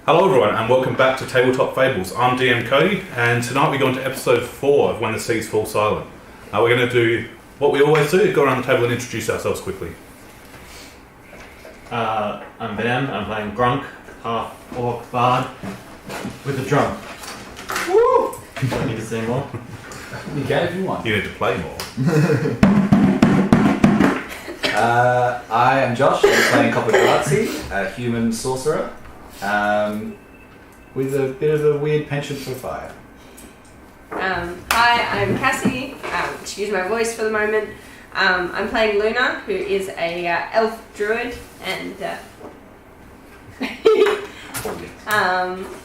Hello everyone and welcome back to Tabletop Fables. I'm DM Cody and tonight we go into episode 4 of When the Seas Fall Silent. We're going to do what we always do, go around the table and introduce ourselves quickly. I'm Ben, I'm playing Grunk, half orc bard, with a drum. Woo! Don't need to say more. You can if you want. You need to play more. I am Josh, I'm playing Koppodrazi, a human sorcerer, with a bit of a weird penchant for fire. Hi, I'm Cassie. Excuse my voice for the moment. I'm playing Luna, who is a elf druid, and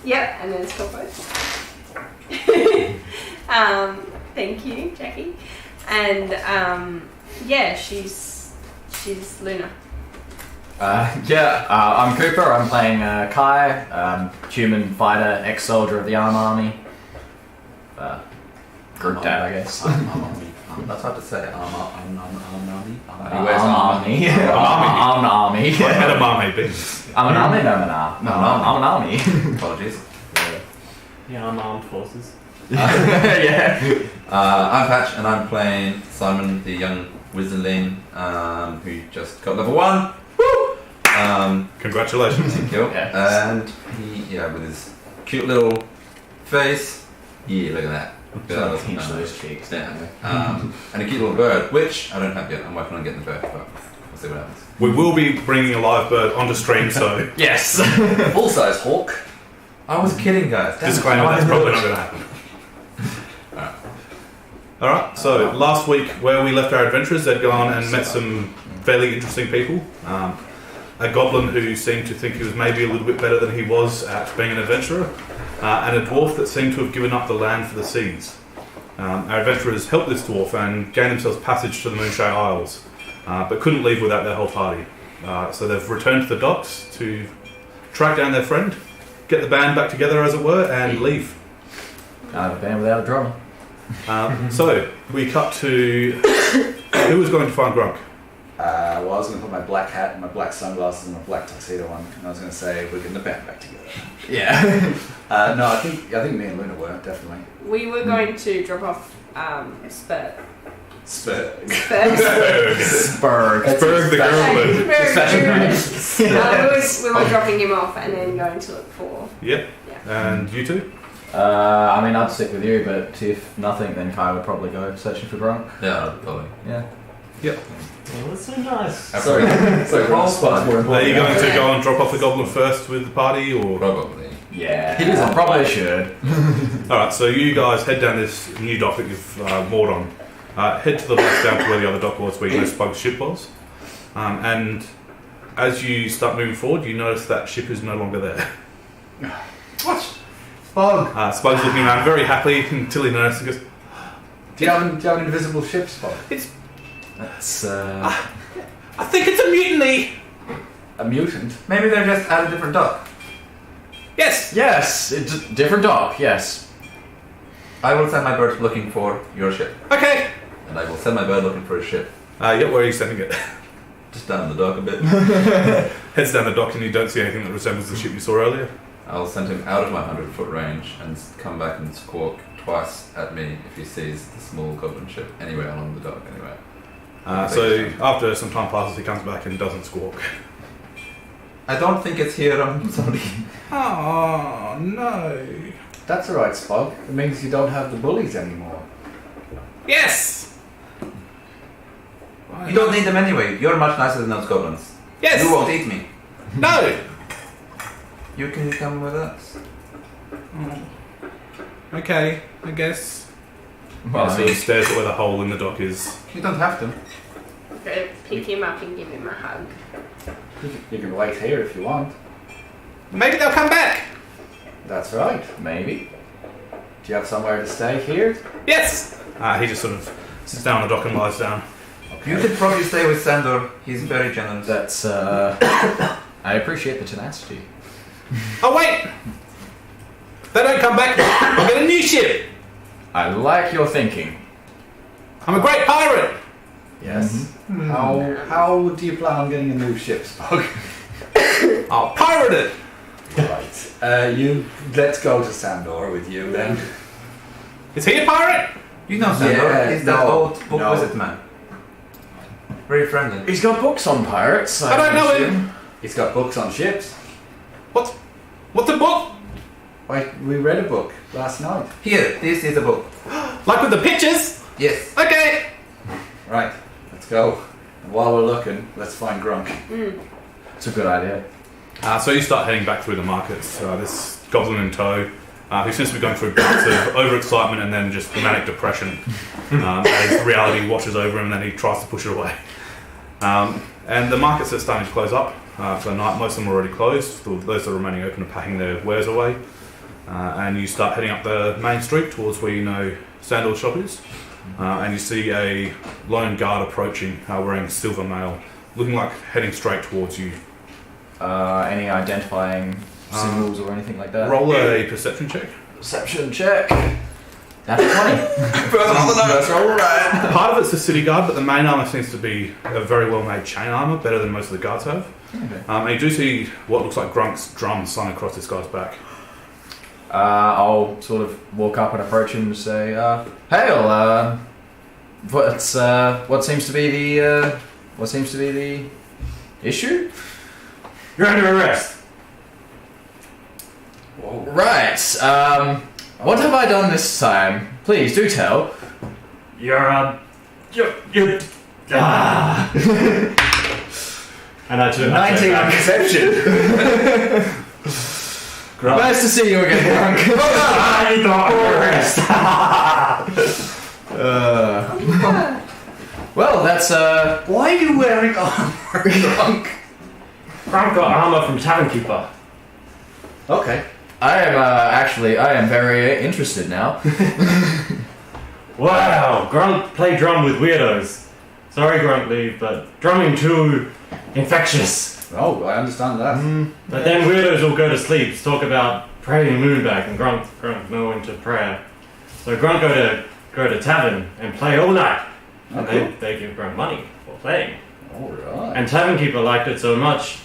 yep, and then it's Koppo. Thank you, Jackie. And yeah, she's Luna. I'm Cooper, I'm playing Kai, human fighter, ex-soldier of the Army. Group dad, I guess. That's hard to say. Army. Army. What had a marmite business? I'm an army, I'm an army. Apologies. Yeah, I'm armed forces. Yeah. I'm Patch and I'm playing Simon, the young wizardling, who just got level 1. Woo! Congratulations. Thank you. Yes. And he, with his cute little face. Yeah, look at that. Pinch those cheeks. Yeah. And a cute little bird, which I don't have yet. I'm working on getting the bird, but we'll see what happens. We will be bringing a live bird onto stream, so Yes. Full-size hawk. I was kidding, guys. Damn disclaimer, it. that's probably not going to happen. Alright, so last week where we left our adventurers, they'd gone and met some fairly interesting people. A goblin who seemed to think he was maybe a little bit better than he was at being an adventurer, and a dwarf that seemed to have given up the land for the seas. Our adventurers helped this dwarf and gained themselves passage to the Moonshine Isles, but couldn't leave without their whole party. So they've returned to the docks to track down their friend, get the band back together as it were, and leave. Kind of a band without a drummer. So we cut to who was going to find Grunk? Well, I was going to put my black hat and my black sunglasses and my black tuxedo on, and I was going to say we're getting the band back together. Yeah. No, I think me and Luna were definitely. We were going to drop off Spurg. Spurg the girl. We were dropping him off and then going to look for. Yep. Yeah. And you two? I mean, I'd stick with you, but if nothing, then Kai would probably go searching for Grunk. Yeah, probably. Yeah. Yep. Oh, that's so nice. Sorry, roll spot's more important. Are you going to go and drop off the goblin first with the party, or? Probably. Yeah, probably should. Alright, so you guys head down this new dock that you've moored on. Head to the left down to where the other dock was, where you know Spug's ship was. And as you start moving forward, you notice that ship is no longer there. What? Spug! Spug's looking around very happy until he notices and goes, Do you have an invisible ship, Spug? That's, I think it's a mutiny! A mutant? Maybe they're just at a different dock. Yes! Yes, it's a different dock, yes. I will send my bird looking for your ship. Okay! And I will send my bird looking for his ship. Where are you sending it? Just down the dock a bit. Heads down the dock and you don't see anything that resembles the ship you saw earlier. I'll send him out of my 100-foot range and come back and squawk twice at me if he sees the small goblin ship anywhere along the dock anyway. So after some time passes he comes back and doesn't squawk. I don't think it's here, I'm sorry. Oh no. That's alright, Spug. It means you don't have the bullies anymore. Yes! You don't need them anyway. You're much nicer than those goblins. Yes! You won't eat me. No! You can come with us. Okay, I guess. Well, So he stares at where the hole in the dock is. You don't have to. Go pick him up and give him a hug. you can wait here if you want. Maybe they'll come back! That's right, maybe. Do you have somewhere to stay here? Yes! He just sort of sits down on the dock and lies down. Okay. You could probably stay with Sandor. He's very generous. That's, I appreciate the tenacity. Oh wait! If they don't come back, I'll get a new ship! I like your thinking. I'm a great pirate! Yes. How do you plan on getting a new ship, Spug? I'll pirate it! Right. Let's go to Sandor with you then. Is he a pirate? You know Sandor. Yeah, He's that no, old book no. wizard man. Very friendly. He's got books on pirates. I don't know him. He's got books on ships. What's a book? We read a book last night. Here, this is a book. Like with the pictures? Yes. Okay. Right, let's go. And while we're looking, let's find Grunk. It's a good idea. So you start heading back through the markets. This goblin in tow, who seems to be going through bouts of overexcitement and then just manic depression as reality washes over him and then he tries to push it away. And the markets are starting to close up for the night. Most of them are already closed. Those that are remaining open are packing their wares away. And you start heading up the main street towards where you know Sandal's shop is. And you see a lone guard approaching, wearing silver mail, looking like heading straight towards you. Any identifying symbols or anything like that? Roll a perception check. Perception check. That's 20. That's all right. Part of it's the city guard, but the main armour seems to be a very well-made chain armour, better than most of the guards have. Okay. And you do see what looks like Grunk's drum slung across this guy's back. I'll sort of walk up and approach him and say, "Hail! What seems to be the issue?" You're under arrest. Whoa. Right. What have I done this time? Please do tell. You're And I took 19 on perception. Nice to see you again, Grunk. I thought arrest. Well, that's Why are you wearing armor, Grunk? Grunk got armor from Tavern Keeper. Okay. I am very interested now. Wow, Grunk play drum with weirdos. Sorry, Grunk leave, but drumming too infectious. Oh, I understand that. But then weirdos will go to sleep, talk about praying moonback, and Grunk know when to pray. So Grunk go to tavern and play all night. Oh, And cool. they give Grunk money for playing. Alright. And Tavern Keeper liked it so much,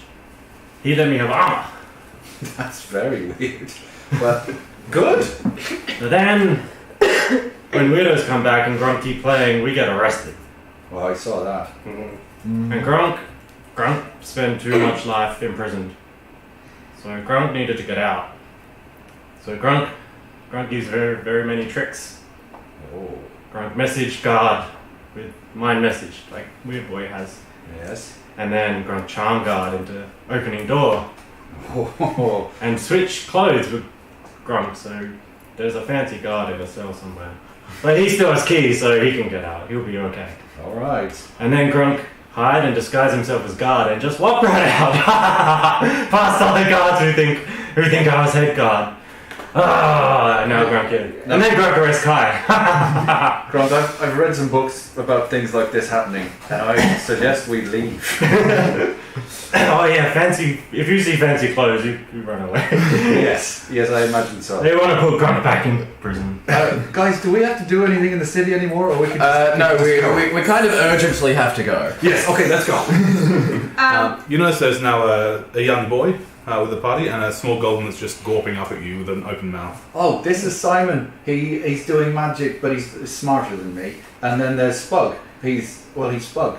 he let me have armor. That's very weird. But good. But then, when weirdos come back and Grunk keep playing, we get arrested. Well, I saw that. And Grunk spent too much life imprisoned. So Grunk needed to get out. So Grunk used very, very many tricks. Oh. Grunk messaged guard with mind message, like Weird Boy has. Yes. And then Grunk charm guard into opening door. Oh. And switch clothes with Grunk, so there's a fancy guard in a cell somewhere. But he still has keys, so he can get out. He'll be okay. Alright. And then Grunk hide and disguise himself as guard and just walk right out past other guards who think I was head guard. And now Grunk in. And then Grunk arrests Kai. Grunk, I've read some books about things like this happening, and I suggest we leave. Oh yeah, fancy. If you see fancy clothes, you run away. Yes, I imagine so. They want to put Grunk back in prison. Guys, do we have to do anything in the city anymore, or we can just, No, just go? we kind of urgently have to go. Yes, okay, let's go. You notice there's now a young boy with the party and a small goblin that's just gawping up at you with an open mouth. Oh, this is Simon. He's doing magic, but he's smarter than me. And then there's Spug. He's Spug.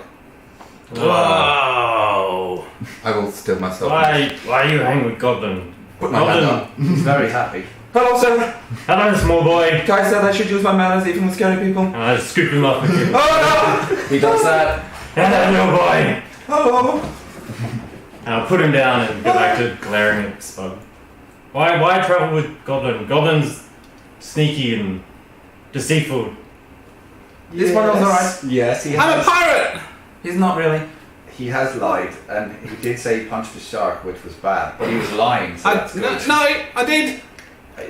Whoa! I will still myself. Why you hang with Goblin? Put my hand Goblin. up. He's very happy. Hello, sir. Hello, small boy. Guy said I should use my manners even with scary people. And I scoop him up with you. Oh He does that. Hello, little boy. no! Hello. And I'll put him down and go back to glaring at Spug. Why travel with Goblin? Goblin's sneaky and deceitful. This one was alright. Yes, he I'm a has. pirate! He's not really. He has lied, and he did say he punched a shark, which was bad, but he was lying, so that's good. No, I did!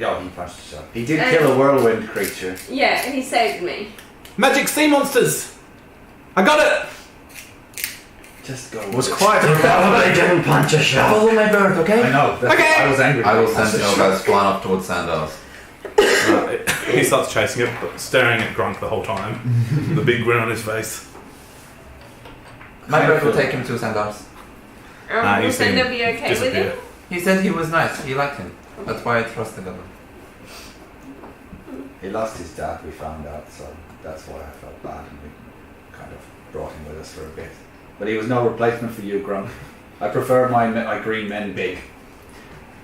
No, he punched a shark. He did kill a whirlwind creature. Yeah, and he saved me. Magic sea monsters! I got it! Just go. Was quite I didn't punch a shark. Follow my bird, okay? I know. That's Okay. I was angry. I will Punched send a you shark. guys flying off towards Sandals. He starts chasing it, but staring at Grunk the whole time. The big grin on his face. My bird will take him to Sandals. you Will see him Sender be okay with disappear. it? He said he was nice. He liked him. That's why I trust the goblin. He lost his dad, we found out, so that's why I felt bad and we kind of brought him with us for a bit. But he was no replacement for you, Grunk. I prefer my green men big.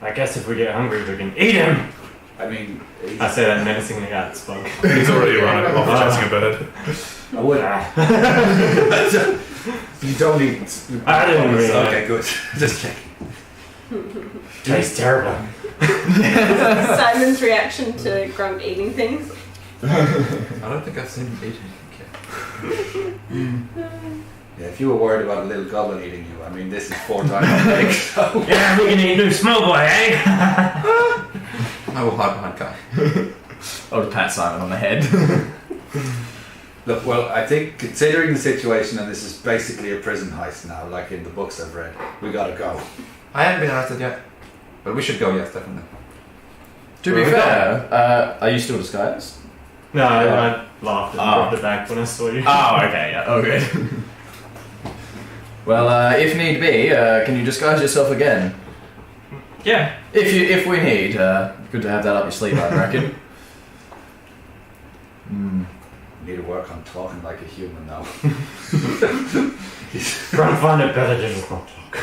I guess if we get hungry, we can eat him. I mean, I say that menacingly at Spunk. He's already running off chasing a bird. I would. You don't need. I didn't mean that. Okay, good. Just check. Tastes terrible. Simon's reaction to Grunk eating things. I don't think I've seen him eat anything yet. Yeah, if you were worried about a little goblin eating you, I mean, this is 4 times as big, so. Yeah, we can eat new small boy, eh? I will hide behind Kai. I'll just pat Simon on the head. Look, well, I think considering the situation, and this is basically a prison heist now, like in the books I've read, we gotta go. I haven't been arrested yet. But we should go, yes, definitely. To be fair, are you still disguised? No, I laughed and dropped it back when I saw you. Oh, okay, yeah. Oh, good. Well, if need be, can you disguise yourself again? Yeah. If we need, good to have that up your sleeve, I reckon. You need to work on talking like a human now. Try and find it better to just not talk.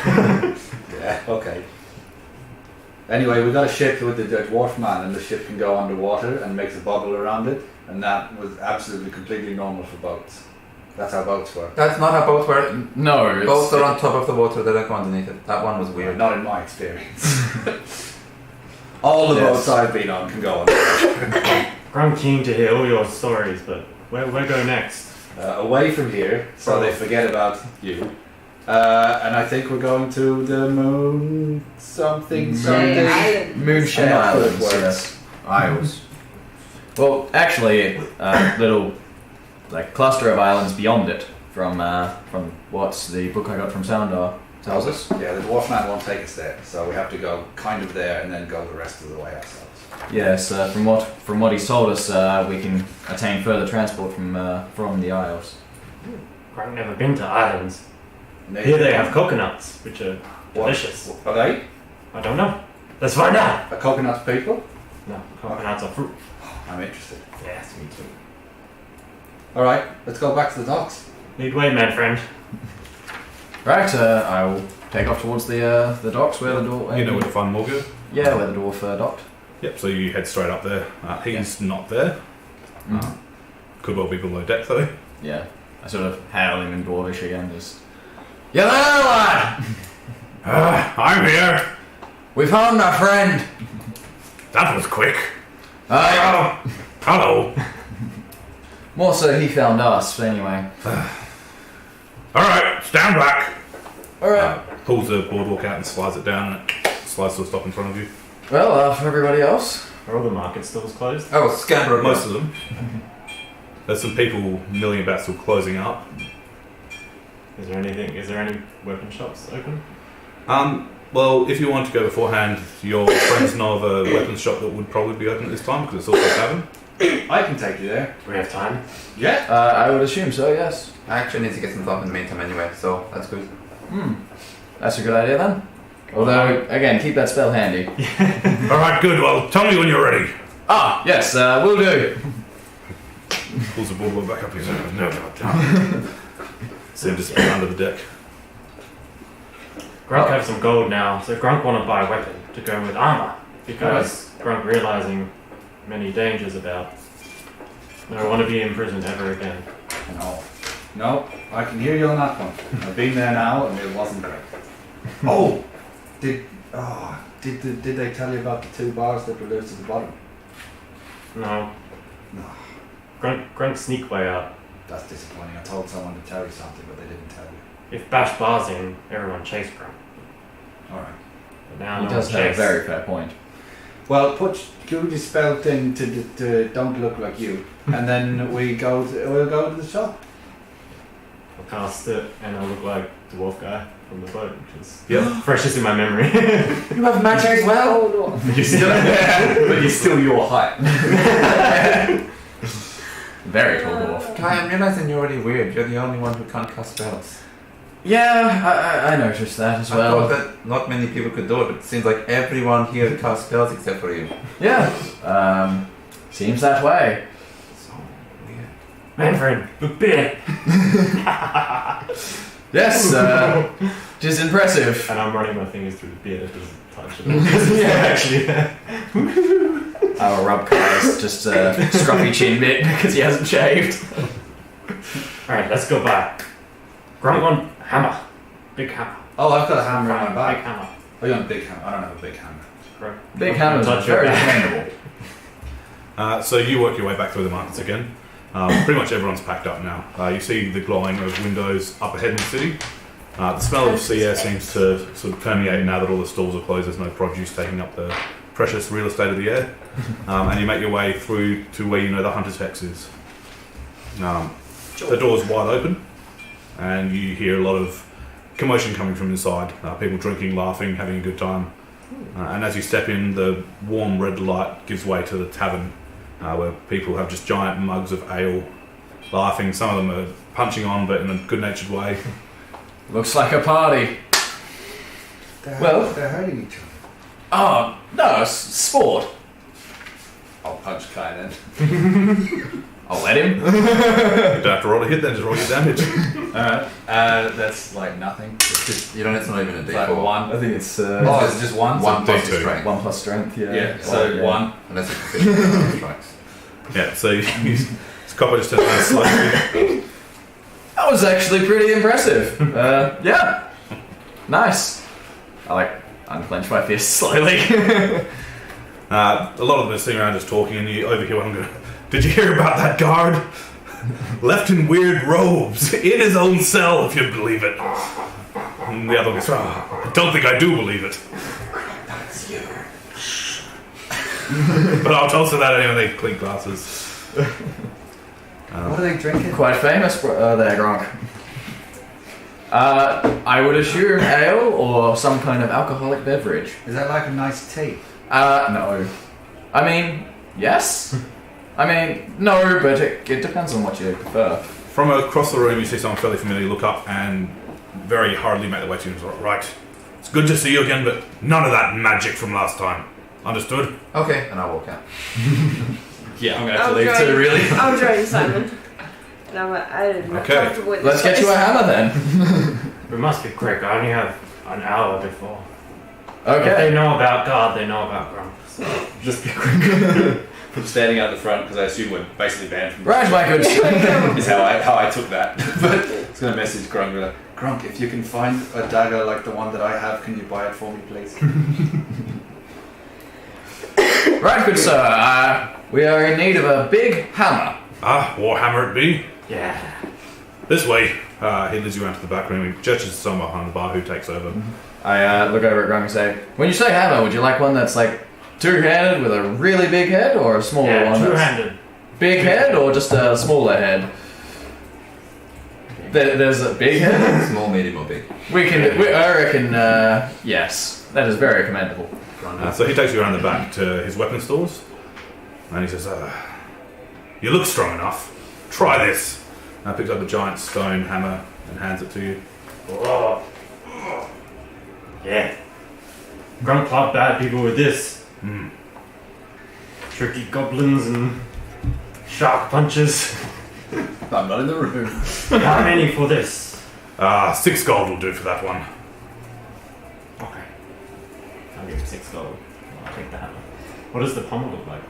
Yeah, okay. Anyway, we got a ship with the dwarf man, and the ship can go underwater and makes a bubble around it, and that was absolutely completely normal for boats. That's how boats work. That's not how boats work. No, Boats are on top of the water, they don't go underneath it. That one was weird. Not in my experience. All the Yes. boats I've been on can go underwater. I'm keen to hear all your stories, but where go next? Away from here, so they forget about you. And I think we're going to the moon something. Moonshine I'm not sure it Islands, works. yes. Isles. Well, actually, little like cluster of islands beyond it from what the book I got from Soundar tells us. Yeah, the dwarf man won't take us there, so we have to go kind of there and then go the rest of the way ourselves. Yes, from what he's told us, we can attain further transport from the Isles. I've never been to islands. Maybe- Here they have coconuts, which are What? delicious. Are they? I don't know. Let's find out. A coconut people? No, coconuts are fruit. I'm interested. Yes, me too. Alright, let's go back to the docks. Lead way, man friend. Right, I will take off towards the docks where the dwarf. You know where to find Morgan? Yeah, where the dwarf docked. Yep, so you head straight up there. He's not there. Could well be below deck though. Yeah, I sort of hail him in dwarvish again, just. You there, lad? I'm here. We found our friend. That was quick. Hello. More so, he found us. But anyway. Alright, stand back. All right. Pulls the boardwalk out and slides it down and it slides to a stop in front of you. Well, for everybody else. Are all the market stalls closed? Oh, scamper. Most of them. There's some people milling about still closing up. Is there any weapon shops open? Well, if you want to go beforehand, your friends know of a weapons shop that would probably be open at this time because it's also a tavern. I can take you there. Do we have time? Yeah? I would assume so. Yes. I actually need to get some stuff in the meantime anyway, so that's good. That's a good idea then. Although, again, keep that spell handy. Alright, good. Well, tell me when you're ready. Ah, yes, we'll do. Pulls the boardwalk back up. He's like, no, God. So just under the deck. Grunk have some gold now, so Grunk want to buy a weapon to go with armor because Grunk realizing many dangers about. I don't want to be imprisoned ever again. No, I can hear you on that one. I've been there now and it wasn't great. Oh! Did they tell you about the 2 bars that were loose at the bottom? No. No. Grunk sneak way out. That's disappointing. I told someone to tell you something, but they didn't tell you. If Bash bars in, everyone chase Grunk. Alright. But now He no does one have a chase. very fair point. Well, put the spell thing to don't look like you, and then we'll go to the shop. I'll cast it and I'll look like the dwarf guy from the boat, which is Yep. freshest in my memory. You have magic as well? But you're still your height. Very tall dwarf. Kai, I'm realizing you're already weird. You're the only one who can't cast spells. Yeah, I noticed that as I well. thought that not many people could do it, but it seems like everyone here casts spells except for you. Yeah, seems that way. So weird. Manfred, the beer. Yes, it is impressive. And I'm running my fingers through the beard. It doesn't touch it. Yeah, actually. I'll rub Kai's just scruffy chin bit because he hasn't shaved. Alright, let's go back. Grunk on hammer. Big hammer. Oh, I've got a hammer on my Big back. hammer. Oh, you want a big hammer? I don't have a big hammer. Correct. Big hammers are Touch your very back. commendable. So you work your way back through the markets again. Pretty much everyone's packed up now. You see the glowing of windows up ahead in the city. The smell of sea air seems to sort of permeate now that all the stalls are closed. There's no produce taking up the precious real estate of the air. And you make your way through to where you know the Hunter's Hex is. The door's wide open, and you hear a lot of commotion coming from inside. People drinking, laughing, having a good time. And as you step in, the warm red light gives way to the tavern, where people have just giant mugs of ale, laughing. Some of them are punching on, but in a good-natured way. Looks like a party. Well- they're hurting each other. Oh, no, sport. I'll punch Kai then. I'll let him. You don't have to roll a hit then, just roll your damage. Alright. That's like nothing. It's just You don't. It's not even a it's D4. like one. I think it's Oh, it's just one? One plus D2. your strength. 1 plus strength, yeah. Yeah, so yeah. one. Unless it's proficient strikes. Yeah, so Copper just turns around slightly. That was actually pretty impressive. Yeah. Nice. I unclench my fist slowly. A lot of them are sitting around just talking, and you overhear one go, "Did you hear about that guard? Left in weird robes, in his own cell, if you believe it." And the other one goes, "I don't think I do believe it." That's you. But I'll toast to that anyway, they clink glasses. What are they drinking? Quite famous there, Grunk. I would assume ale or some kind of alcoholic beverage. Is that like a nice tea? No. I mean, yes. I mean, no, but it depends on what you prefer. From across the room, you see someone fairly familiar look up and very hurriedly make their way to you. Right, it's good to see you again, but none of that magic from last time. Understood? Okay, and I walk out. Yeah, I'm gonna have to leave too, really. I'll join Simon. And I'm not Okay. comfortable with Let's this get you a place. hammer then. We must be quick. I only have an hour before. If they Okay. know about God, they know about Grunk. So just be quick. From standing out the front, because I assume we're basically banned from Right, my good. is how I took that. But it's going to message Grunk, like, Grunk, if you can find a dagger like the one that I have, can you buy it for me, please? Right, good sir. We are in need of a big hammer. Warhammer it be. Yeah. This way. He leads you around to the back room. He gestures to someone behind the bar who takes over. I look over at Grunk and say, when you say hammer, would you like one that's like two-handed with a really big head, or a smaller Yeah, one? that's two-handed. big head, or just a smaller head? There's a big head. Small, medium, or big. I reckon, yes. That is very commendable. So he takes you around the back to his weapon stores. And he says, "You look strong enough. Try this." And picks up a giant stone hammer and hands it to you. Oh. Yeah. Grunk club bad people with this. Tricky goblins and shark punches. I'm not in the room. How many for this? 6 gold will do for that one. Okay. I'll give him 6 gold. I'll take the hammer. What does the pommel look like?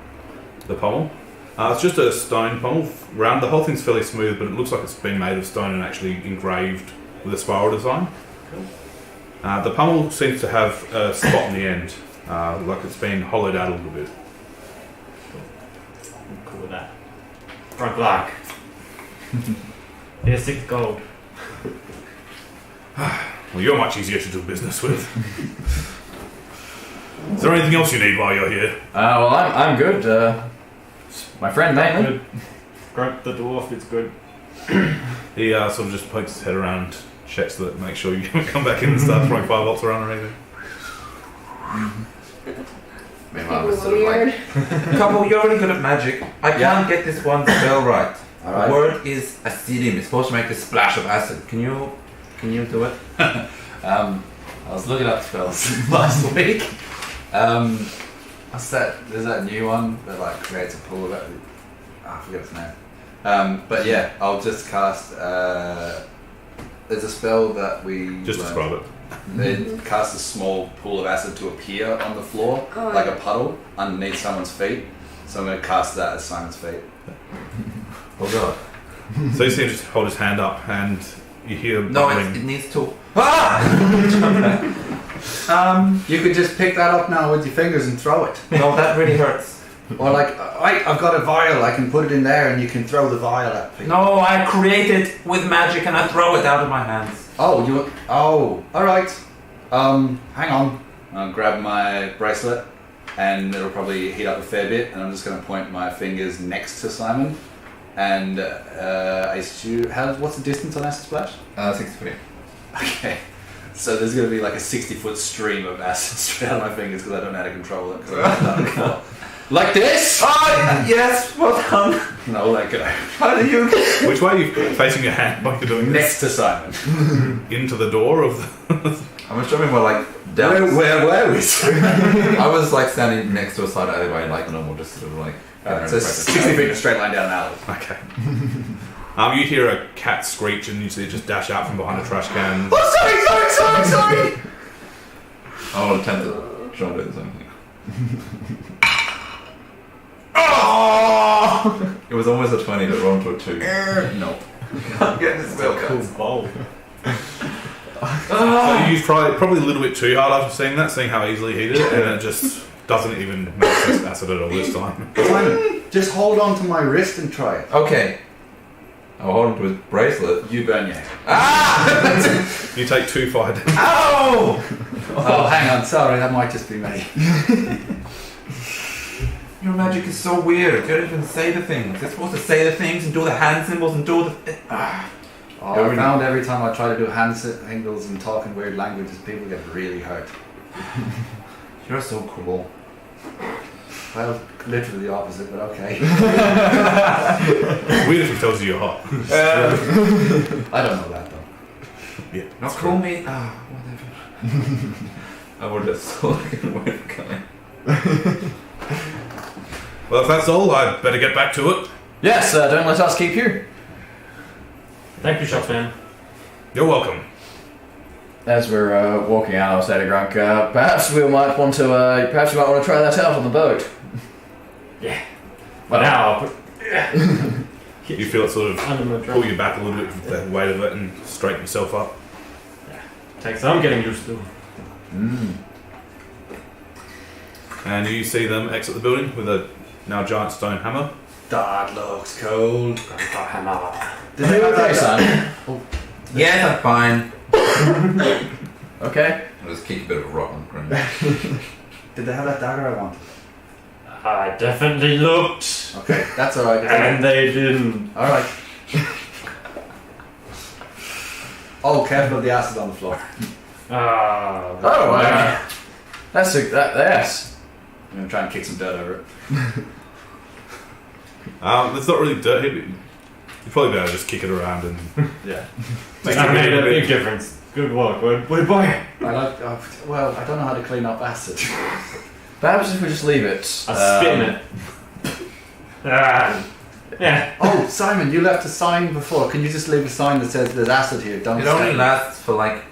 The pommel. It's just a stone pommel. Round. The whole thing's fairly smooth, but it looks like it's been made of stone and actually engraved with a spiral design. Cool. The pommel seems to have a spot in the end, like it's been hollowed out a little bit. I'm cool with that. Grunk like. Here's 6 gold. Well, you're much easier to do business with. Is there anything else you need while you're here? Well, I'm good. My friend mainly. Good. Grunk the dwarf is good. He sort of just pokes his head around, checks that, make sure you haven't come back in and start throwing firebolts around or anything. Meanwhile, we're sort of Weird. like, Couple, you're really good at magic. I can't get this one spell right. Alright. The word is acidium. It's supposed to make a splash of acid. Can you Can you do it? I was looking up spells last week. What's that? There's that new one that like creates a pool of it. I forget its name. But yeah, I'll just cast. There's a spell that we Just describe it. It casts a small pool of acid to appear on the floor, like a puddle underneath someone's feet. So I'm going to cast that at Simon's feet. Oh god. So you see him just hold his hand up, and you hear No, bubbling. it needs to. You could just pick that up now with your fingers and throw it. No, that really hurts. Or like, I've got a vial, I can put it in there and you can throw the vial at people. No, I create it with magic and I throw it out of my hands. Oh, alright. Hang on. I'll grab my bracelet and it'll probably heat up a fair bit and I'm just going to point my fingers next to Simon. And what's the distance on Acid Splash? 63. Okay. So there's going to be like a 60-foot stream of acid straight out of my fingers because I don't know how to control it. 'Cause I've never done it before. Like this? Oh, yes, well done. No, let go. How do you... Which way are you facing your hand like you're doing Next this? to Simon. Into the door of the... I'm assuming we're like down. Where were we? I was like standing next to a side alleyway like normal, just sort of like... So 60 feet in a straight line down an alley. Okay. You hear a cat screech and you see it just dash out from behind a trash can. Oh, sorry! I will attempt to try and do the same thing. Oh! It was almost a 20, but rolled to a 2. No. Can't get this spell Cool cast. bowl. So you tried probably a little bit too hard after seeing that, seeing how easily he did it, and it just doesn't even make sense acid at all this time. Simon, just hold on to my wrist and try it. Okay. I'll hold him to his bracelet. You burn your head. Ah! You take 2 fire damage. Ow! Oh, hang on, sorry, that might just be me. Your magic is so weird. You don't even say the things. You're supposed to say the things and do the hand symbols and do the... I found every time I try to do hand symbols and talk in weird languages, people get really hurt. You're so cruel. Well, literally the opposite, but okay. It's weird if he tells you you're hot. I don't know that though. Yeah. Not cruel me. Whatever. I would have so wait coming. Well, if that's all, I'd better get back to it. Yes, don't let us keep you. Thank you, Shopman. You're welcome. As we're walking out, I'll say to Grunk, perhaps you might want to try that out on the boat. Yeah. But now I'll put You feel it sort of under my pull drum. you back a little bit with the weight of it and straighten yourself up. Takes some getting used to. And you see them exit the building with a now giant stone hammer. That looks cool. Did you okay, son? Yes, I'm fine. Okay. I'll just keep a bit of a rock on the ground. Did they have that dagger I wanted? I definitely looked. Okay, that's alright. And they didn't. Alright. Oh, careful of the acid on the floor. Yes. I'm going to try and kick some dirt over it. It's not really dirty, but you'd probably be able to just kick it around and Yeah. That made a big difference. Good work. Good boy. I don't know how to clean up acid. Perhaps if we just leave it. I spit in it. Yeah. Oh, Simon, you left a sign before. Can you just leave a sign that says there's acid here? Don't It only stay. lasts for like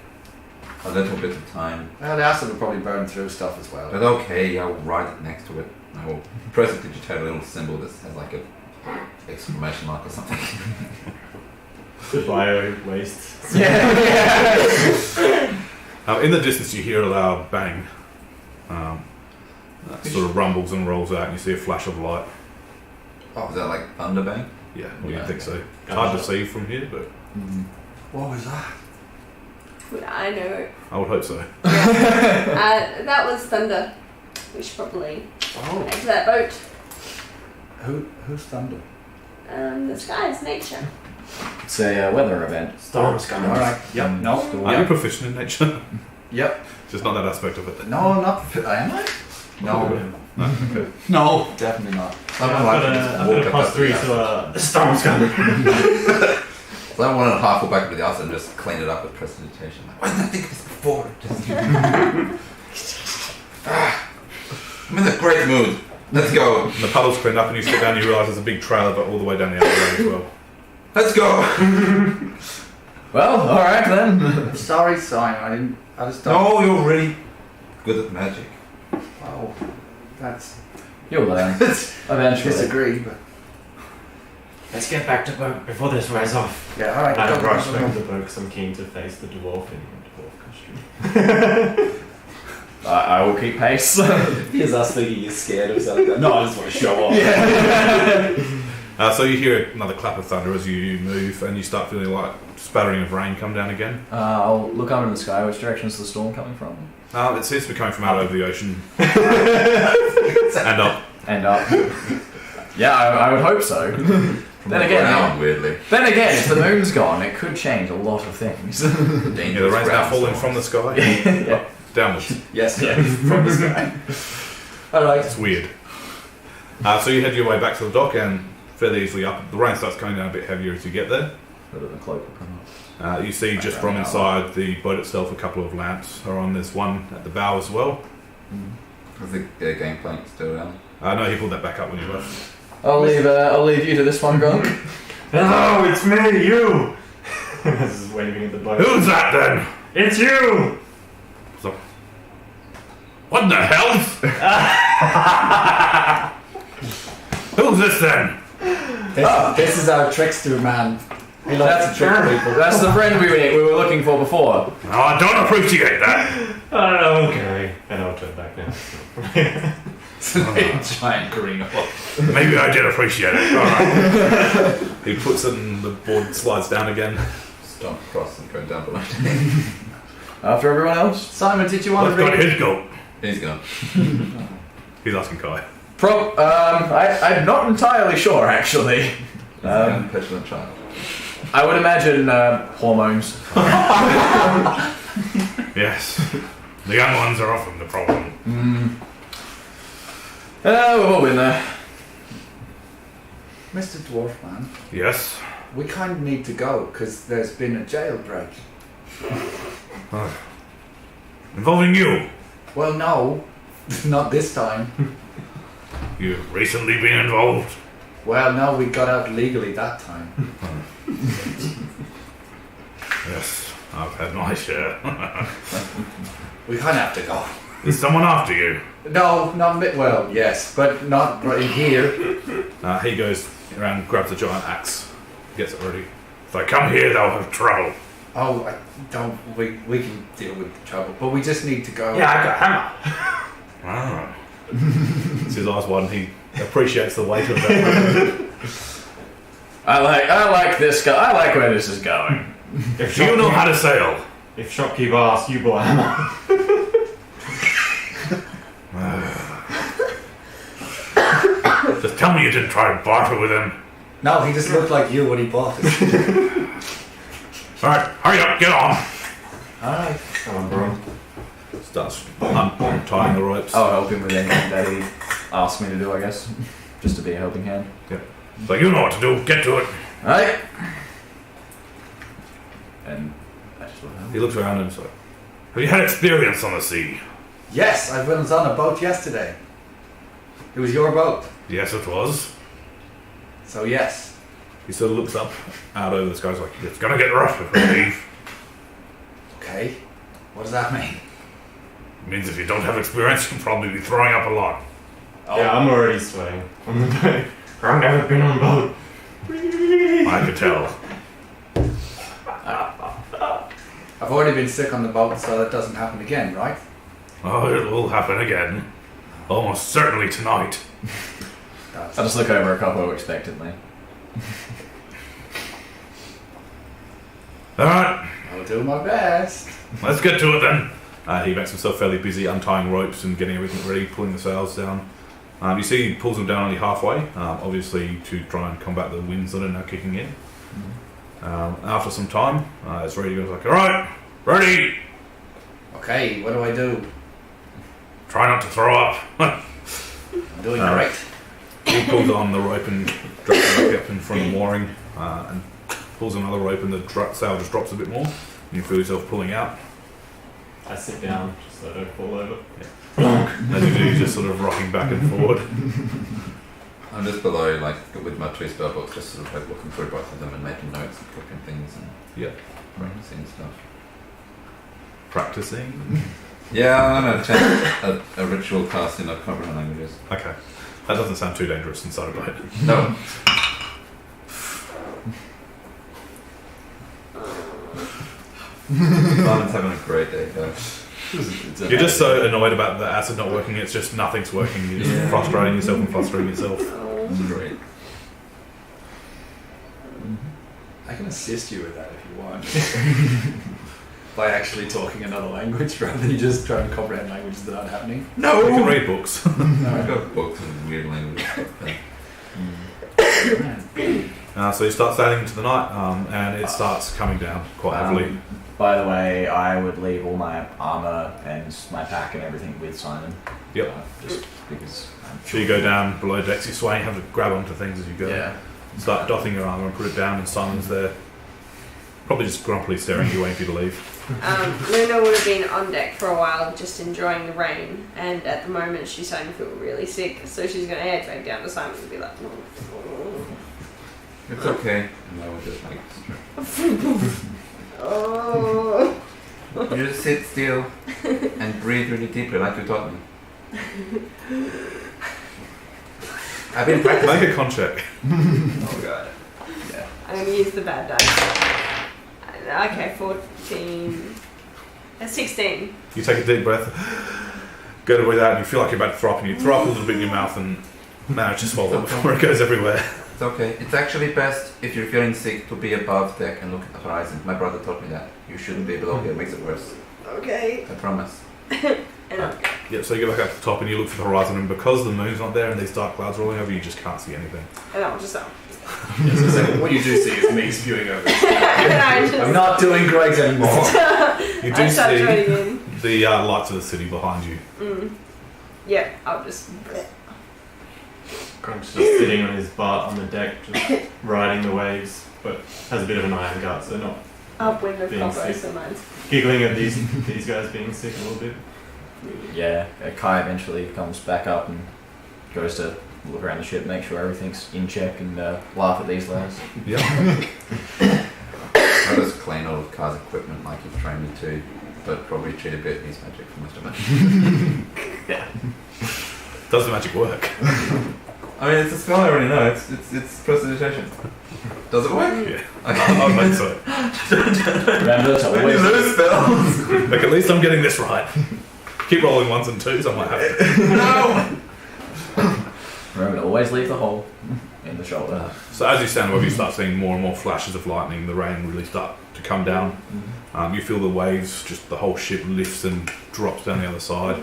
a little bit of time. Well, the acid will probably burn through stuff as well. But okay, I'll write it next to it. I will press it, digitate a little symbol that has like a exclamation mark or something. Bio waste. in the distance you hear a loud bang. That sort of rumbles and rolls out and you see a flash of light. Oh, is that like thunder bang? Yeah, well, you'd think so. It's hard to see from here, but What was that? Would I know? I would hope so. That was thunder. We should probably head to that boat. Who's thunder? The sky is nature. It's a weather event. Storm's coming. Alright. Yep. No. Are you proficient in nature? Yep. Just not that aspect of it. No, I'm not. Am I? No. Okay. No, definitely not. I've got a +3 to storm's coming. So I wanted to half go back to the house and just clean it up with prestidigitation. Like, why didn't I think of this before? I'm in a great mood. Let's go. The puddle's cleaned up and you sit down and you realise there's a big trail of it all the way down the alleyway as well. Let's go. Well, alright then. Sorry, Simon. I just don't. No, you're really good at magic. Oh, that's. You'll learn. Eventually. Disagree, but. Let's get back to boat before this wears off. Yeah, alright. I go, rush go, back go. to the boat because I'm keen to face the dwarf in dwarf costume. I will keep pace. Here's us thinking you're scared of something. No, I just want to show off. So you hear another clap of thunder as you move and you start feeling like spattering of rain come down again. I'll look up into the sky. Which direction is the storm coming from? It seems to be coming from out over the ocean. And up. And up. Yeah, I would hope so. Then again, Ground, weirdly. if the moon's gone, it could change a lot of things. Yeah, the rain's now falling from the sky. Yeah. Downwards. Yes, from the sky. Alright. It's weird. So you head your way back to the dock and fairly easily up. The rain starts coming down a bit heavier as you get there. Put it in the cloak will come up. You see just from inside the boat itself a couple of lamps are on. There's one at the bow as well. Is the game plank still down? No, he pulled that back up when you left. I'll leave you to this one, Grunk. Hello, it's me, you! This is waving at the boat. Who's that then? It's you! So, what the hell? Who's this then? This is our trickster man. He likes to trick people. That's the friend we were looking for before. Oh, I don't appreciate that. Okay. And I'll turn back now. Giant green hole. Maybe I did appreciate it. Alright. He puts it in the board, slides down again. Stomp across and go down below. After everyone else? Simon, did you want What's to got read? his goat? He's gone. He's asking Kai. I'm not entirely sure, actually. He's a petulant child. I would imagine hormones. Yes. The young ones are often the problem. We've all been there. Mr. Dwarfman, Yes. we kind of need to go because there's been a jailbreak. Involving you. Well, no, not this time. You've recently been involved. Well, no, we got out legally that time. Yes. I've had my share. We kind of have to go. Is someone after you? No, not well, yes, but not right in here. He goes around, grabs a giant axe, gets it ready. If I come here, they'll have trouble. Oh, I don't. We can deal with the trouble, but we just need to go. Yeah, I got a hammer. Ah. His eyes widen. He appreciates the weight of that. I like this guy. I like where this is going. If Do you know how to sail? If shopkeeper asks, you bought a hammer. Just tell me you didn't try to barter with him. No, he just looked like you when he bought it. Alright, hurry up, get on. Alright. Come on, bro. Starts untying the ropes. I'll help him with anything that he asks me to do, I guess. Just to be a helping hand. So you know what to do, get to it. Alright. And I just look at him. He looks around and says, have you had experience on the sea? Yes, I was on a boat yesterday. It was your boat. Yes, it was. So yes. He sort of looks up out over the sky. He's like, it's gonna get rough if we leave. Okay. What does that mean? It means if you don't have experience, you'll probably be throwing up a lot. Oh, Yeah, I'm already sweating on the boat. I've never been on a boat. I could tell. I've already been sick on the boat, so that doesn't happen again, right? Oh, it will happen again. Almost certainly tonight. I just look over at Koppo expectantly. Alright, I'll do my best. let's get to it then. He makes himself fairly busy untying ropes and getting everything ready, pulling the sails down. You see he pulls them down only halfway, obviously to try and combat the winds that are now kicking in. After some time, it's ready. He goes like, alright, ready! Okay, what do I do? Try not to throw up. I'm doing great. He pulls on the rope and drags it back up in front of the mooring and pulls another rope and the sail just drops a bit more. And you feel yourself pulling out. I sit down just so I don't fall over. As you do, you're just sort of rocking back and forward. I'm just below, like, with my 2 spell books, just sort of like looking through both of them and making notes and clicking things and practicing stuff. Practicing? Yeah, I'm gonna chant a ritual cast in comprehend languages. Okay. That doesn't sound too dangerous inside of my head. No. Simon's having a great day, guys. You're just so annoyed about the acid not working, it's just nothing's working. You're just frustrating yourself and frustrating yourself. This is great. I can assist you with that if you want. By actually talking another language rather than you just trying to comprehend languages that aren't happening. No! You can read books. I've got books in weird languages. So you start sailing into the night, and it starts coming down quite heavily. By the way, I would leave all my armor and my pack and everything with Simon. Yep. Just because. So you go down below decks, you sway, have to grab onto things as you go. Yeah. Start doffing your armor and put it down, and Simon's there. Probably just grumpily staring at you, waiting for you to leave. Luna would have been on deck for a while, just enjoying the rain, and at the moment she's starting to feel really sick, so she's going to head back down to Simon and be like, It's okay. And I will just like... oh. You just sit still and breathe really deeply like you taught me. I've been practicing. Make a con check. Oh god. Yeah. I'm going to use the bad dice. Okay, 14. 16. You take a deep breath, go to breathe out, and you feel like you're about to throw up, and you throw up a little bit in your mouth and manage to swallow it before it goes everywhere. It's okay. It's actually best if you're feeling sick to be above deck and look at the horizon. My brother taught me that. You shouldn't be below here, it makes it worse. Okay. I promise. Yeah, so you go back up to the top and you look for the horizon, and because the moon's not there and these dark clouds rolling over, you just can't see anything. And I'll just So what you do see is me spewing over. I'm not doing great anymore. You do I start see joining in. the lights of the city behind you. Yeah, I'll just... Grunk's just sitting on his butt on the deck, just riding the waves, but has a bit of an iron gut, so not Upwind of Being Koppo, sick. so mine's... giggling at these guys being sick a little bit. Yeah. Kai eventually comes back up and goes to look around the ship, make sure everything's in check, and laugh at these lads. Yeah. I just clean all of Car's equipment like you've trained me to, but probably cheat a bit and use magic for most of it. Does the magic work? I mean, it's a spell I already know. It's prestidigitation. Does it work? Yeah. Okay. I think so. Remember, it's When you always lose spells. Look, at least I'm getting this right. Keep rolling 1s and 2s, I might have it. remember to always leave the hole in the shoulder. So as you stand above, you start seeing more and more flashes of lightning. The rain really start to come down. You feel the waves, just the whole ship lifts and drops down the other side.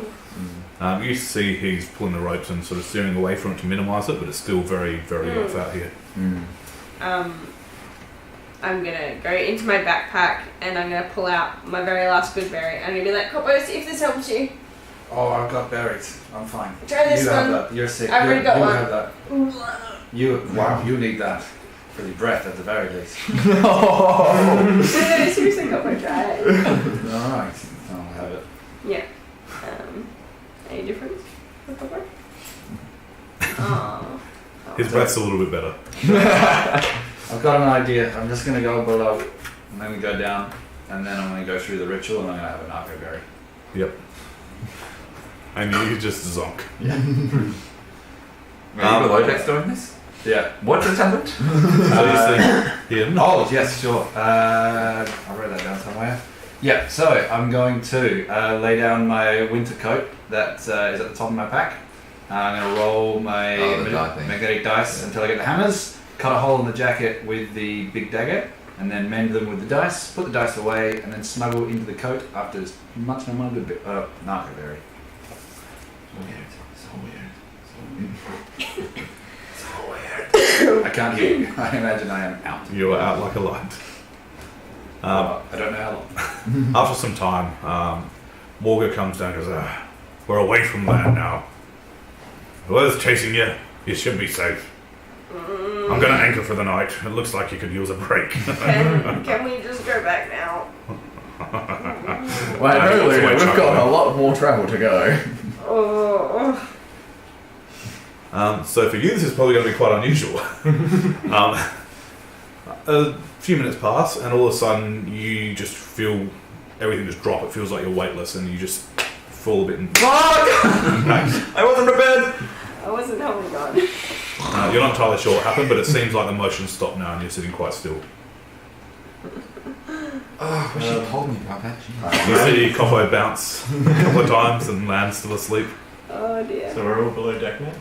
You see he's pulling the ropes and sort of steering away from it to minimise it, but it's still very, very rough out here. I'm gonna go into my backpack and I'm gonna pull out my very last good berry. I'm gonna be like, Koppo, see if this helps you. Oh, I've got berries. I'm fine. Try this you one. have that. You're sick. I've already got you one. Have that. Wow, you need that for the breath at the very least. No, seriously, Koppo, try it. All right, I'll have it. Yeah. Any difference with Koppo? Oh. His breath's a little bit better. I've got an idea. I'm just gonna go below, and then we go down, and then I'm gonna go through the ritual, and I'm gonna have an arco berry. Yep. And you just zonk. Are you below deck's doing this? Yeah. What just happened? So you see him. Oh yes, sure. I wrote that down somewhere. Yeah. So I'm going to lay down my winter coat that is at the top of my pack. I'm going to roll my the dark thing. magnetic dice until I get the hammers, cut a hole in the jacket with the big dagger, and then mend them with the dice, put the dice away, and then snuggle into the coat after munching on one good bit narcoberry. Weird. So weird. I can't hear you. I imagine I am out. You are out like a light. I don't know how long. After some time, Morga comes down and goes, we're away from land now. Whoever's chasing you, you should be safe. I'm going to anchor for the night. It looks like you could use a break. Can we just go back now? Well, no, Luna, we've got a lot more travel to go. Oh. So for you, this is probably going to be quite unusual. A few minutes pass, and all of a sudden, you just feel everything just drop. It feels like you're weightless, and you just fall a bit. And I wasn't prepared! I wasn't holding on. You're not entirely sure what happened, but it seems like the motion's stopped now, and you're sitting quite still. Oh, wish you told me about that. You see Koppo bounce a couple of times and land still asleep. Oh dear. So we're all below deck now?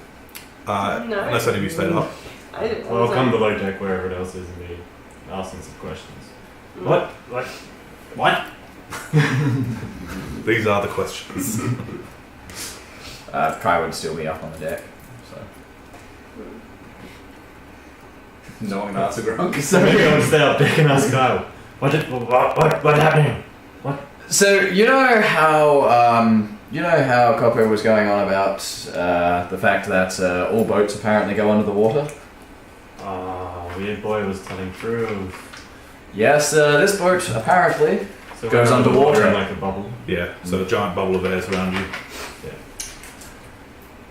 No. Unless any of you stayed up. I didn't Well, I'll come below deck wherever it else is and be asking some questions. What? What? These are the questions. Kai would still be up on the deck. So. No one answer Grunk. So maybe I'll stay up deck and ask Kyle. What happening? So you know how Koppo was going on about the fact that all boats apparently go under the water? Weird boy was telling true. Yes, this boat apparently So goes we're underwater. in like a bubble. Yeah, so a giant bubble of air's around you.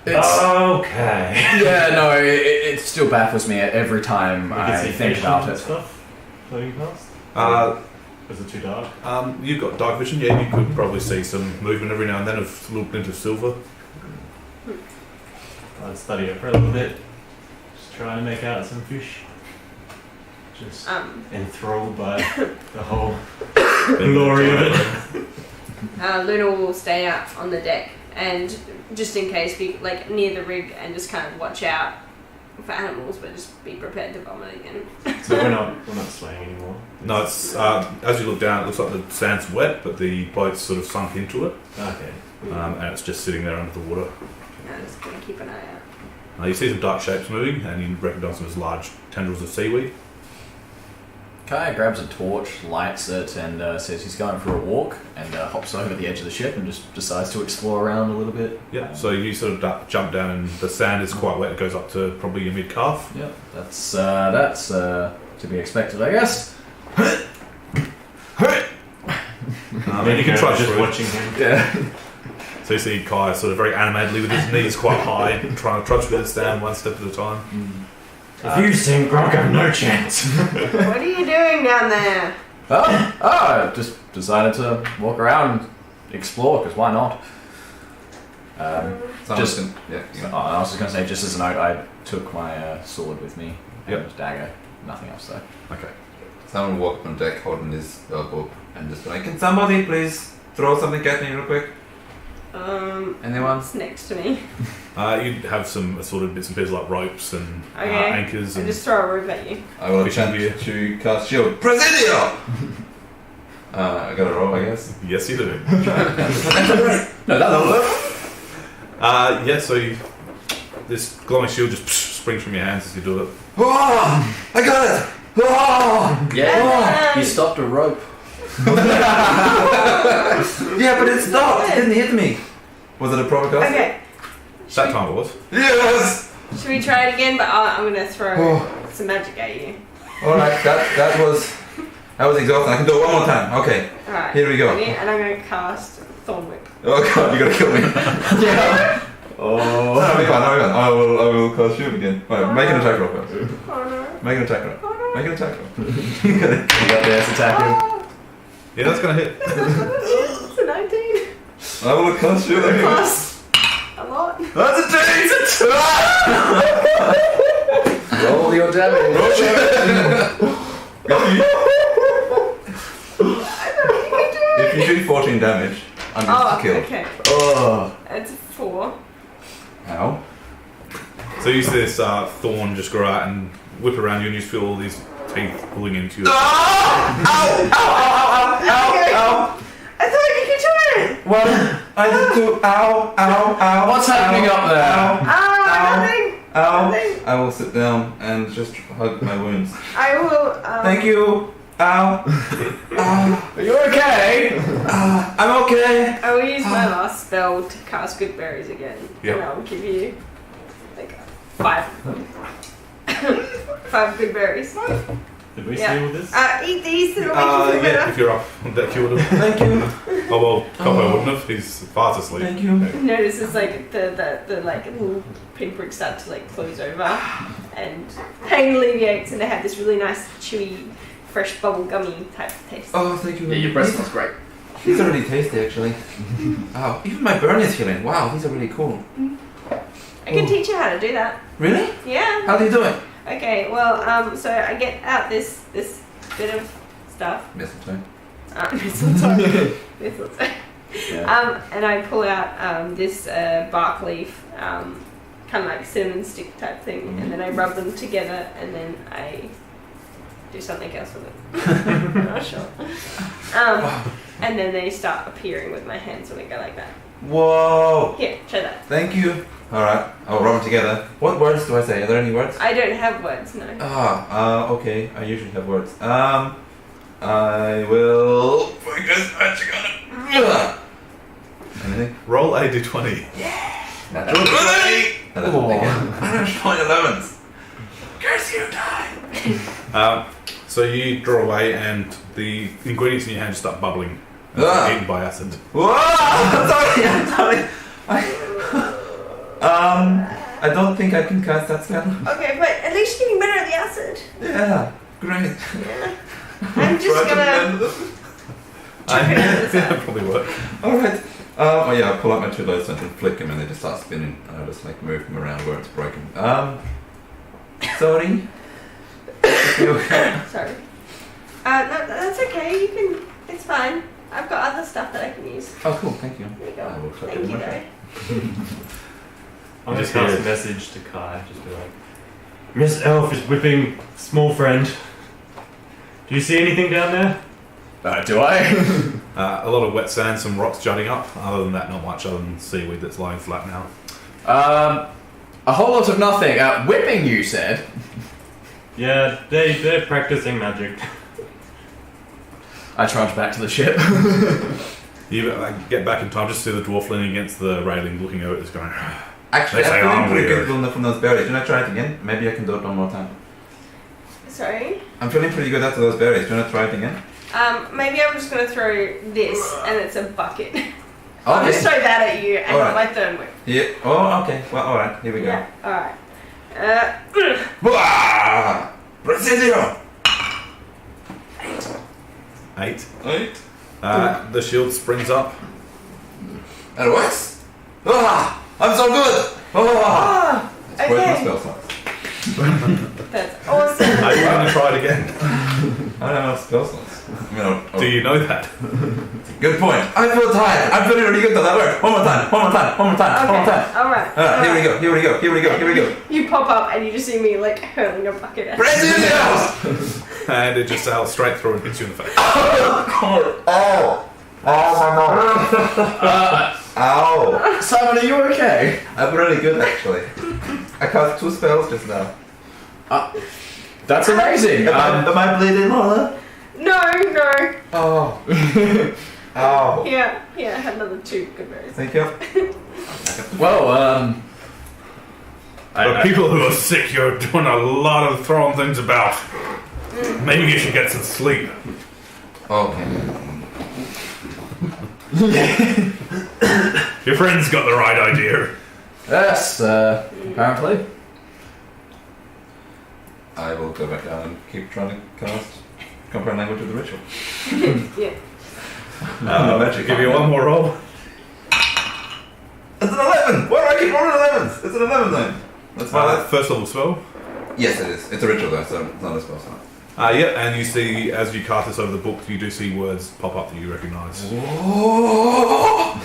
Okay. Yeah, no, it still baffles me every time We can I see think fish about and it. stuff floating past. Is it too dark? You've got dark vision, yeah, you could probably see some movement every now and then of little glint of silver. I'd study it for a little bit. Just trying to make out some fish. Just enthralled by the whole glory of it. Luna will stay out on the deck and just in case be like near the rig and just kind of watch out for animals, but just be prepared to vomit again. So we're not swaying anymore. No, it's as you look down, it looks like the sand's wet, but the boat's sort of sunk into it, Okay. and it's just sitting there under the water. I'm just gonna keep an eye out. You see some dark shapes moving, and you recognise them as large tendrils of seaweed. Kai grabs a torch, lights it, and says he's going for a walk, and hops over the edge of the ship and just decides to explore around a little bit. Yeah, so you sort of jump down, and the sand is quite wet. It goes up to probably your mid-calf. Yeah, that's to be expected, I guess. And you can try just through. watching him. Yeah. So you see Kai sort of very animatedly with his knees quite high, trying to trudge with his stand one step at a time. If you sing Grunk, I have no chance. What are you doing down there? I just decided to walk around and explore, because why not? I was just going to say, just as a note, I took my sword with me, and dagger, nothing else though. Okay. Someone will walk up on deck holding his book and just be like, can somebody please throw something at me real quick? Anyone? It's next to me. You'd have some assorted bits and pieces like ropes and Okay. anchors. I And just throw a rope at you. I will Which attempt one to cast shield. Presidio! I got a roll, I guess. yes, you do. No, that'll work. So this glowing shield just springs from your hands as you do it. Oh, I got it! Oh! Yeah, you stopped a rope. Yeah, but it stopped. It didn't hit me. Was it a proper cast? Okay. That time it was. Yes! Should we try it again? But I'm gonna throw some magic at you. Alright, that was exhausting. I can do it one more time. Okay. Alright. Here we go. Ready? And I'm gonna cast Thorn Whip. Oh god, you're gonna kill me. Yeah. Oh. No, I'll be fine. I will cast shield again. Right, make an attack roll first. Oh no. Make an attack roll. Oh no. Make an attack roll. You got this, attack him. Oh, Yeah, that's gonna hit. it's a 19. I will cast shield again. Plus a lot. That's a 10! Roll your damage. If you do 14 damage, I'm going to kill. Okay. Oh. It's 4. Ow. So you see this thorn just grow out and whip around you, and you just feel all these teeth pulling into you. Ow! I thought you could do it. Well, I did too. Ow. What's happening up there? Nothing. Ow. Nothing. I will sit down and just hug my wounds. I will. Thank you. Ow. Are you okay? I'm okay. I will use my last spell to cast Good Berries again. Yep. And I'll give you like 5 of them. 5 good berries. Did we Yeah. steal this? Eat these, it'll make you feel Yeah, better. if you're up on deck, you would have. Thank you. Oh well, Coppo wouldn't have. He's fast asleep. Thank you. Notice it's like the like little pinpricks start to like close over, and pain alleviates, and they have this really nice chewy, fresh bubble gummy type of taste. Oh, thank you. Yeah, your breath smells great. These are really tasty, actually. Oh, even my burn is healing. Wow, these are really cool. I can teach you how to do that. Really? Yeah. How do you do it? Okay. Well, so I get out this bit of stuff. Mistletoe. Mistletoe. Mistletoe. Yeah. And I pull out this bark leaf, kind of like cinnamon stick type thing, and then I rub them together, and then I do something else with it. I'm not sure. And then they start appearing with my hands when I go like that. Whoa! Here, try that. Thank you. Alright, I'll rub them together. What words do I say? Are there any words? I don't have words, no. Okay. I usually have words. I will focus magic on it. Anything? Roll a d20. Natural 20! That doesn't think it. Natural 11s. Curse you, die! So you draw away, and the ingredients in your hand start bubbling, eaten by acid. Whoa! I'm sorry. I don't think I can cast that spell. Okay, but at least you're getting better at the acid. Yeah, great. Yeah. I'm just gonna... That'll probably work. Alright. Oh yeah, I pull out my 2 loaves and flick them and they just start spinning and I just like move them around where it's broken. Sorry. Okay. Sorry. No, that's okay. You can... It's fine. I've got other stuff that I can use. Oh cool, thank you. There you go. I will flip it Thank in you, my though. I'll just Just cast a here. message to Kai. Just be like, Miss Elf is whipping small friend. Do you see anything down there? Do I? A lot of wet sand, some rocks jutting up. Other than that, not much other than seaweed that's lying flat now. A whole lot of nothing. Whipping, you said? Yeah, they're practicing magic. I trudge back to the ship. You get back in time, just see the dwarf leaning against the railing, looking over it, just going. Actually, They say I'm I'm feeling pretty weird. good from those berries. Do you want to try it again? Maybe I can do it one more time. Sorry? I'm feeling pretty good after those berries. Do you want to try it again? Maybe I'm just gonna throw this, and it's a bucket. I'll Okay. just throw that at you, and Alright. not my third whip. Yeah. Oh, okay. Well, alright. Here we go. Yeah, alright. Wah! Precision! 8. 8. The shield springs up. That works. Ah! I'm so good! Ah! It's worth my Okay. spell slots. That's awesome. Are you going to try it again? I don't have spell slots. I mean, Do you know that? Good point. I feel tired. I'm feeling really good though. That worked. One more time. One more time. One more time. One more time. Alright. Here we go. Here we go. Here we go. Here we go. You pop up, and you just see me, like, hurling a bucket at you. Precision! And it just sails straight through and hits you in the face. Oh! Oh my god. Ow. Simon, are you okay? I'm really good actually. I cast 2 spells just now. That's amazing. Am I bleeding, Lola? No. Oh. Ow. Here, I have another 2 good berries. Thank you. well, For people who are sick, you're doing a lot of throwing things about. Maybe you should get some sleep. Okay. Your friend's got the right idea. yes, apparently. I will go back down and keep trying to cast comprehend language of the ritual. Yeah. Magic. Give you one more roll. It's an 11! Why do I keep rolling 11s? It's an 11 then. That's fine. First level spell. Yes, it is. It's a ritual though, so it's not a spell slot. Yeah, and you see, as you cast this over the book, you do see words pop up that you recognise. Oh!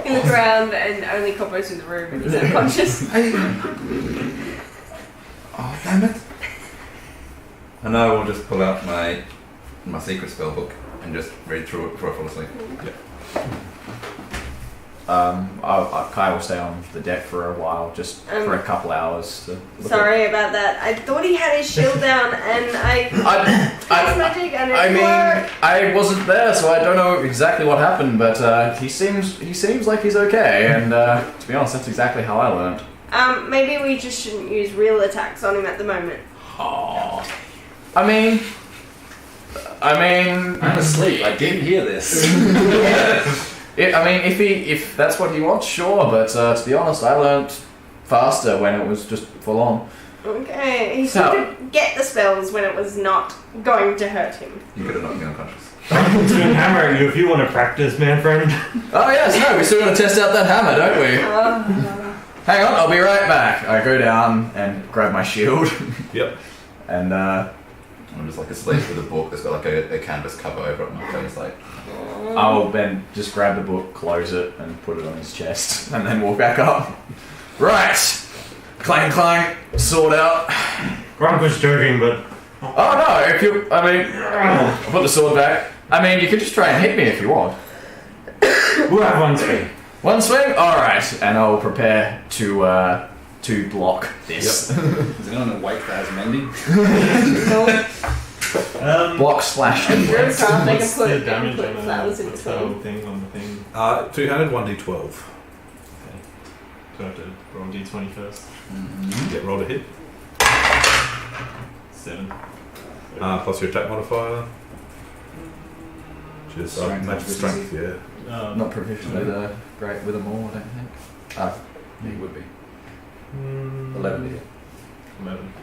You look around, and only Koppo's in the room, and he's unconscious. Oh, damn it. And I will just pull out my secret spell book and just read through it before I fall asleep. Kai will stay on the deck for a while, just for a couple hours. To look Sorry about that. I thought he had his shield down, and I cast magic, and it I mean, worked. I wasn't there, so I don't know exactly what happened. But he seems like he's okay, and to be honest, that's exactly how I learned. Maybe we just shouldn't use real attacks on him at the moment. Oh. I mean, I'm asleep. I didn't hear this. if that's what he wants, sure. But to be honest, I learnt faster when it was just full on. Okay, he could get the spells when it was not going to hurt him. You could have knocked me unconscious. I'm going to hammer at you if you want to practice, man friend. Oh yes, no, we still got to test out that hammer, don't we? Hang on, I'll be right back. I go down and grab my shield. Yep. And I'm just like asleep with a book that's got like a canvas cover over it, and my face like. I'll then just grab the book, close it, and put it on his chest, and then walk back up. Right, clang clang, sword out. Grunk was joking, but Oh no! I'll put the sword back. I mean, you could just try and hit me if you want. we'll have one swing. One swing, all right, and I'll prepare to block this. Yep. Is anyone awake that has mending? Block slash. Druid can't make a What's the put damage put on flowers in the whole between. thing on the thing? Two-handed 1d12. Okay. Do I have to roll d20 first? Get roll to hit. 7. Plus your attack modifier. Which is Strength, magic strength, yeah. Not proficient with with a maul, I don't think. He would be. 11. 11 to hit. 11.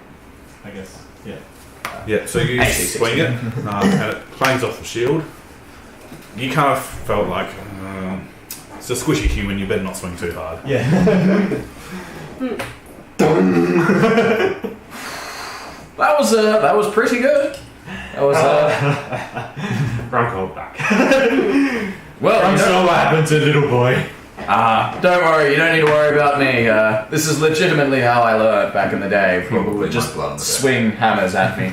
I guess. Yeah. Yeah, so you AC swing it, and it clangs off the shield. You kind of felt like it's a squishy human. You better not swing too hard. Yeah. That was pretty good. That was Grunk hold back. well. Grunk saw what happened to little boy. Don't worry. You don't need to worry about me. This is legitimately how I learned back in the day. People would just swing hammers at me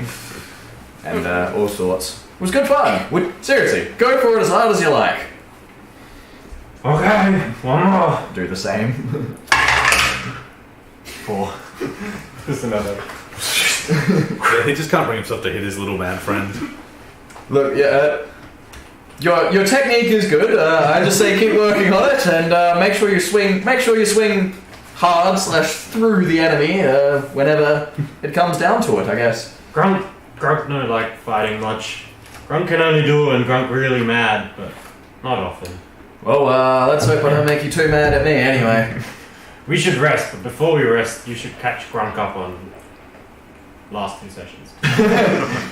and all sorts. It was good fun. Seriously, go for it as hard as you like. Okay, one more. Do the same. 4. Just another. Yeah, he just can't bring himself to hit his little man friend. Look, yeah. Your technique is good. I just say keep working on it and make sure you swing. Make sure you swing hard / through the enemy whenever it comes down to it. I guess. Grunk no like fighting much. Grunk can only do it when Grunk really mad, but not often. Well, let's hope I don't make you too mad at me anyway. We should rest, but before we rest, you should catch Grunk up on last 2 sessions.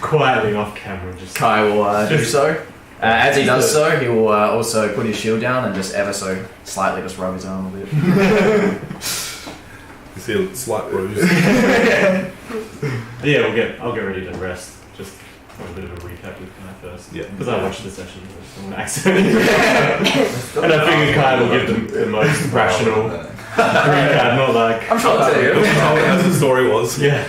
Quietly off camera, just. Kai will do so. As he does so, he will also put his shield down and just ever so slightly just rub his arm a bit. You see a slight bruise. Yeah, I'll get ready to rest. Just a bit of a recap with Kai first. Yeah. Because I watched the session with an accent. And I figured Kai will give the most rational recap, not like. I'm sure that's it. As the story was. Yeah.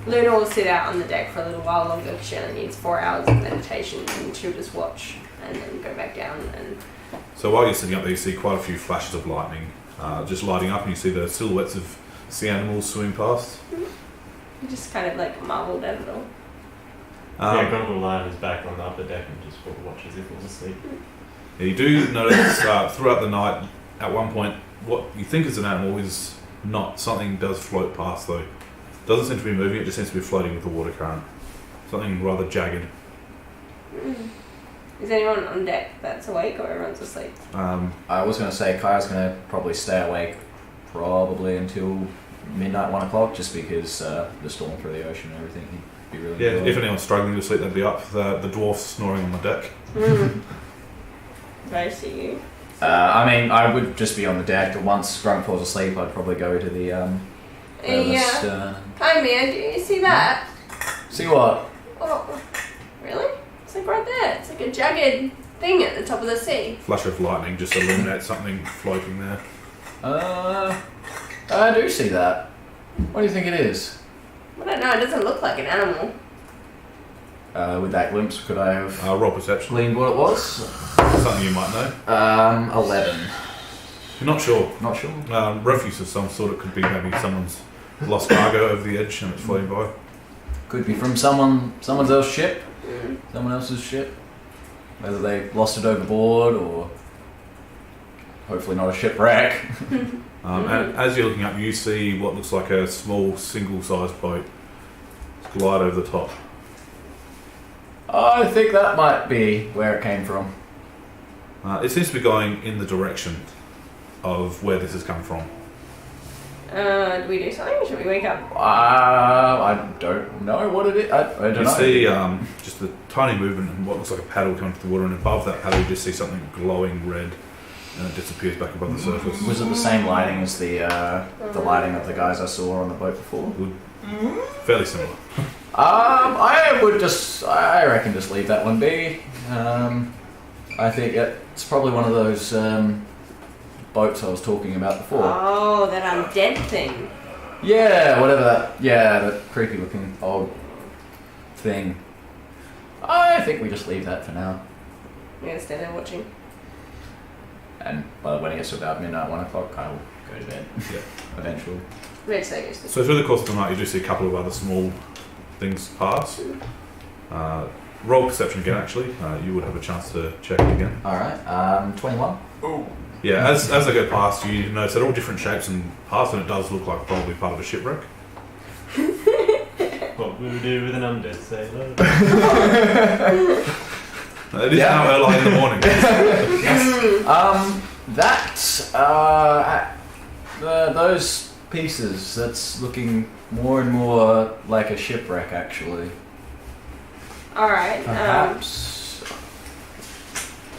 Luna will sit out on the deck for a little while longer because she only needs 4 hours of meditation, and she'll just watch and then go back down. And So while you're sitting up there, you see quite a few flashes of lightning just lighting up, and you see the silhouettes of sea animals swimming past. you just kind of like marveled at it all. Yeah, Grunk will lie on his back on the upper deck and just watch as if he was asleep. Yeah, you do notice throughout the night, at one point, what you think is an animal is not. Something does float past, though. Doesn't seem to be moving, it just seems to be floating with the water current. Something rather jagged. Is anyone on deck that's awake or everyone's asleep? I was going to say Kai's going to probably stay awake probably until midnight, 1 o'clock, just because the storm through the ocean and everything. He'd be really Yeah, good. if anyone's struggling to sleep, they'd be up. The dwarf's snoring on the deck. Do I see you? I mean, I would just be on the deck. Once Grunk falls asleep, I'd probably go to the Yeah. Hi man, do you see that? See what? Oh, really? It's like right there. It's like a jagged thing at the top of the sea. Flash of lightning just illuminates something floating there. I do see that. What do you think it is? I don't know. It doesn't look like an animal. With that glimpse, could I have Roll perception. gleaned what it was? Something you might know. 11. You're not sure. Not sure. Refuse of some sort. It could be maybe someone's lost cargo over the edge and it's floating by. Could be from someone's else's ship. Someone else's ship. Whether they lost it overboard or hopefully not a shipwreck. And as you're looking up, you see what looks like a small single-sized boat glide over the top. I think that might be where it came from. It seems to be going in the direction of where this has come from. Do we do something? Should we wake up? I don't know what it is. I don't You know. see just a tiny movement and what looks like a paddle coming to the water, and above that paddle you just see something glowing red, and it disappears back above the surface. Was it the same lighting as the lighting of the guys I saw on the boat before? Fairly similar. I reckon just leave that one be. I think it's probably one of those boats I was talking about before. Oh, that undead thing. Yeah, whatever that. Yeah, that creepy looking old thing. I think we just leave that for now. I'm gonna stand there watching. And when it gets to about midnight, 1 o'clock, I will go to bed. Yeah. Eventually. Let's say yes. So through the course of the night you do see a couple of other small things pass. Roll perception again actually. You would have a chance to check it again. Alright, 21. Yeah, as they go past you notice they're all different shapes and parts, and it does look like probably part of a shipwreck. What would we do with an undead sailor? It is now early in the morning. Those pieces, that's looking more and more like a shipwreck actually. Alright. Perhaps.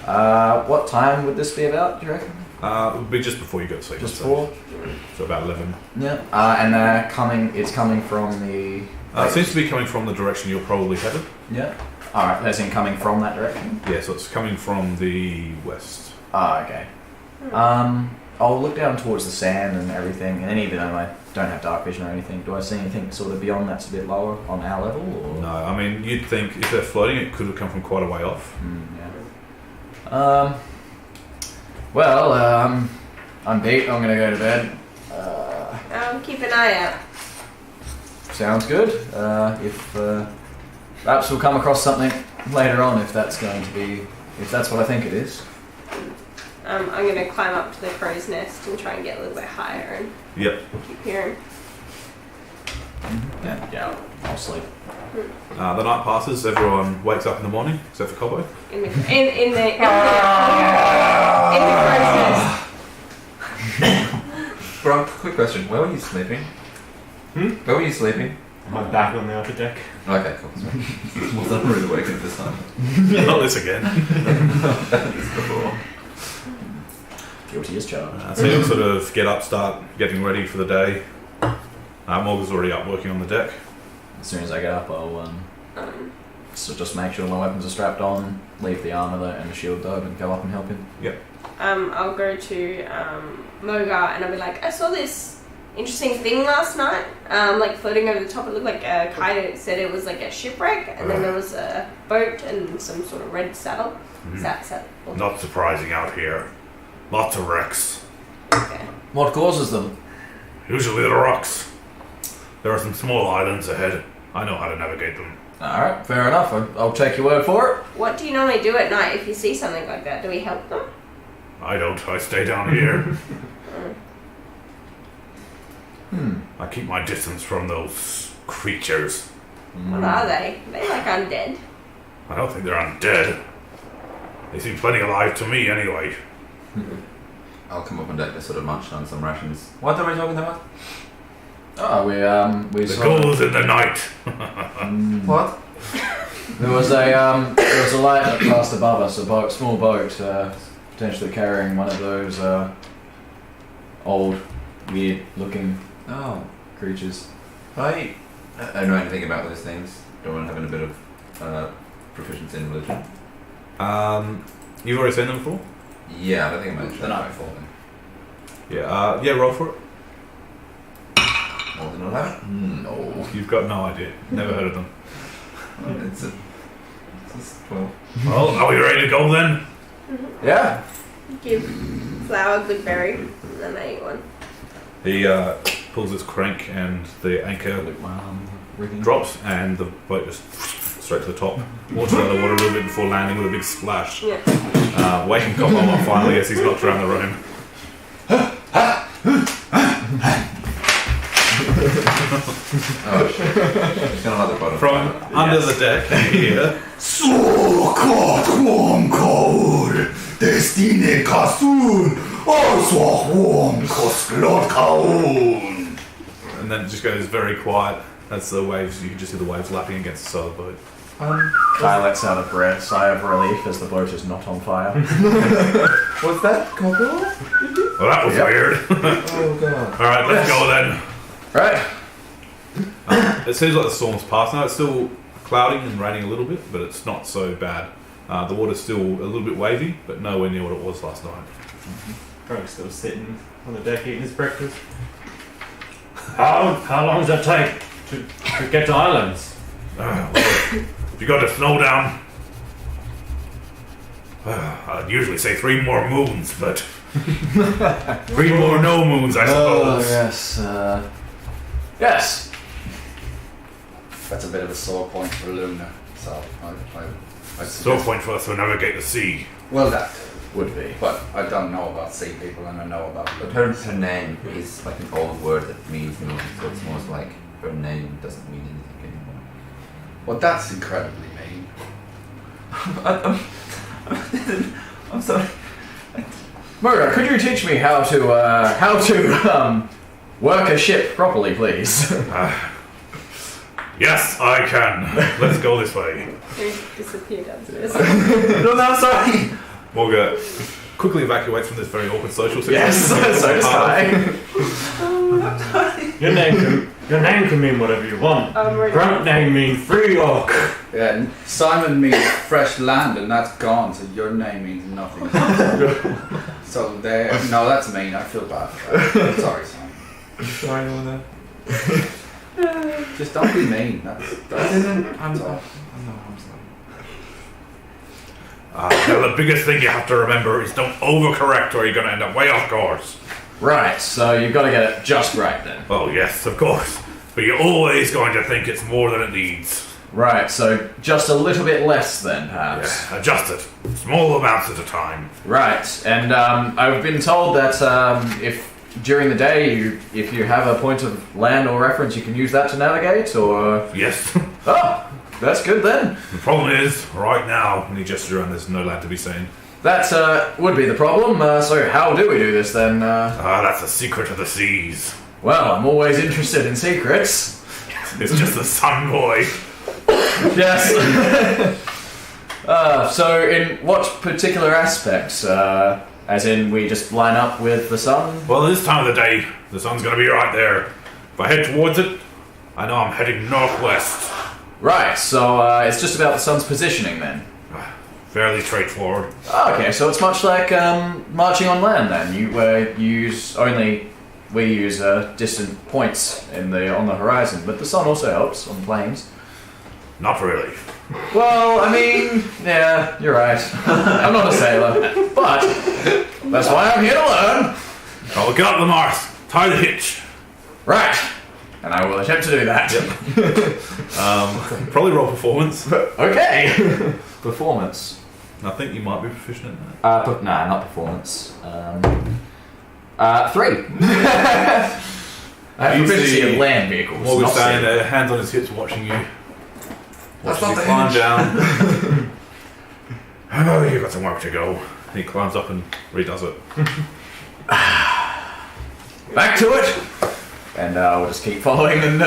What time would this be about, do you reckon? It would be just before you go to sleep. Just I'd say. before? So about 11. Yeah. And it's coming from the... It seems to be coming from the direction you're probably headed. Yeah. Alright, that's in coming from that direction? Yeah, so it's coming from the west. Okay. I'll look down towards the sand and everything, and then even though I don't have dark vision or anything, do I see anything sort of beyond that's a bit lower on our level? Or? No, I mean, you'd think if they're floating, it could have come from quite a way off. Yeah. I'm beat. I'm gonna go to bed. Keep an eye out. Sounds good. If perhaps we'll come across something later on if that's what I think it is. I'm gonna climb up to the crow's nest and try and get a little bit higher and keep hearing. Yeah. I'll sleep. The night passes, everyone wakes up in the morning, except for Cobbo. In the crow's nest. Grunk, quick question. Where were you sleeping? Where were you sleeping? I'm back on the upper deck. Okay, cool. Well, I'm really waking this time. Not this again. This before. Guilty as charged. So you'll sort of get up, start getting ready for the day. Morgan's already up working on the deck. As soon as I get up, I'll so just make sure my weapons are strapped on, leave the armor there and the shield though, and go up and help him. Yep. I'll go to Mogar and I'll be like, I saw this interesting thing last night, like floating over the top. It looked like a kite. Said it was like a shipwreck, and then there was a boat and some sort of red saddle. Saddle. Not surprising out here. Lots of wrecks. Okay. What causes them? Usually the rocks. There are some small islands ahead. I know how to navigate them. Alright, fair enough. I'll take your word for it. What do you normally do at night if you see something like that? Do we help them? I don't. I stay down here. I keep my distance from those creatures. What are they? Are they like undead? I don't think they're undead. They seem plenty alive to me anyway. I'll come up on deck to sort of munch on some rations. What are we talking about? Oh, we The goals in the night. What? There was a light that passed above us, a small boat, potentially carrying one of those old, weird-looking creatures. I don't know anything about those things. Don't want having a bit of proficiency in religion. You've already seen them before? Yeah, I don't think I mentioned The that night before. Yeah, roll for it. More than 11? No. You've got no idea. Never heard of them. It's 12. Well, are we ready to go then? Yeah. Give Flower a good berry, and then I eat one. He pulls his crank and the anchor My arm rigging. drops and the boat just straight to the top. Walks out of the water a little bit before landing with a big splash. Yeah. Waking Koppo up finally as he's knocked around the room. Oh shit. There's another bottom. From under the deck, you hear, Destine Kasun, Kaun. and then it just goes very quiet. That's the waves. You can just hear the waves lapping against the side of the boat. Kai lets out a breath, sigh of relief as the boat is not on fire. Was that Koppo? Well, that was weird. Oh god. All right, let's go then. Right. It seems like the storm's passed now. It's still cloudy and raining a little bit, but it's not so bad. The water's still a little bit wavy, but nowhere near what it was last night. Grunk's still sitting on the deck eating his breakfast. How long does that take to get to islands? Well, if you got the snow down, I'd usually say 3 more moons, but 3 more no moons, I suppose. Yes. Yes. That's a bit of a sore point for Luna. So I'd So point for us to navigate the sea. Well, that Would be. but I don't know about sea people, and I know about But Luna. her name is like an old word that means nothing, so it's most like her name doesn't mean anything anymore. Well, that's incredibly mean. I'm sorry. Murra, could you teach me how to work a ship properly, please? Yes, I can. Let's go this way. They disappear downstairs. No, sorry. Morga quickly evacuates from this very awkward social situation. Yes, so does I. Your name can mean whatever you want. Right. Grunt name means free orc. Yeah, and Simon means fresh land, and that's gone, so your name means nothing. So there. No, that's mean. I feel bad for that. I'm sorry, Simon. Sorry, Luna. Just don't be mean. That's I'm all. sorry. Now the biggest thing you have to remember is don't overcorrect or you're going to end up way off course. Right, so you've got to get it just right then. Oh yes, of course. But you're always going to think it's more than it needs. Right, so just a little bit less then, perhaps. Yeah, adjust it. Small amounts at a time. Right, and I've been told that if during the day if you have a point of land or reference, you can use that to navigate, or... Yes. Oh, that's good then. The problem is, right now, when you gesture around, there's no land to be seen. That would be the problem. So how do we do this then? That's the secret of the seas. Well, I'm always interested in secrets. It's just the sun boy. Yes. So in what particular aspects? As in, we just line up with the sun? Well, this time of the day, the sun's going to be right there. If I head towards it, I know I'm heading northwest. Right, so it's just about the sun's positioning then? Fairly straightforward. Okay, so it's much like marching on land then. We use distant points on the horizon, but the sun also helps on plains. Not really. Well, I mean, yeah, you're right. I'm not a sailor, but that's why I'm here to learn. I'll get up the mast, tie the hitch. Right, and I will attempt to do that. Probably roll performance. Okay. Performance. I think you might be proficient in that. Nah, not performance. 3. I have You proficiency see in land vehicles. Morgan not standing sailing. there, hands on his hips, watching you. That's Watching not you the climb hinge. down. I know you've got some work to go. And he climbs up and redoes it. Back to it! And we'll just keep following and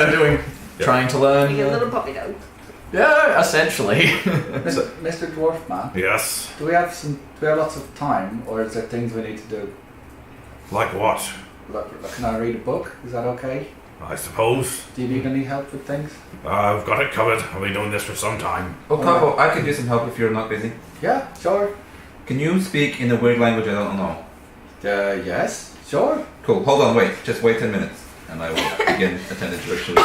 trying to learn. Like a little puppy dog. Yeah, essentially. Mr. Dwarf Man, Yes. do we have lots of time, or is there things we need to do? Like what? Can I read a book? Is that okay? I suppose. Do you need any help with things? I've got it covered. I've been doing this for some time. Oh, Koppo, I could use some help if you're not busy. Yeah, sure. Can you speak in a weird language I don't know? Yes, sure. Cool, hold on, wait. Just wait 10 minutes. And I will begin attending to actually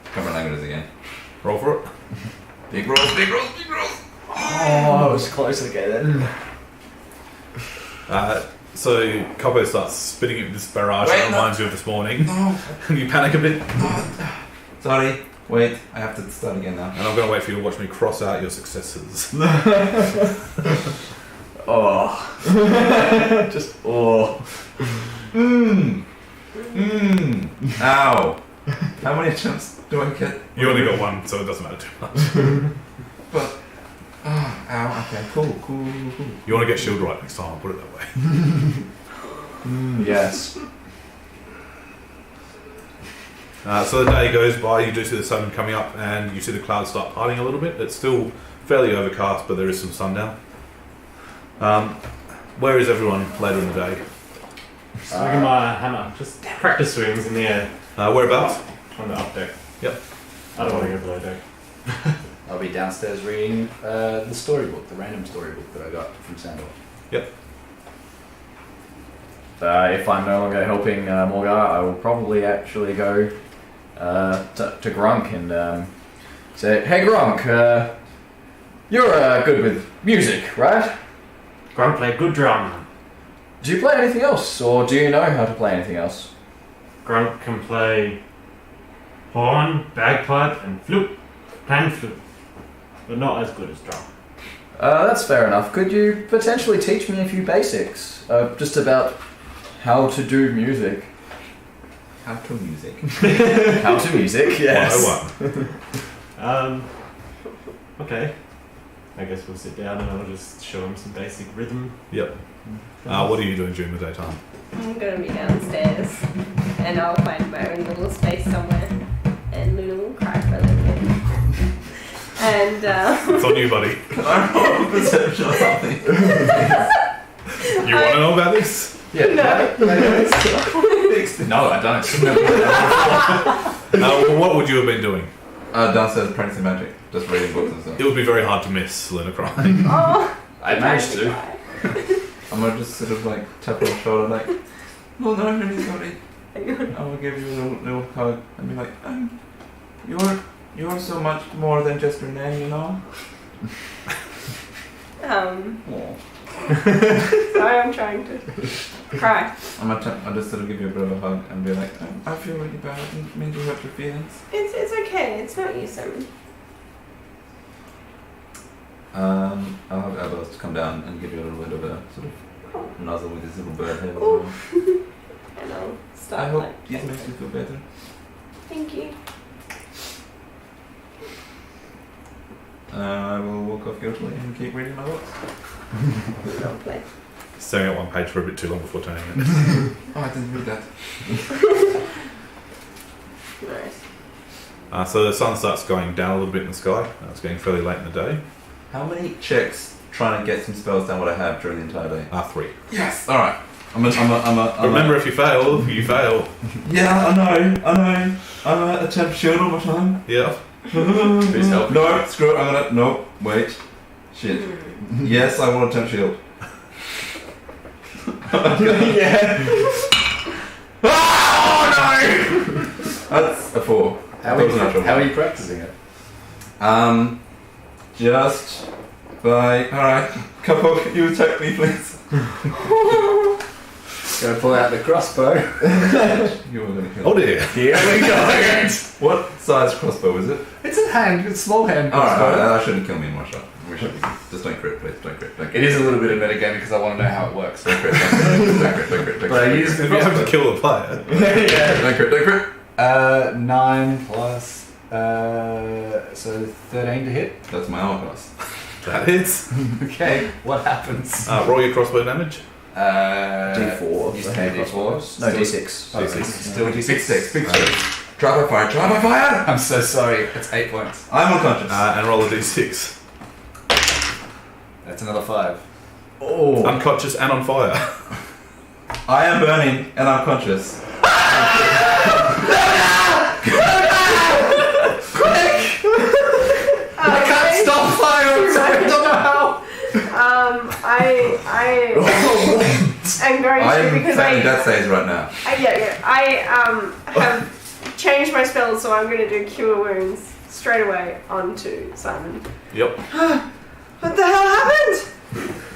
cover languages again. Roll for it. Big rolls, big rolls, big rolls! Oh, I was close again. So Koppo starts spitting at this barrage Wait, that no. reminds you of this morning. No. And you panic a bit. Sorry, wait. I have to start again now. And I'm going to wait for you to watch me cross out your successes. Oh. Just, oh. Ow. How many attempts do I get? You only got one, so it doesn't matter too much. But, ow, okay, cool. You want to get shield right next time, I'll put it that way. Yes. So the day goes by, you do see the sun coming up, and you see the clouds start parting a little bit. It's still fairly overcast, but there is some sundown. Where is everyone later in the day? Swinging my hammer. Just practice swings in the air. Whereabouts? On the up deck. Yep. I don't want to go below deck. I'll be downstairs reading the storybook, the random storybook that I got from Sandor. If I'm no longer helping Morgar, I will probably actually go to Grunk and say, "Hey Grunk, you're good with music, right? Grunk play good drum. Do you play anything else, or do you know how to play anything else?" Grunk can play horn, bagpipe, and flute. Pan flute. But not as good as drum. That's fair enough. Could you potentially teach me a few basics, just about how to do music? How to music? How to music? Yes. 101. Okay. I guess we'll sit down and I'll just show him some basic rhythm. Yep. What are you doing during the daytime? I'm gonna be downstairs and I'll find my own little space somewhere and Luna will cry for a little bit. And It's on you, buddy. Can I roll a perception or something? You want to know about this? Yeah. No. No, I don't. What would you have been doing? Downstairs practicing magic. Just reading books and stuff. It would be very hard to miss Luna crying. oh, I managed to. cry. I'm gonna just sort of like tap her on the shoulder like, "Oh no, really sorry. I will give you a little hug and be like, you're so much more than just your name, you know." Sorry, I'm trying to cry. I'll just sort of give you a bit of a hug and be like, I feel really bad. I didn't mean to hurt your feelings. It's okay. It's not you, Simon. I'll have Abos to come down and give you a little bit of a sort of nuzzle with his little bird head as well. And I'll start. I hope like, this makes you feel better. Thank you. I will walk off guiltily and keep reading my books. Don't play. Staring at one page for a bit too long before turning it. Oh, I didn't read that. Nice. So the sun starts going down a little bit in the sky. It's getting fairly late in the day. How many checks trying to get some spells down what I have during the entire day? 3. Yes. All right. Remember, if you fail, you fail. Yeah, I know. I'm gonna attempt shield all the time. Yeah. Who's helping? No, screw it. No, wait. Shit. Yes, I will attempt shield. Yeah. Oh no! That's a 4. How are you practicing it? Just by. Alright, Koppo, you attack me, please. Gonna pull out the crossbow. You were gonna kill Oh me. dear. Here we go. What size crossbow is it? It's a hand, it's a small hand Alright, crossbow. that shouldn't kill me in one shot. We should be. Just don't crit, please. Don't crit. It is a little bit of metagaming because I want to know how it works. Don't crit. But I used You don't have to kill the player. yeah. Don't crit. 9 plus, so 13 to hit. That's my armor class. That hits. Okay, what happens? Roll your crossbow damage. D4. Use 10 D4s. No, D6. D6. Still Big D6. six. Try by fire! I'm so sorry, it's 8 points. I'm unconscious. And roll a d6. That's another 5. Oh. Unconscious and on fire. I am burning and unconscious. I can't stop fire! I'm sorry, I don't know how! I am going I to am because taking death saves right now. I have changed my spells, so I'm going to do cure wounds straight away onto Simon. Yep. What the hell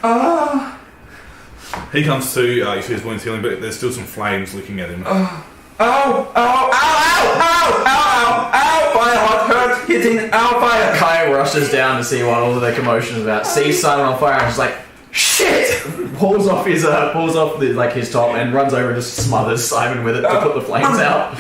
happened? He comes to, you see his wounds healing, but there's still some flames licking at him. Ow! Fire hot hurt, hitting, ow, fire! Kai rushes down to see what all the commotion is about. Sees Simon on fire and is like, shit! Pulls off his top and runs over and just smothers Simon with it to put the flames out.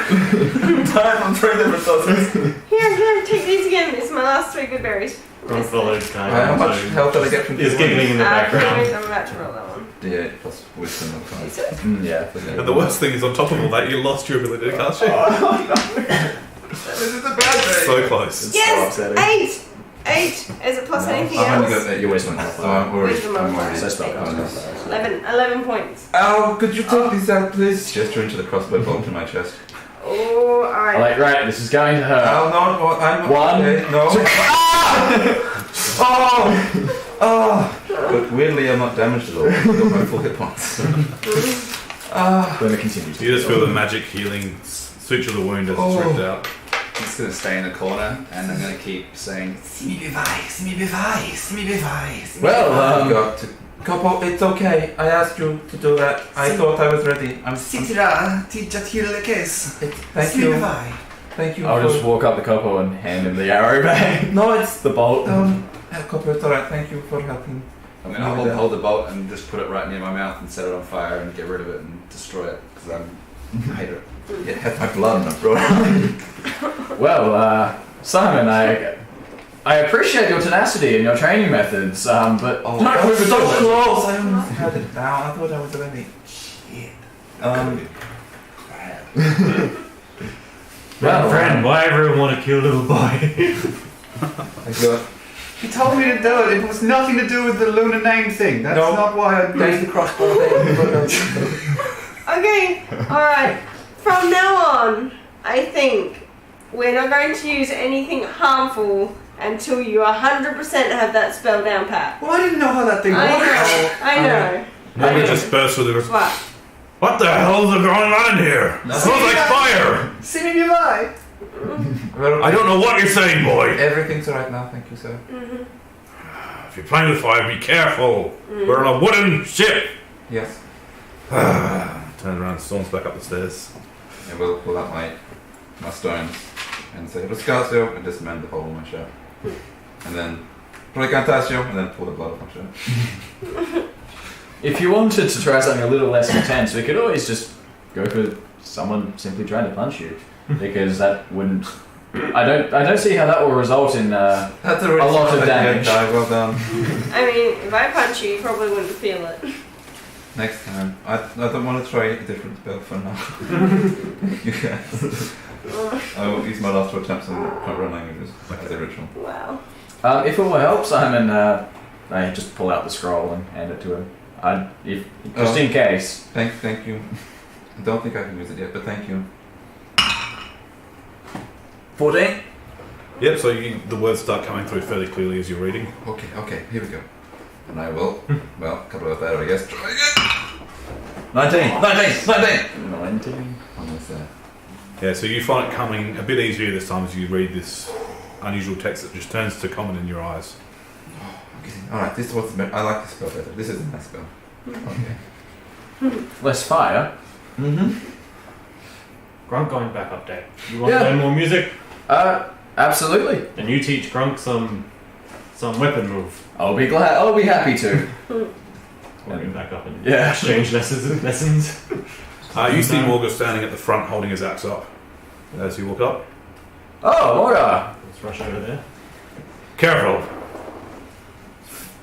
I'm throwing them resources. Here, take these again. It's my last 3 good berries. Grunk followed kind How of. much health did I get from Is giggling in the background. I'm about to roll that one. D8 plus wisdom of 5. Is it? Yeah. And the worst thing is, on top of all that, you lost your ability to cast shit. This is a bad day. So close. It's Yes! so upsetting. 8! Is it plus anything I've only else? got 8 Your wisdom so modifier. I'm already. Wisdom I'm modifier. already. So spellcasting. 11 points. Oh, could you take these out, please? Gesture into the crossbow bolt in my chest. Oh, I'm alright. like, right, this is going to hurt. Oh no, I'm One. Okay, no. Oh! But weirdly, I'm not damaged at all. I've got my full hit points. Then it continues. You just feel the magic healing suture the wound as it's ripped out. I'm just going to stay in the corner and I'm going to keep saying, Well, I've got to. Koppo, it's okay. I asked you to do that. I thought I was ready. Thank you. Thank you. I'll for- just walk up to Koppo and hand him the arrow back. No, it's The bolt. Koppo, it's alright. Thank you for helping. I'm going to hold the bolt and just put it right near my mouth and set it on fire and get rid of it and destroy it because I hate it. It had my blood and I brought it. Well, Simon, I appreciate your tenacity and your training methods, but Oh, don't I was so overdo it. close. I almost had it down. I thought I was ready. Shit. Well, Friend, why everyone want to kill little boy? I got. he told me to do it. It was nothing to do with the lunar name thing. That's No. not why I There's the crossbow thing. Okay, alright. From now on, I think we're not going to use anything harmful until you 100% have that spell down pat. Well, I didn't know how that thing I worked. know, I know. Morgan just burst with the. What? What the hell is going on here? It smells like fire. See me by. I don't know what you're saying, boy. Everything's alright now, thank you, sir. If you're playing with fire, be careful. We're on a wooden ship. Yes. Turns around, storms back up the stairs. I will pull out my stones and say, Rascasio, and just mend the hole in my shirt. And then, Recantatio, and then pull the blood off my shirt. If you wanted to try something a little less intense, we could always just go for someone simply trying to punch you, because that wouldn't. I don't see how that will result in. That's a lot of damage. Well done. I mean, if I punch you, you probably wouldn't feel it. Next time. I don't want to try a different spell for now. You guys. I will use my last 2 attempts on Cover languages as a ritual. Wow. If it will help, Simon, I just pull out the scroll and hand it to him. Just in case. Thank you. I don't think I can use it yet, but thank you. 14. Yep, so the words start coming through fairly clearly as you're reading. Okay, here we go. And I will, well, a couple of that, I guess. Try again. 19. Almost there. Yeah, so you find it coming a bit easier this time as you read this unusual text that just turns to common in your eyes. Okay. Alright, this was I like this spell better. This is a nice spell. Okay. Less fire. Grunk going back up there. You want Yeah. to learn more music? Absolutely. Then you teach Grunk some weapon move. I'll be glad. I'll be happy to. We'll get back up and Yeah. exchange lessons. You see Morgan standing at the front holding his axe up as you walk up. Oh, Morga. Let's rush over there. Careful.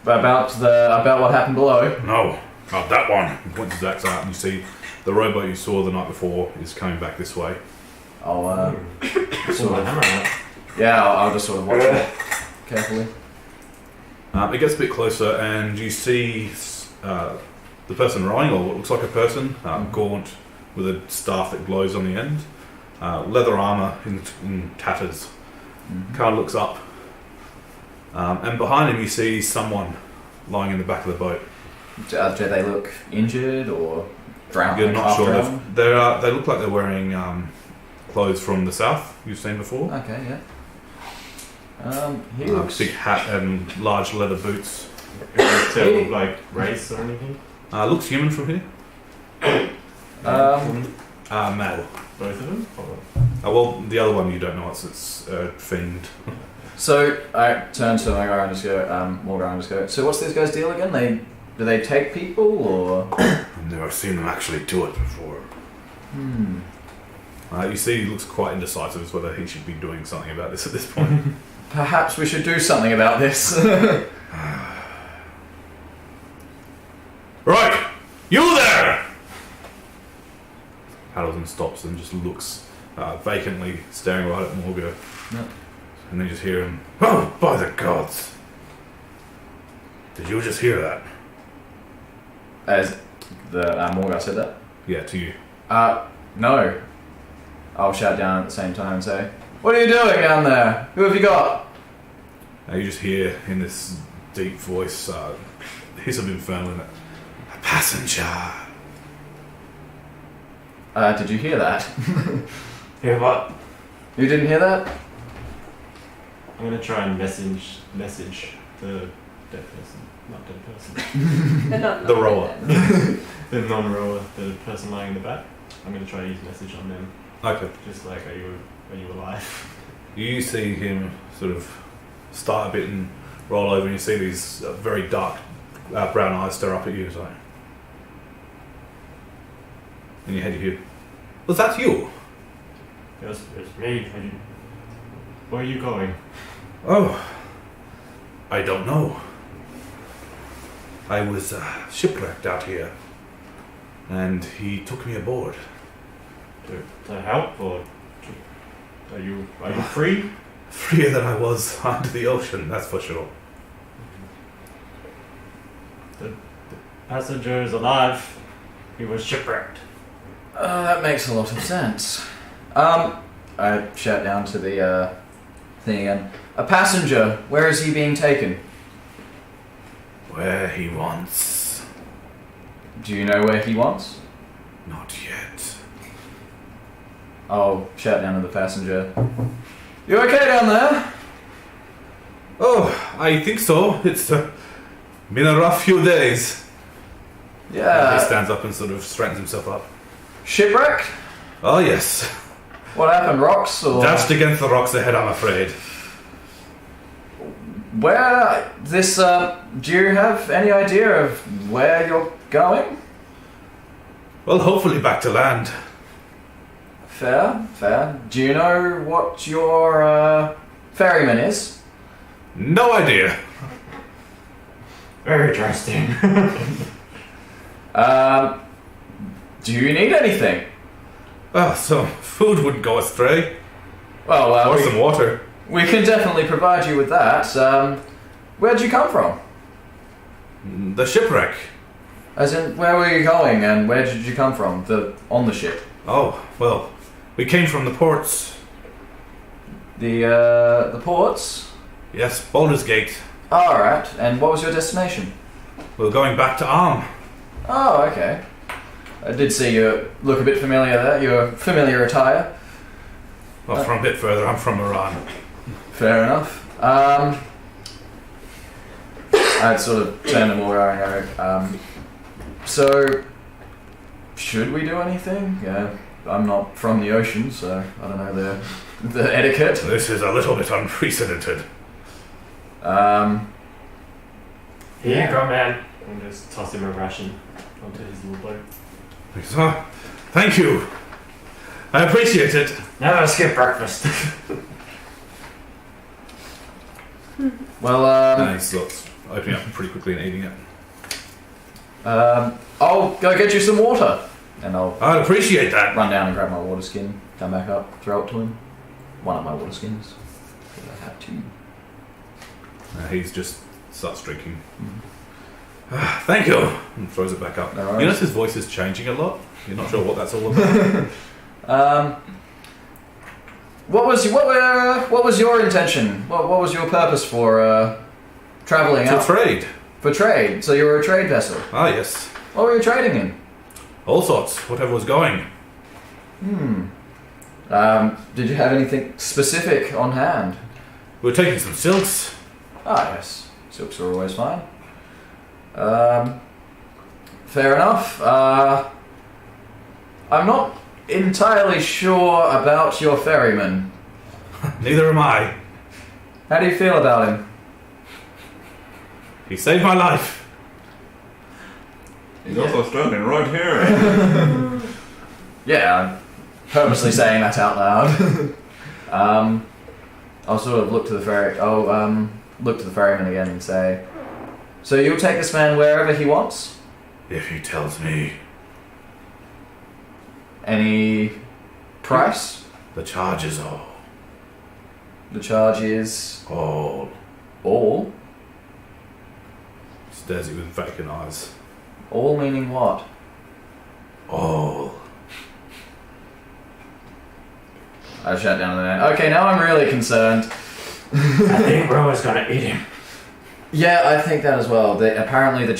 About what happened below. No, not that one. He points his axe out and you see the rowboat you saw the night before is coming back this way. I'll Pull my hammer out. yeah, I'll just sort of watch it carefully. It gets a bit closer and you see the person rowing, or what looks like a person, gaunt with a staff that glows on the end. Leather armour in tatters. Carl looks up and behind him you see someone lying in the back of the boat. Do they look injured or drowned? You're not half sure. drowned? They look like they're wearing clothes from the south you've seen before. Okay, yeah. He looks. Big hat and large leather boots. Is it like race or anything? Looks human from here. Male. Both of them? Well, the other one you don't know. It's fiend. So I turn to my guy and just go, Morgan, and just go. So what's this guy's deal again? Do they take people or? I've never seen them actually do it before. You see, he looks quite indecisive as whether he should be doing something about this at this point. Perhaps we should do something about this. Right! You there! Paddleton stops and just looks vacantly, staring right at Morgo. Yep. And then you just hear him, Oh, by the gods! Did you just hear that? As the Morgar said that? yeah, to you. No. I'll shout down at the same time and say, "What are you doing down there? Who have you got?" You just hear in this deep voice, hiss of infernal in it, a passenger. Did you hear that? Hear what? You didn't hear that? I'm gonna try and message the dead person. Not dead person. They're not The rower. The non-rower, the person lying in the back. I'm gonna try and use message on them. Okay. Just like, are you alive? You see him sort of start a bit and roll over, and you see these very dark brown eyes stare up at you. It's like, in your head you hear, was that you? Yes, it's me. Where are you going? Oh, I don't know. I was shipwrecked out here, and he took me aboard. To help, or are you free? Freer than I was under the ocean, that's for sure. The passenger is alive. He was shipwrecked. That makes a lot of sense. I shout down to the thing again. A passenger, where is he being taken? Where he wants. Do you know where he wants? Not yet. I'll shout down to the passenger. You okay down there? Oh, I think so. It's been a rough few days. Yeah. He stands up and sort of straightens himself up. Shipwrecked? Oh, yes. What happened, rocks or? Dashed against the rocks ahead, I'm afraid. Where this? Do you have any idea of where you're going? Well, hopefully back to land. Fair. Do you know what your ferryman is? No idea. Very interesting. Do you need anything? Well, some food wouldn't go astray. Well, Or some water. we can definitely provide you with that. Where'd you come from? The shipwreck. As in, where were you going and where did you come from? On the ship. Oh, well, we came from the ports. The ports? Yes, Baldur's Gate. Alright, and what was your destination? We're going back to Arm. Oh, okay. I did see you look a bit familiar there, your familiar attire. Well, from a bit further, I'm from Iran. Fair enough. I'd sort of turn to Morgar and go, so, should we do anything? Yeah, I'm not from the ocean, so I don't know the etiquette. This is a little bit unprecedented. Here you go, man. And just toss him a ration onto his little boat. Oh, thank you. I appreciate it. Now skip breakfast. Well, And he starts opening up pretty quickly and eating it. I'll go get you some water. And I'll I'd appreciate that. run down and grab my water skin, come back up, throw it to him. One of my water skins. 'Cause I have two. He's just starts drinking. Thank you. And throws it back up. No You worries. notice his voice is changing a lot? You're not sure what that's all about? What was your intention? What was your purpose for traveling To out trade. for trade? So you were a trade vessel. Ah, yes. What were you trading in? All sorts. Whatever was going. Did you have anything specific on hand? We were taking some silks. Ah, yes. Silks are always fine. Fair enough. I'm not entirely sure about your ferryman. Neither am I. How do you feel about him? He saved my life. He's also standing right here. Yeah, purposely saying that out loud. I'll sort of look to the look to the ferryman again and say, "So you'll take this man wherever he wants? If he tells me Any price? the charge is all. The charge is All. all. Stares at you with vacant eyes. All meaning what? All. I shut down the man. Okay, now I'm really concerned. I think Roa's gonna eat him. Yeah, I think that as well. Apparently the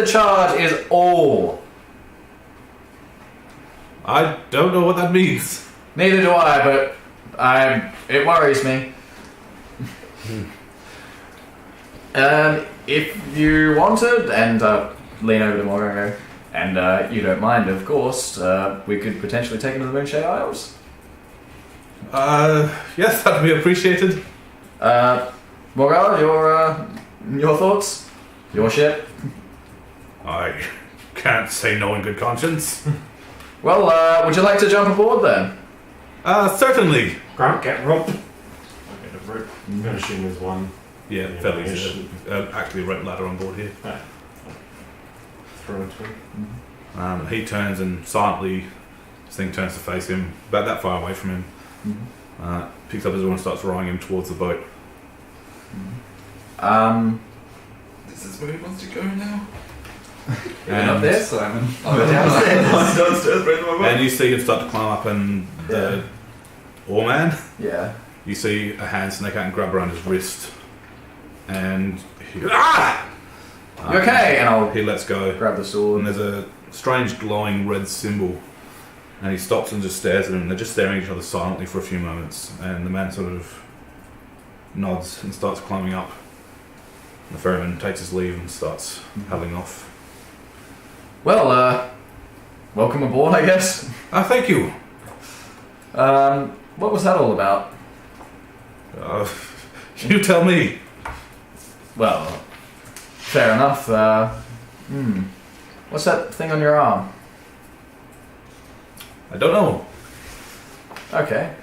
charge is all. I don't know what that means. Neither do I, but it worries me. If you wanted, and lean over to Morgan, and you don't mind, of course, we could potentially take him to the Moonshade Isles. Yes, that'd be appreciated. Morgana, your thoughts? Your ship? I can't say no in good conscience. Well, would you like to jump aboard then? Certainly. Grunk, get rope. I'll get a rope. I'm gonna assume there's one. Yeah, Yeah, Felly's actually a rope ladder on board here. Throw it to him. He turns and silently, this thing turns to face him, about that far away from him. Picks up his oar and starts rowing him towards the boat. This is where he wants to go now. And, Up there, Simon. Downstairs, right in my boat. and you see him start to climb up, and the oarman, Yeah. you see a hand snake out and grab around his wrist. And he, ah! You okay? And I'll He lets go. grab the And sword. there's a strange glowing red symbol. And he stops and just stares at him. They're just staring at each other silently for a few moments. And the man sort of nods and starts climbing up. The ferryman takes his leave and starts paddling off. Well, welcome aboard, I guess. Thank you. What was that all about? You tell me. Well, fair enough. What's that thing on your arm? I don't know. Okay.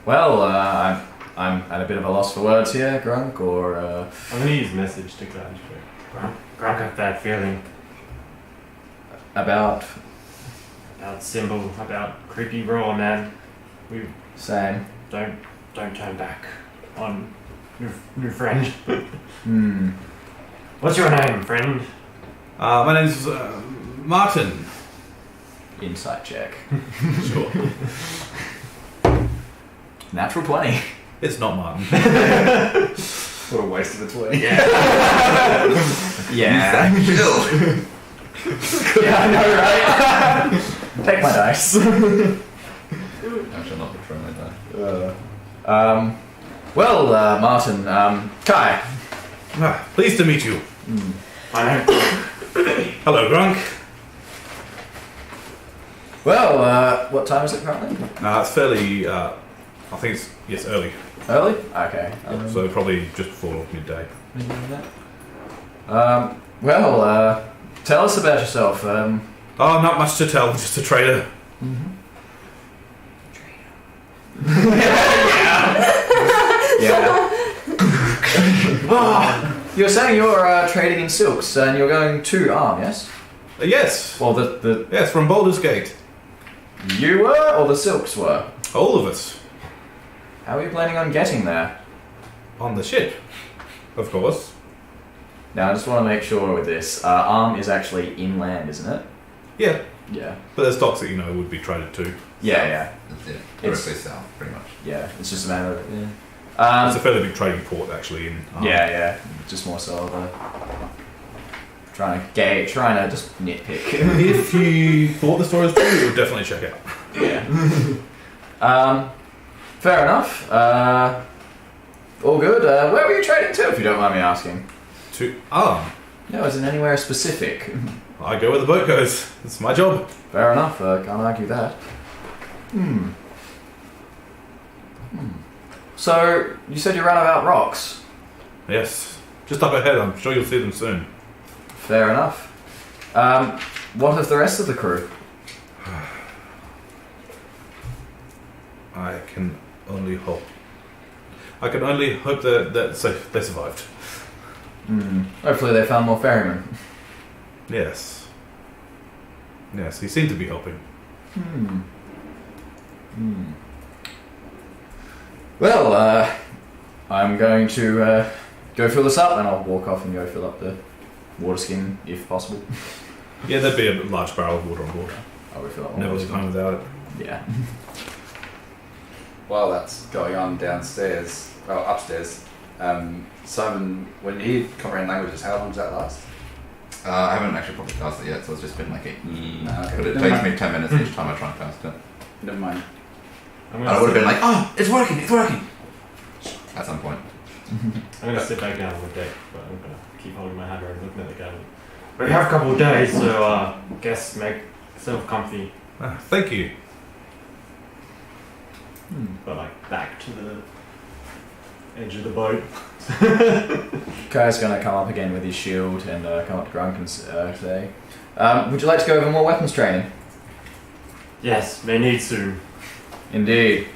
Well, I'm at a bit of a loss for words here, Grunk, or I'm gonna use message to Grunk. Grunk got that feeling about about symbol, about creepy raw man. We same. don't turn back on new friend. What's your name, friend? My name's Martin. Insight check. Sure. Natural 20. It's not Martin. What a waste of a 20. Yeah. Yeah, I know, right? Take my dice. I shall not betray my die. Well, Martin, Kai. Pleased to meet you. My name. Hello, Grunk. Well, what time is it currently? It's fairly, I think it's early. Early? Okay. So probably just before midday. Well, tell us about yourself. Oh, not much to tell, just a trader. Yeah. You're saying you're trading in silks and you're going to Arm, yes? Yes. Well, the Yes, from Baldur's Gate. you were or the silks were? All of us. How are you planning on getting there? On the ship. Of course. Now, I just want to make sure with this. Arm is actually inland, isn't it? Yeah. Yeah. But there's docks that you know would be traded to. Yeah. Yeah, It's- directly south, pretty much. Yeah. It's just a matter of It's a fairly big trading port actually in Yeah. Just more so of a trying to just nitpick. If you thought the story was true, you would definitely check out. Yeah. Fair enough. All good. Where were you trading to, if you don't mind me asking? To Arm. No, is it anywhere specific? I go where the boat goes. It's my job. Fair enough. Can't argue that. So you said you ran about rocks. Yes. Just up ahead, I'm sure you'll see them soon. Fair enough. What of the rest of the crew? I can only hope. I can only hope that they survived. Hopefully they found more ferrymen. Yes. Yes, he seemed to be helping. Well, I'm going to go fill this up, and I'll walk off and go fill up the water skin if possible. Yeah, there'd be a large barrel of water on board. I'll go fill up Never leave home without it. Yeah. While that's going on upstairs, Simon, when he comprehend languages, how long does that last? I haven't actually probably cast it yet, so it's just been like a okay. but it takes me 10 minutes each time I try and cast it. Never mind. I would have been like, oh, it's working! At some point. I'm gonna sit back down on the deck, but I'm gonna keep holding my hammer and looking at the gun. We have a couple of days, so guess make yourself comfy. Thank you. But like back to the edge of the boat. Kai's gonna come up again with his shield and come up to Grunk and say, would you like to go over more weapons training? Yes, may need soon. Indeed.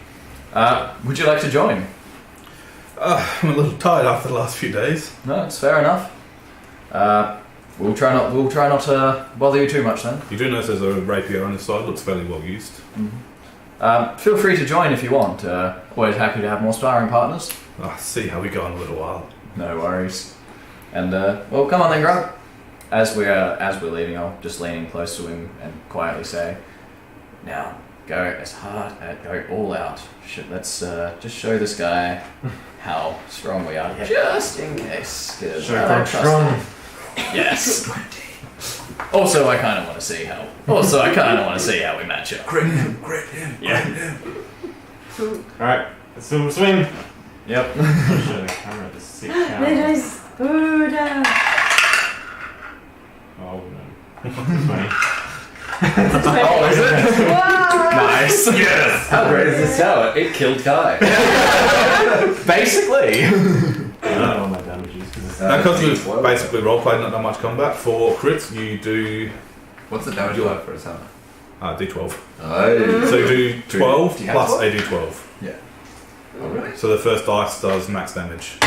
Would you like to join? I'm a little tired after the last few days. No, it's fair enough. We'll try not to bother you too much then. You do notice there's a rapier on his side, looks fairly well used. Feel free to join if you want. Always happy to have more sparring partners. I'll see how we go in a little while. No worries. And well, come on then, Grunk. As we're leaving, I'll just lean in close to him and quietly say, "Now go as hard, go all out. Let's just show this guy how strong we are, just in case. 'Cause Sure, I don't trust strong. him." Yes. Also, I kind of want to see how. We match up. Crit him! Yeah. Alright, let's do a swing. Yep. I'll show the camera the sick Let camera. us Buddha. Oh no. 20. Oh, is it? Wow. Nice. Yes! How great is this tower? It killed Kai. Basically. I don't know what my damage is because it's Because we've D12. basically roleplayed, not that much combat. For crits, you do What's the damage like for a hammer? D12. Oh, So you do 12 Do you have plus 12? a d12. oh really? So the first dice does max damage.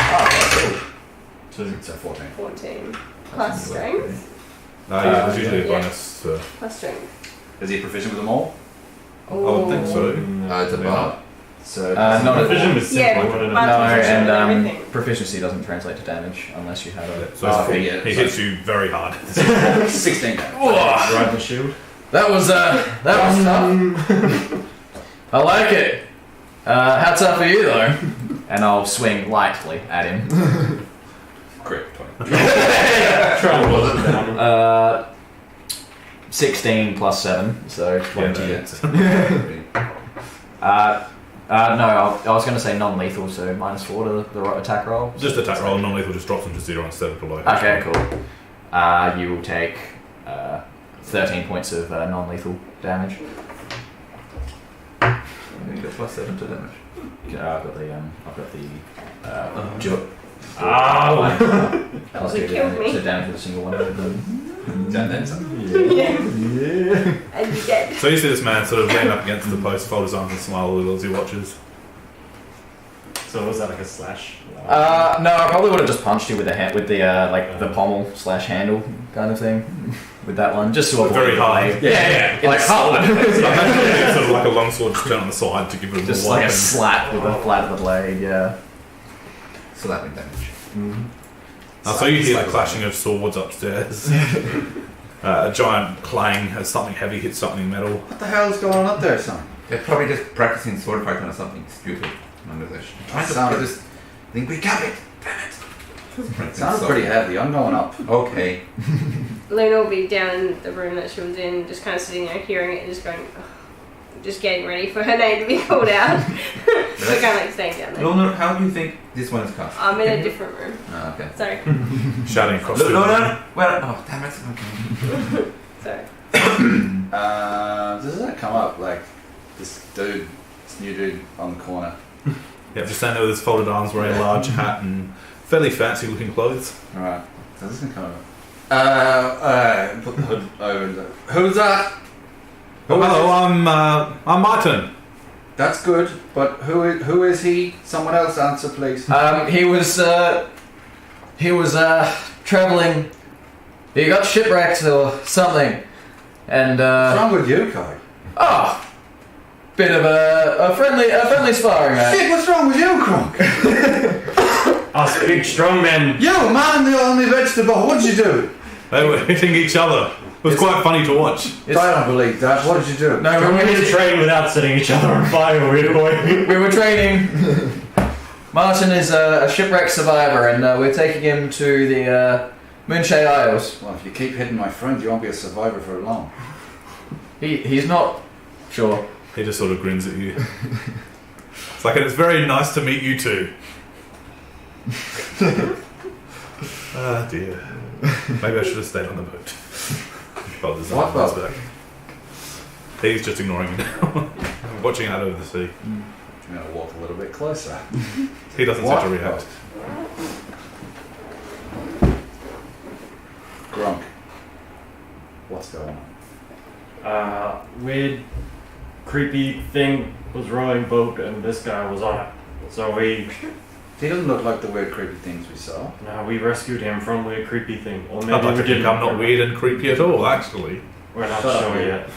So 14. 14. Plus strength. Yeah, there's usually a yeah. bonus. Plus strength. Is he proficient with them all? I would think so. It's a bar. So Not at Vision was Yeah, simple, wouldn't it? but- No, Proficiency and with everything. proficiency doesn't translate to damage unless you have a. So Oh, he yeah, hits you very hard. 16 damage. Ride the shield. That was tough. I like it. How tough are you though? And I'll swing lightly at him. Crit 20. Try and hold it down. 16 plus 7, so 20. Yeah, No, I was going to say non-lethal, so -4 to the attack roll. just attack roll, non-lethal just drops them to 0 instead of below. Okay, cool. You will take 13 points of non-lethal damage. You get +7 to damage. I've got the jut. Ow! Plus You 2 killed damage, me. so damage with a single one of them. And then some. Yeah. And you get. So you see this man sort of lean up against the post, fold his arms and smile a little as he watches. So was that like a slash? No, I probably would have just punched you with the the pommel / handle kind of thing. With that one, just to avoid Very the hard. blade. Yeah, like hard. It's sort of like a longsword just turn on the side to give it a Just more like a weapon. slap with the flat of the blade. Yeah. Slapping damage. So you hear the clashing of swords upstairs. A giant clang as something heavy hits something metal. What the hell is going on up there, son? They're probably just practicing sword fighting or something stupid. Under this. Trying to Sound- get this thing we cap it. Damn it. Sounds pretty heavy. I'm going up. Okay. Luna will be down in the room that she was in, just kind of sitting there hearing it and just going, "Ugh," just getting ready for her name to be called out. So kind of like staying down there. Luna, how do you think this one is cast? I'm in a different room. Oh, okay. Sorry. Shouting across the room. Luna, where? Oh, damn it. Okay. Sorry. Does that come up like this dude, this new dude on the corner? Yeah, just standing there with his folded arms, wearing a large hat and fairly fancy looking clothes. Alright. So this is gonna come up. Put the hood over. Who's that? Oh, hello, I'm Martin. That's good, but who is he? Someone else answer, please. He was traveling. He got shipwrecked or something, and What's wrong with you, Kai? bit of a friendly sparring match. Shit, what's wrong with you, Grunk? Us big strong men. You, man, the only vegetable. What did you do? They were hitting each other. It was quite funny to watch. I don't believe that. What did you do? No, We need to train without setting each other on fire, weird boy. we were training. Martin is a shipwreck survivor, and we're taking him to the Moonshay Isles. Well, if you keep hitting my friend, you won't be a survivor for long. He's not sure. He just sort of grins at you. It's like, and it's very nice to meet you too. Ah dear. Maybe I should have stayed on the boat. Oh, there's What someone boat? back. He's just ignoring you now. Watching out over the sea. I'm going to walk a little bit closer. He doesn't seem to react. Grunk. What's going on? Weird, creepy thing was rowing boat, and this guy was on it. So we He doesn't look like the weird, creepy things we saw. we rescued him from weird, creepy thing. Or maybe I'd like we to think didn't. I'm not weird and creepy at all, actually. We're not Shut up, sure you. yet.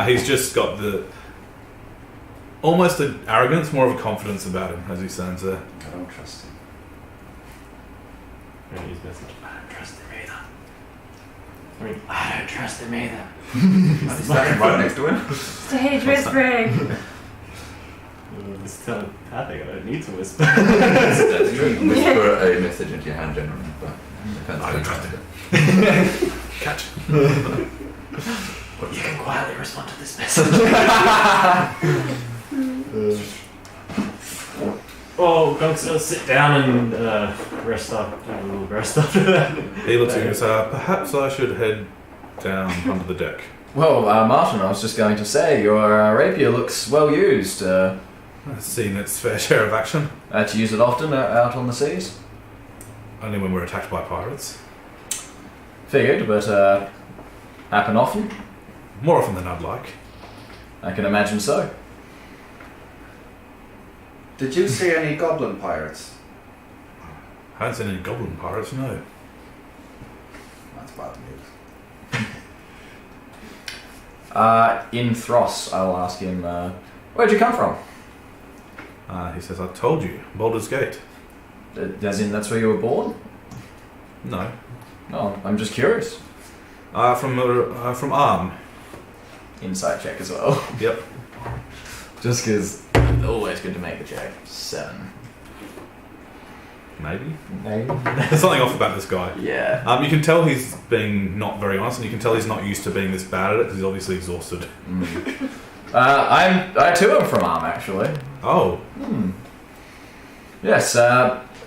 He's just got the almost an arrogance, more of a confidence about him as he stands there. I don't trust him. And his message. I don't trust him either. I don't trust him either. He's standing right next to him. Stage whispering. I think I don't need to whisper. That's true. Whisper a message into your hand generally, but depends. I don't trust him. Catch. You can quietly respond to this message. Oh, Grunk's gonna sit down and rest up. Have a little rest after that. He looks at you and says, perhaps I should head down under the deck. Well, Martin, I was just going to say, your rapier looks well used. I've seen its fair share of action. To use it often out on the seas? Only when we're attacked by pirates. Figured, but happen often? More often than I'd like. I can imagine so. Did you see any goblin pirates? I haven't seen any goblin pirates, no. That's bad news. In Thros, I'll ask him, where'd you come from? He says, I told you, Baldur's Gate. As in, that's where you were born? No. No, I'm just curious. From Arm. Insight check as well. Yep. Just because always good to make the check. 7. Maybe. Maybe. There's something off about this guy. Yeah. You can tell he's being not very honest, and you can tell he's not used to being this bad at it because he's obviously exhausted. I too am from Arm, actually. Oh. Yes.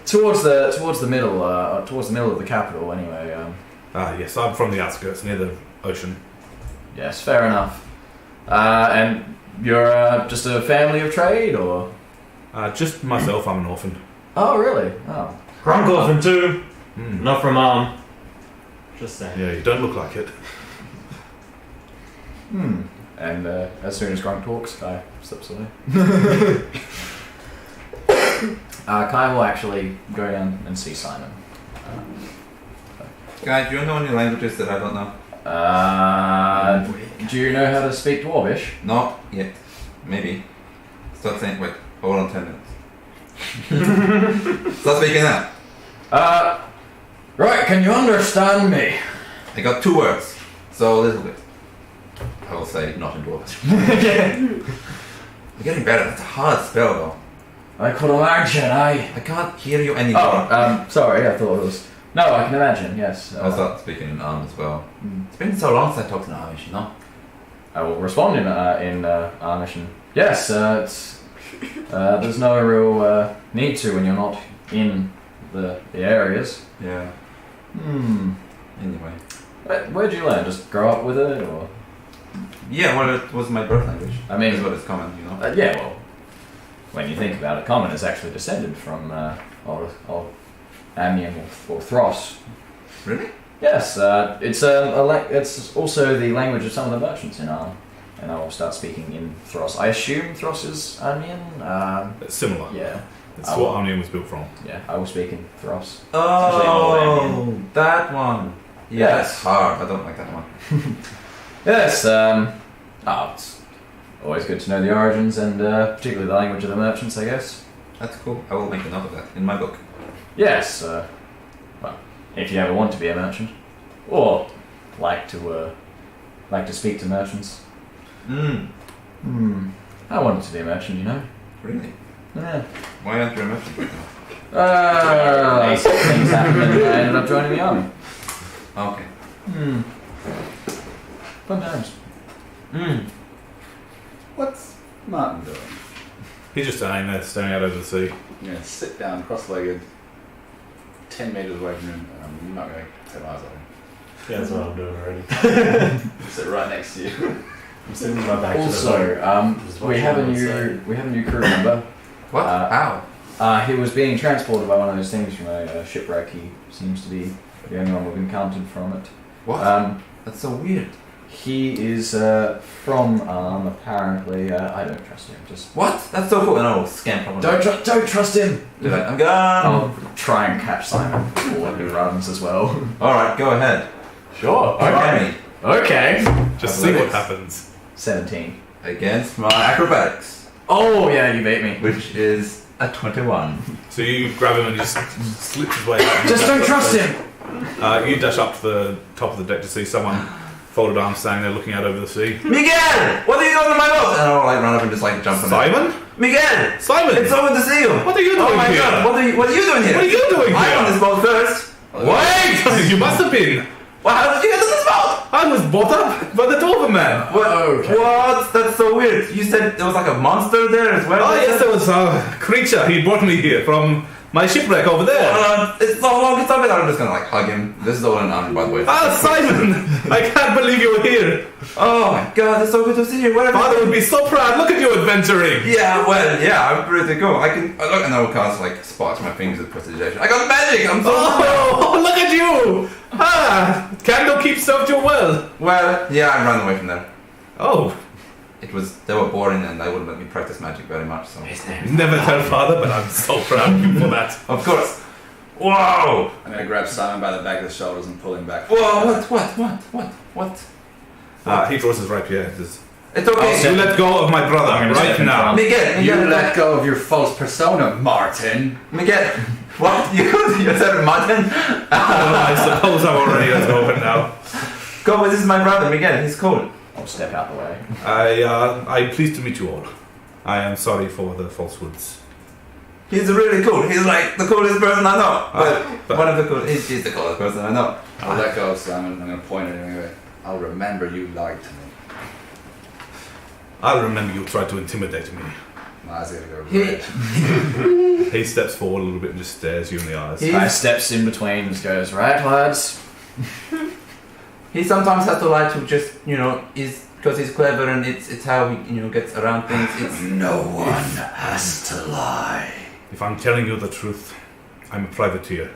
Towards the middle of the capital, anyway. Yes, I'm from the outskirts near the ocean. Yes, fair enough. And you're just a family of trade, or? Just myself, I'm an orphan. Oh, really? Oh. Grunk orphan too. Mm. Not from Arm. Just saying. Yeah, you don't look like it. And as soon as Grunk talks, Kai steps away. Kai will actually go down and see Simon. Guys, do you know any languages that I don't know? Do you know how to speak Dwarvish? Not yet. Maybe. Start saying, wait, hold on 10 minutes. Start speaking that. Right, can you understand me? I got 2 words, so a little bit. I will say not in Dwarvish. You're getting better, that's a hard spell though. I could imagine, I can't hear you anymore. Sorry, I thought it was... No, I can imagine, yes. I'll start speaking in Arm as well. It's been so long since I talked in Amish, you know? I will respond in Amish. Yes, there's no real need to when you're not in the areas. Yeah. Anyway. Where'd you learn? Just grow up with it, or? Yeah, well, it was my birth language. I mean, is what is common, you know? Yeah, well, when you think about it, Common is actually descended from old Amiens or Thros. Really? Yes, it's also the language of some of the merchants in Arm. and I will start speaking in Thros. I assume Thros is Onion? It's similar. Yeah. It's what Onion was built from. Yeah, I will speak in Thros. Oh, that one. Yeah, Yes. that's hard. I don't like that one. Yes, it's always good to know the origins and particularly the language of the merchants, I guess. That's cool. I will make a note of that in my book. Yes, well, if you ever want to be a merchant, or like to speak to merchants. I wanted to be a merchant, you know. Really? Yeah. Why aren't you a merchant right now? Things happened and I ended up joining the army. Okay. Fun times. What's Martin doing? He's just standing there, staring out over the sea. I'm going to sit down cross-legged 10 metres away from him, and I'm not going to take my eyes off him. Yeah, that's what I'm doing already. Sit right next to you. I'm sitting with my back Also, to the boat. we have a new crew member. What? How? He was being transported by one of those things from a shipwreck. He seems to be the only one we've encountered from it. What? That's so weird. He is from apparently. I don't trust him. Just What? That's so cool. No, scam problem. don't trust him. Do that. I'm gone. I'll try and catch Simon before he runs as well. Alright, go ahead. Sure. Try me. Okay. Just see what happens. 17. Against my acrobatics, Oh yeah, you beat me. which is a 21. So you grab him and just slip his way out. Just don't trust him. You dash up to the top of the deck to see someone folded arms standing there looking out over the sea. Miguel! What are you doing in my boat? And I'll like run up and just like jump on it. Simon? Miguel! Simon! It's so good to see you! What are you doing Oh my here? god, what are you doing here? What are you doing here? I'm on this boat first. Wait! You must have been. Well, how did you get to this boat? I was brought up by the Dwarven man. What? Okay. What? That's so weird. You said there was like a monster there as well? Oh yes, there was a creature. He brought me here from my shipwreck over there. It's so long, it's so big. I'm just gonna like hug him. This is all an honor, by the way. Ah, Simon! I can't believe you were here. Oh my god, it's so good to see you. Where have you Father been? would be so proud. Look at you adventuring. Yeah, well, yeah, I'm pretty cool. I can look and I will cast like spots my fingers with prestidigitation. I got magic. I'm so Oh, look at you! Ah, Candlekeep served you well. well. Yeah, I ran away from there. Oh, They were boring and they wouldn't let me practice magic very much. So never tell father, but I'm so proud of you for that. of course. Whoa! I'm going to grab Simon by the back of the shoulders and pull him back. Whoa! What? He draws his rapier. Says, It's okay. You let go of my brother right now. Miguel, You let go of your false persona, Martin. Miguel. What? You said Martin? I suppose I'm already let go of it now. Go, this is my brother, Miguel. He's cool. I'll step out the way. I'm pleased to meet you all. I am sorry for the falsehoods. He's really cool. He's like the coolest person I know. but- One of the cool. He's the coolest person I know. I'll let go of Simon. I'm going to point at him anyway. I'll remember you lied to me. I'll remember you tried to intimidate me. My eyes are going to go red. He steps forward a little bit and just stares you in the eyes. Guy steps in between and goes, right lads. He sometimes has to lie to just, is because he's clever and it's how he, gets around things. It's No one has to lie. If I'm telling you the truth, I'm a privateer.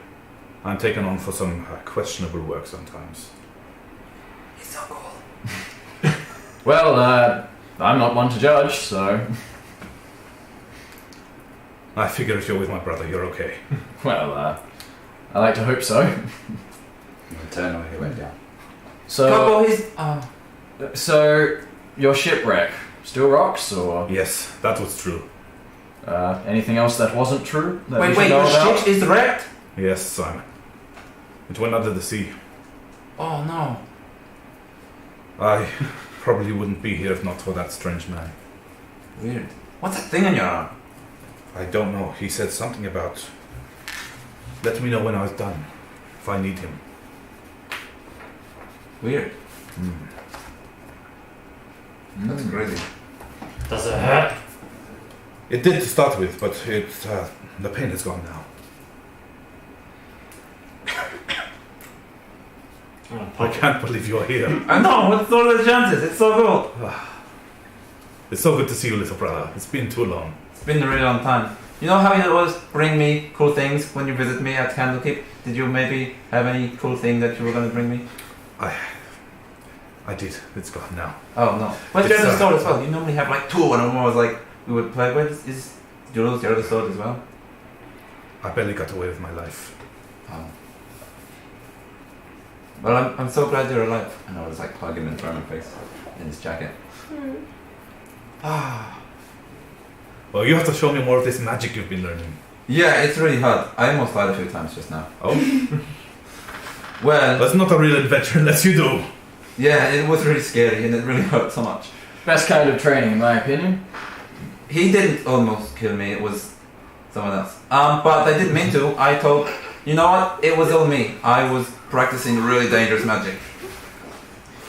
I'm taken on for some questionable work sometimes. he's so cool. Well, I'm not one to judge, so I figure if you're with my brother, you're okay. well, I like to hope so. I'm going to turn on he went down. So, Koppo, so your shipwreck still rocks, or Yes, that was true. anything else that wasn't true that we should wait, know your about? ship is wrecked? Yes, Simon. It went under the sea. Oh no. I probably wouldn't be here if not for that strange man. Weird. What's that thing on your arm? I don't know. He said something about... Let me know when I was done, if I need him. Weird. That's crazy. Does it hurt? It did to start with, but the pain is gone now. I can't believe you're here. I know, what's all the chances? It's so cool. It's so good to see you, little brother. It's been too long. It's been a really long time. You know how you always bring me cool things when you visit me at Candlekeep? Did you maybe have any cool thing that you were going to bring me? I did. It's gone now. Oh no. But there's a sword as well. You normally have like 2 and I was like, we would play. Where did you lose your other sword as well? I barely got away with my life. Oh. Well, I'm so glad you're alive. And I was like hug him and throw him in the face in his jacket. Ah. Well, you have to show me more of this magic you've been learning. Yeah, it's really hard. I almost died a few times just now. Oh? Well, That's not a real adventure unless you do. yeah, it was really scary and it really hurt so much. Best kind of training, in my opinion. He didn't almost kill me, it was someone else. But I didn't mean to. I thought, you know what? It was all me. I was practicing really dangerous magic.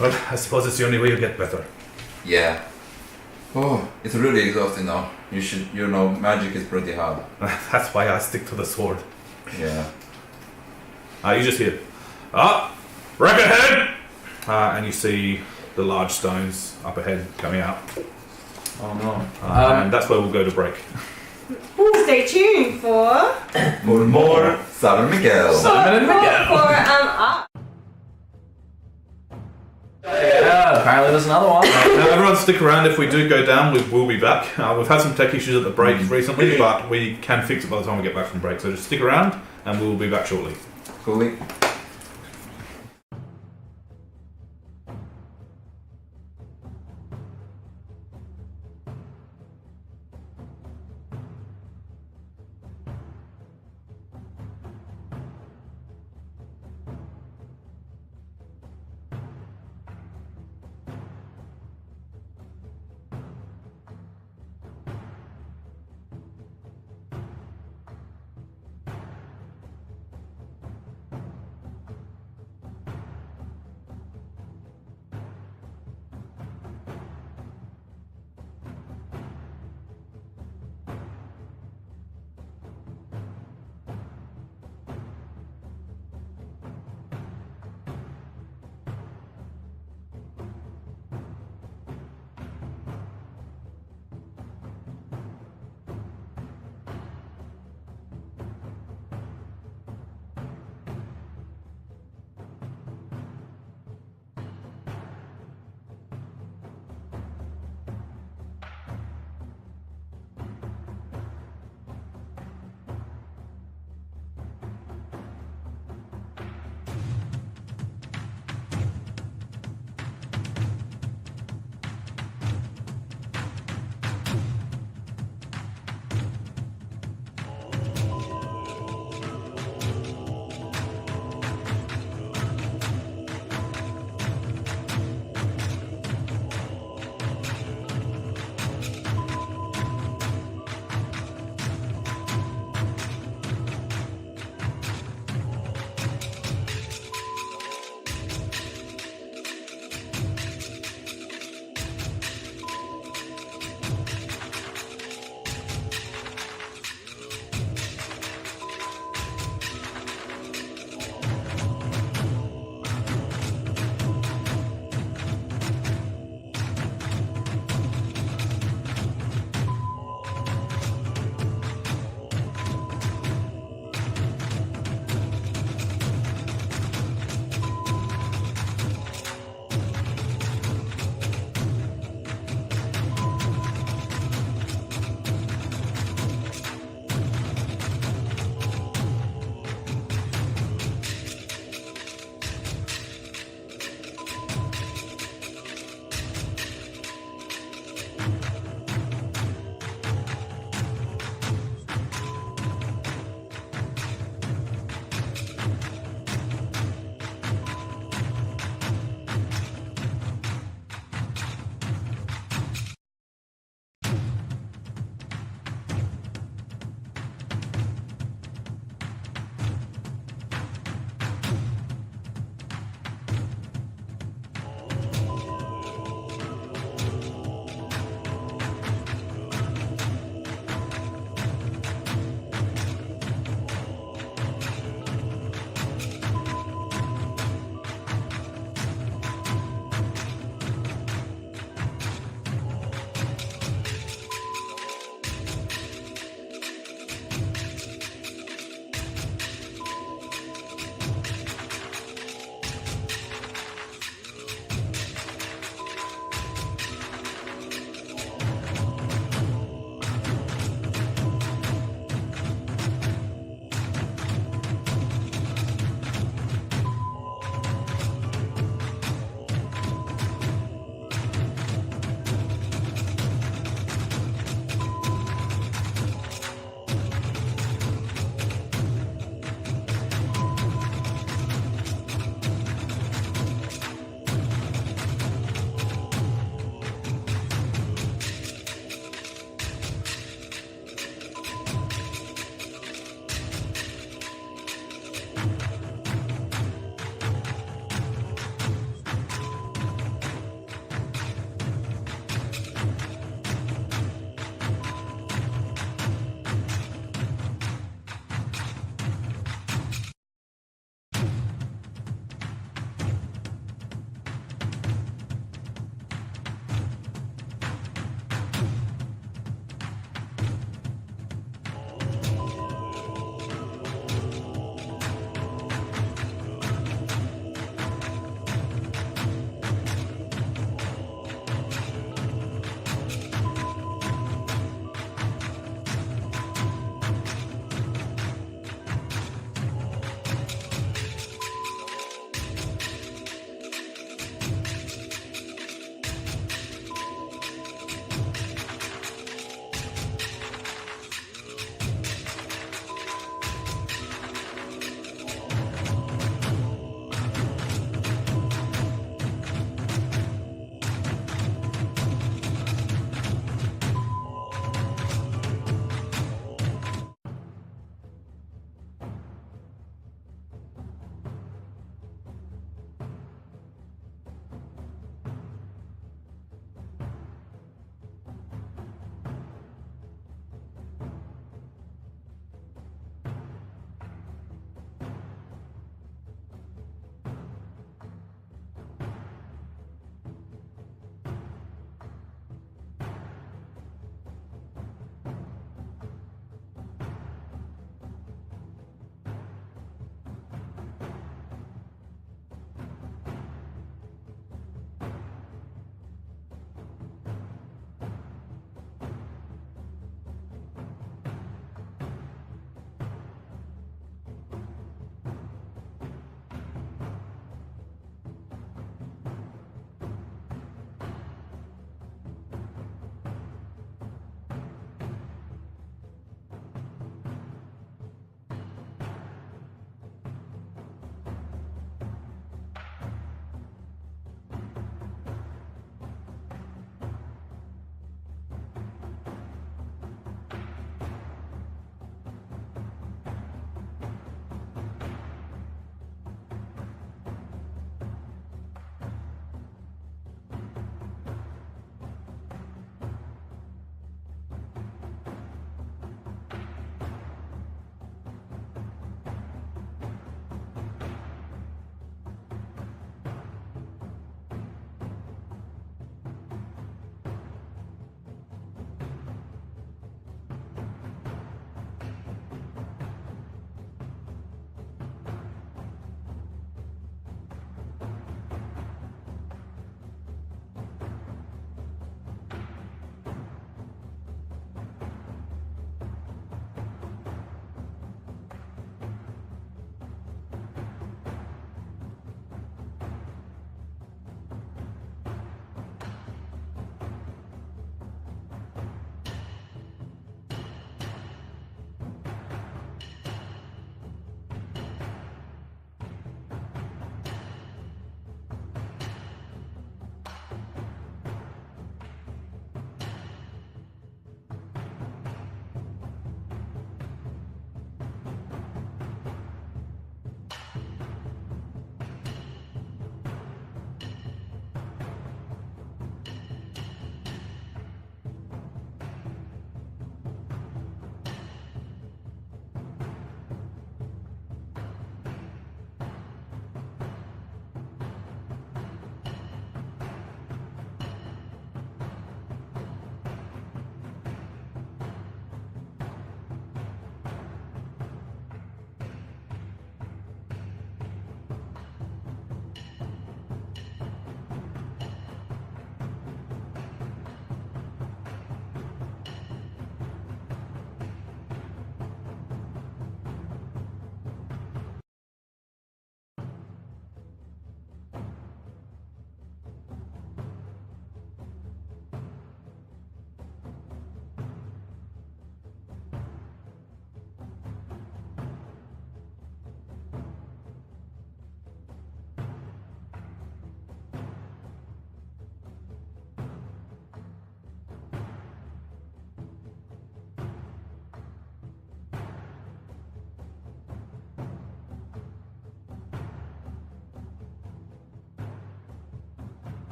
Well, I suppose it's the only way you get better. Yeah. Oh, it's really exhausting now. You know, magic is pretty hard. That's why I stick to the sword. Yeah. You just hear, wreck ahead! And you see the large stones up ahead coming out. Oh no. And that's where we'll go to break. Stay tuned for More Simon Miguel. Simon and Miguel. for art. Yeah, apparently there's another one. Now, everyone stick around. If we do go down, we will be back. We've had some tech issues at the break recently, but we can fix it by the time we get back from break. So just stick around, and we will be back shortly. Coolly.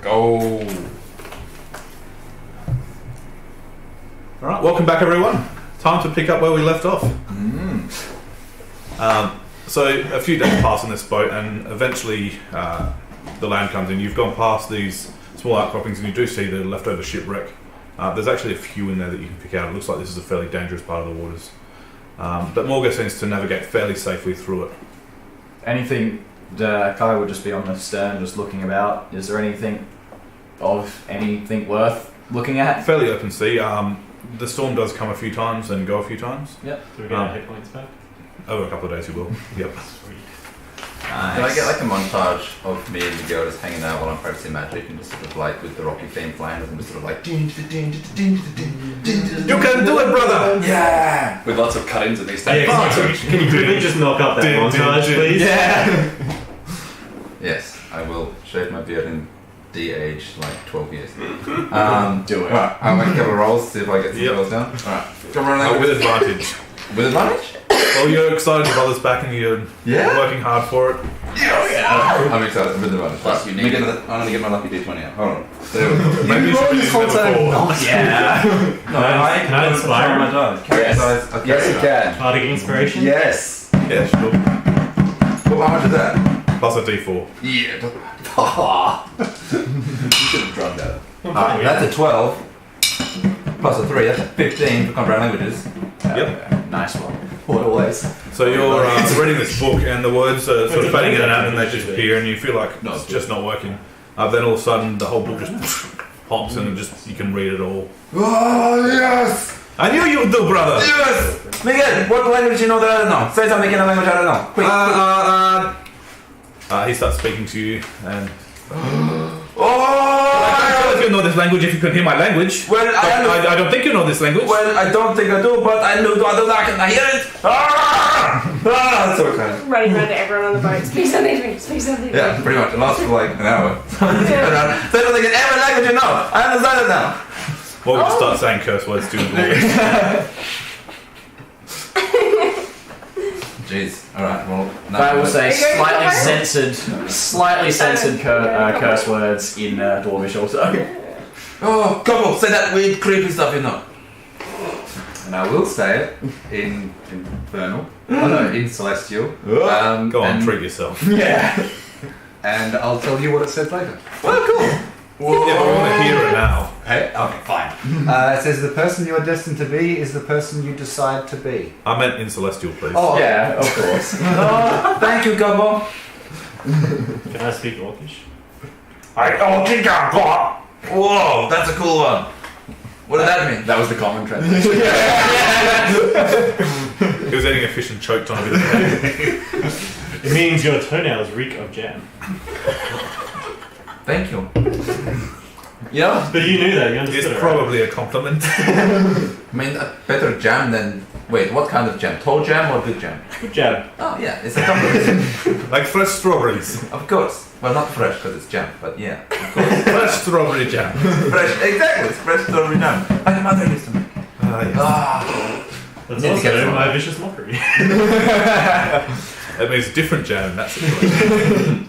Go. Alright, welcome back everyone. Time to pick up where we left off. So a few days pass on this boat and eventually the land comes in. You've gone past these small outcroppings and you do see the leftover shipwreck. There's actually a few in there that you can pick out. It looks like this is a fairly dangerous part of the waters. But Morga seems to navigate fairly safely through it. Anything, Kai would just be on the stern just looking about. Is there anything worth looking at? Fairly open sea. The storm does come a few times and go a few times. Yep. Do we get our hit points back? Over a couple of days you will. Yep. Sweet. Can I get like a montage of me and the girl just hanging out while I'm practicing magic and just sort of like with the rocky theme playing and just sort of like You can do it, brother! yeah. With lots of cut-ins at these Hey, stages. can you quickly just knock up that montage, please? Yeah. Yes, I will shave my beard and de-age like 12 years. Do it. Alright, I'll make a couple of rolls, see if I get some Yep. rolls down. Alright, come on, With advantage. with advantage? Well, you're excited your brother's back and you're Yeah. working hard for it. I'm excited with advantage. Plus you Let me need get it. I'm gonna get my lucky d20 out. Hold on. There we go. Maybe you should use another four. Yeah. No, Can I inspire my dice. Character dice. Okay. Yes, you can. Bardic inspiration? Yes. Yeah, sure. Well, how much is that? Plus a d4. Yeah. You should have drummed that. That's a 12. Plus a 3, that's a 15 for comprehend languages. Yep. Nice one. What always. So you're reading this book and the words are sort of fading in and out and they disappear and you feel like it's just not working. Then all of a sudden the whole book just pops and you can read it all. Oh, yes! I knew you would do, brother! Yes! Miguel, what language do you know that I don't know? Say something in a language I don't know. Quick. He starts speaking to you and... Oh! you know this language if you can hear my language. Well, I don't think you know this language. Well, I don't think I do, but I know I can hear it. That's so kind. Running around to everyone on the boat. Speak something. Speak something. Yeah, pretty much. It lasts for like an hour. Say something in every language you know. I understand it now. Well, we'll just start saying curse words to you. Jeez. Alright, well... I will say Are slightly censored curse words in Dwarvish also. Oh, come on, say that weird, creepy stuff you know. And I will say it in Infernal. Oh no, in Celestial. Go on, and, treat yourself. Yeah. And I'll tell you what it says later. Well, cool. Yeah, but we want to hear it now. Hey, okay, fine. It says the person you are destined to be is the person you decide to be. I meant in Celestial, please. Oh, Yeah, of course. Oh, thank you, Gobbo. Can I speak Orcish? Whoa, that's a cool one. What does that mean? that was the common translation. He was eating a fish and choked on a bit of it. It means your toenails reek of jam. Thank you. Yeah. But you knew that, you understood It's it, right? probably a compliment. I mean, a better jam than... Wait, what kind of jam? Tall jam or good jam? Good jam. Oh, yeah, it's a compliment. Like fresh strawberries. Of course. Well, not fresh because it's jam, but yeah, of course. Fresh strawberry jam. Fresh, exactly. It's fresh strawberry jam. Like my mother used to make. Yes. Ah. That's Need to get also some. my vicious mockery. That means different jam in that situation.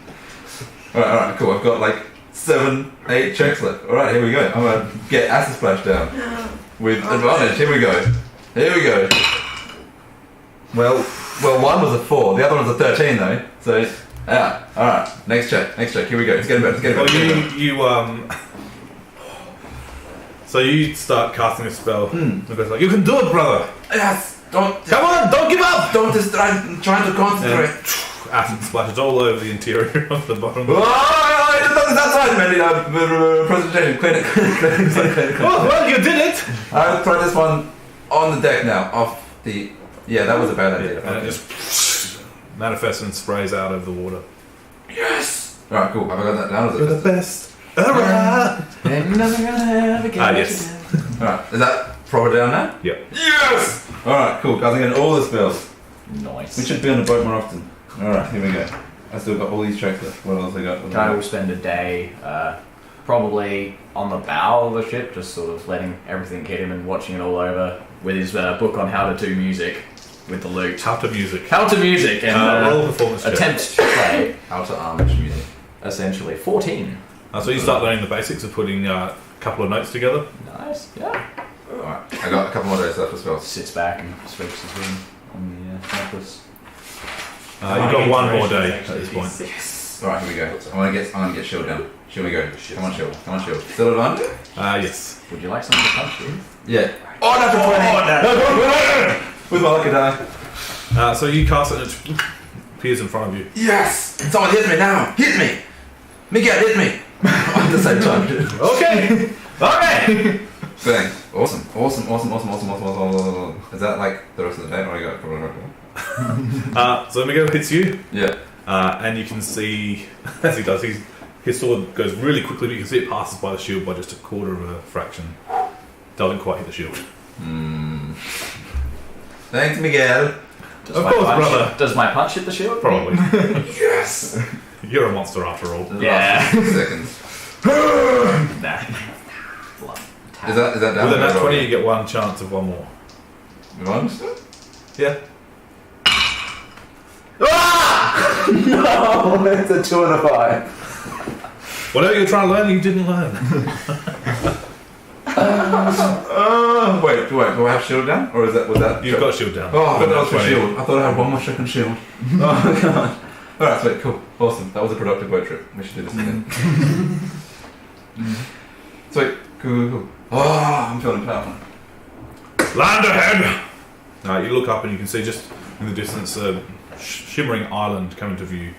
Alright, cool. I've got like 7, 8 checks left. Alright, here we go. I'm gonna get acid splash down. With advantage. Here we go. Here we go. Well, one was a 4. The other one's a 13 though. So, yeah. Alright. Next check. Here we go. It's getting better. Well, so you start casting a spell. And it goes like, you can do it, brother. Yes. Don't. Come on, don't give up. Don't distract. I'm trying to concentrate. Acid splashes all over the interior of the bottom. Oh, that's right, man. Presentation. Clean it. Oh, well, you did it. I'll try this one on the deck now. Off the. Yeah, that was a bad idea. And it just manifests and sprays out over the water. Yes. Alright, cool. Have I got that down? You're the best. Alright. Yes. Alright, is that proper down now? Yep. Yes! Alright, cool. Guys, I'm getting all the spells. Nice. We should be on the boat more often. Alright, here we go. I still got all these tracks left. What else I got? Kai will spend a day probably on the bow of the ship, just sort of letting everything hit him and watching it all over with his book on how to do music with the lute. How to music. How to music and roll a performance check. attempt to play, How to armish music. essentially. 14. So you start learning the basics of putting a couple of notes together. Nice. Yeah. Alright, I got a couple more days left as well. Sits back and strokes his wing on the necklace. You've got one more day at this point. Alright, here we go. I'm gonna get shield down. Here we go. Come on, shield. Still advantage? Yes. Would you like something to punch you? Yeah. Oh, natural 20! With my lucky die. So you cast it and it appears in front of you. Yes! Someone hit me now! Hit me! Miguel, hit me! At the same time. Okay! Okay! Bang. Awesome. Is that like the rest of the day? Or I got a couple of So Miguel hits you. Yeah. And you can see, as he does, his sword goes really quickly, but you can see it passes by the shield by just a quarter of a fraction. Doesn't quite hit the shield. Thanks, Miguel. Does Of my course, punch- brother. Does my punch hit the shield? Probably. Yes! You're a monster after all. Yeah. 6 seconds. Nah. Is that down? With a nat or 20, you get one chance of one more. Have I understood? Yeah. No, it's a 2 and a 5. Whatever you're trying to learn, you didn't learn. Wait, do I have shield down? Or was that? You've got shield down. Oh, I thought With that a was for nat 20. shield. I thought I had one more second shield. Oh, God. Alright, sweet, cool. Awesome. That was a productive boat trip. We should do this again. Sweet. Cool. Oh, I'm feeling powerful. Land ahead! You look up and you can see just in the distance a shimmering island coming to view.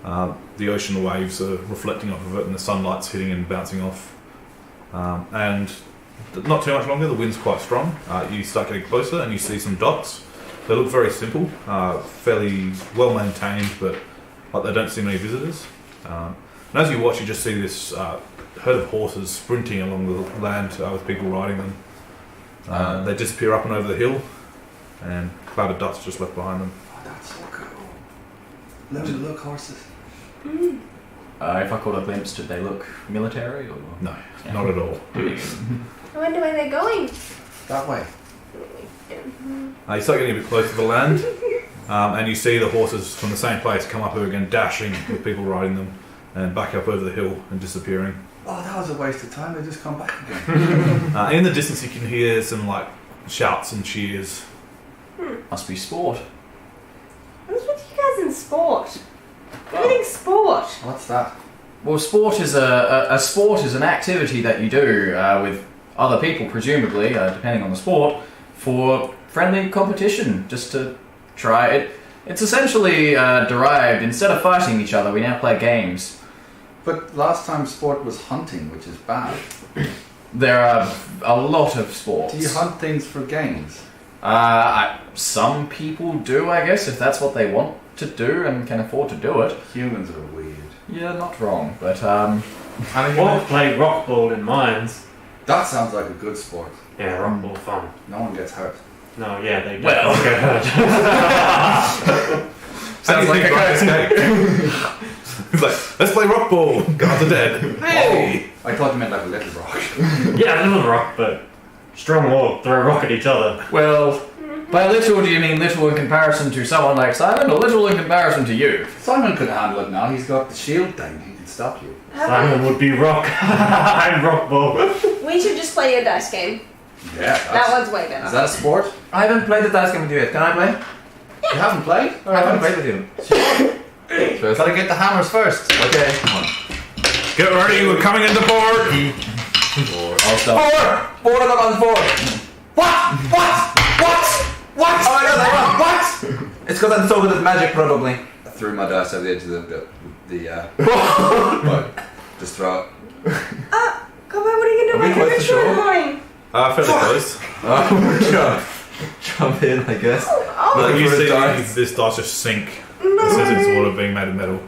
The ocean waves are reflecting off of it and the sunlight's hitting and bouncing off. And not too much longer, the wind's quite strong. You start getting closer and you see some docks. They look very simple, fairly well maintained, but like they don't see many visitors. And as you watch, you just see this herd of horses sprinting along the land with people riding them. They disappear up and over the hill, and a cloud of dust just left behind them. Oh, that's so cool. Let me look, horses. If I caught a glimpse, did they look military or? No, not at all. I wonder where they're going. That way. You start getting a bit closer to the land, and you see the horses from the same place come up again, dashing with people riding them, and back up over the hill and disappearing. Oh, that was a waste of time. They just come back again. In the distance, you can hear some like shouts and cheers. Must be sport. What's with you guys in sport? Everything's sport. What's that? Well, sport is a sport is an activity that you do with other people, presumably, depending on the sport, for friendly competition, just to try it. It's essentially derived, instead of fighting each other, we now play games. But last time sport was hunting, which is bad. There are a lot of sports. Do you hunt things for games? Some people do, I guess, if that's what they want to do and can afford to do it. Humans are weird. Yeah, not wrong, but Well, play rock ball in mines. That sounds like a good sport. Yeah, rock ball fun. No one gets hurt. No, yeah, they don't Well. get hurt. Sounds like a great escape. He's like, let's play rock ball. Guards are dead. Hey! I thought you meant like a little rock. Yeah, a little rock, but strong will throw a rock at each other. well, by little do you mean little in comparison to someone like Simon, or little in comparison to you? Simon could handle it now. He's got the shield thing. He can stop you. Simon would be rock. I'm rock ball. We should just play a dice game. Yeah. That one's way better. Is that a sport? I haven't played the dice game with you yet. Can I play? You haven't played? I haven't played with you. So gotta get the hammers first. Okay. Come on. Get ready, we're coming into port. I'll stop. Four! Not on 4! What? Oh my god, I won! What? It's because I'm so good at magic, probably. I threw my dice over the edge of the but just throw it. Come on, what are you Are we gonna do? My close to character's shore? morning. Fairly close. Oh my god. Jump in, I guess. Oh, But you for the see dice. this dice just sink. no. It says it's water being made of metal.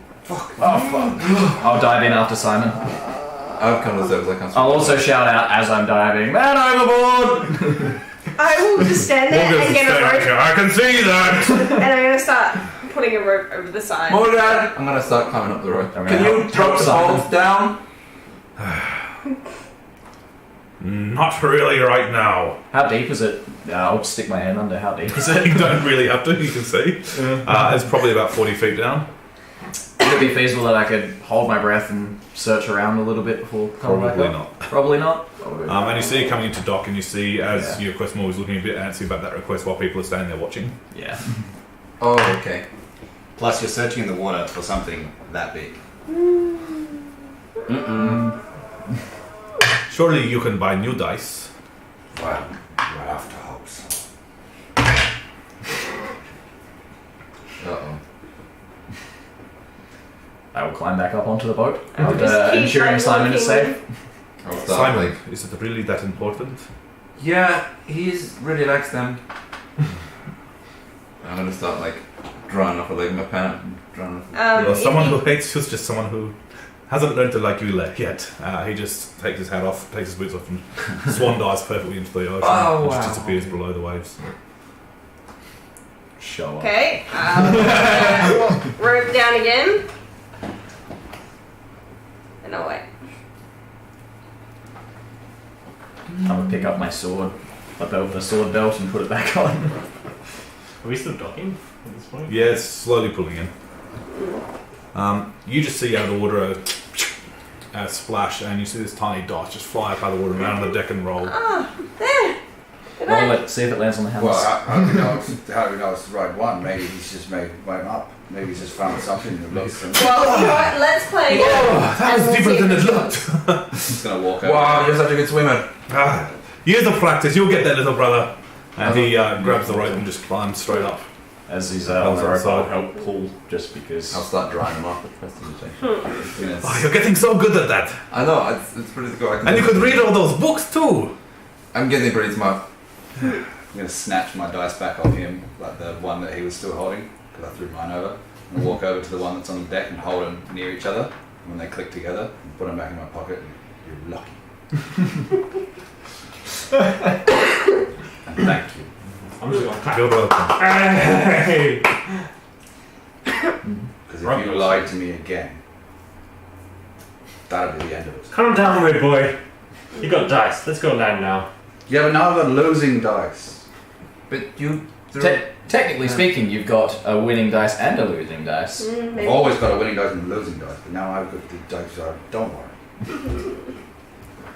I'll dive in after Simon. I've come to the surface, I can't I'll also shout out as I'm diving, man overboard! I will just stand there We'll and get get a rope, I can see that. and I'm gonna start putting a rope over the side. Morgan! I'm gonna start climbing up the rope. I'm Can gonna you help drop the Simon. balls down? Not really right now. How deep is it? I'll just stick my hand under. How deep is it? You don't really have to, you can see. It's probably about 40 feet down. Yeah, it be feasible that I could hold my breath and search around a little bit before coming back Probably up? not. Probably not. And you see coming into dock, and you see as your quest more is looking a bit antsy about that request while people are standing there watching. Yeah. Oh, okay. Plus, you're searching in the water for something that big. Surely you can buy new dice. Well, we're after hopes. Uh-oh. I will climb back up onto the boat. I will just keep Ensuring on Simon is walking. safe. I'll start, Simon, like, is it really that important? yeah, he really likes them. I'm gonna start, like, drawing off a leg in my pant. Drawing off. Well, if someone you- who hates you is just someone who hasn't learned to like you yet. He just takes his hat off, takes his boots off, and swan dives perfectly into the ocean. Oh, and just wow. disappears below the waves. Show off. Okay, rope down again. And I'll wait. I would pick up my sword, flip over the sword belt, and put it back on. Are we still docking at this point? Yeah, it's slowly pulling in. You just see out of the water a splash, and you see this tiny dot just fly up out of the water, around the deck and roll. Ah, there! Did Roll I? it, see if it lands on the house. Well, how do we know it's the right one? Maybe he's just made one up. Maybe he's just found something that looks. Well, you know what? Let's play again. Oh, that was And we'll deeper see than if it we- looked. He's gonna walk over. Wow, you're such a good swimmer. Years of practice, you'll get there, little brother. And he grabs the rope and just climbs straight up. As he's on the Oh, rope, sorry. I'll help pull, just because. I'll start drying them off with prestidigitation. Oh, you're getting so good at that. I know, it's pretty cool. I can And you could read all those books too. I'm getting pretty smart. I'm gonna snatch my dice back off him, like the one that he was still holding, because I threw mine over. And walk over to the one that's on the deck and hold them near each other. And when they click together, put them back in my pocket. And you're lucky. And thank you. I'm just gonna clap. You're welcome. Hey! Because if you lied to me again, that'll be the end of it. Calm down, red boy. You got dice. Let's go land now. Yeah, but now I've got losing dice. But you Technically speaking, you've got a winning dice and a losing dice. I've Maybe. always got a winning dice and a losing dice, but now I've got the dice that don't worry.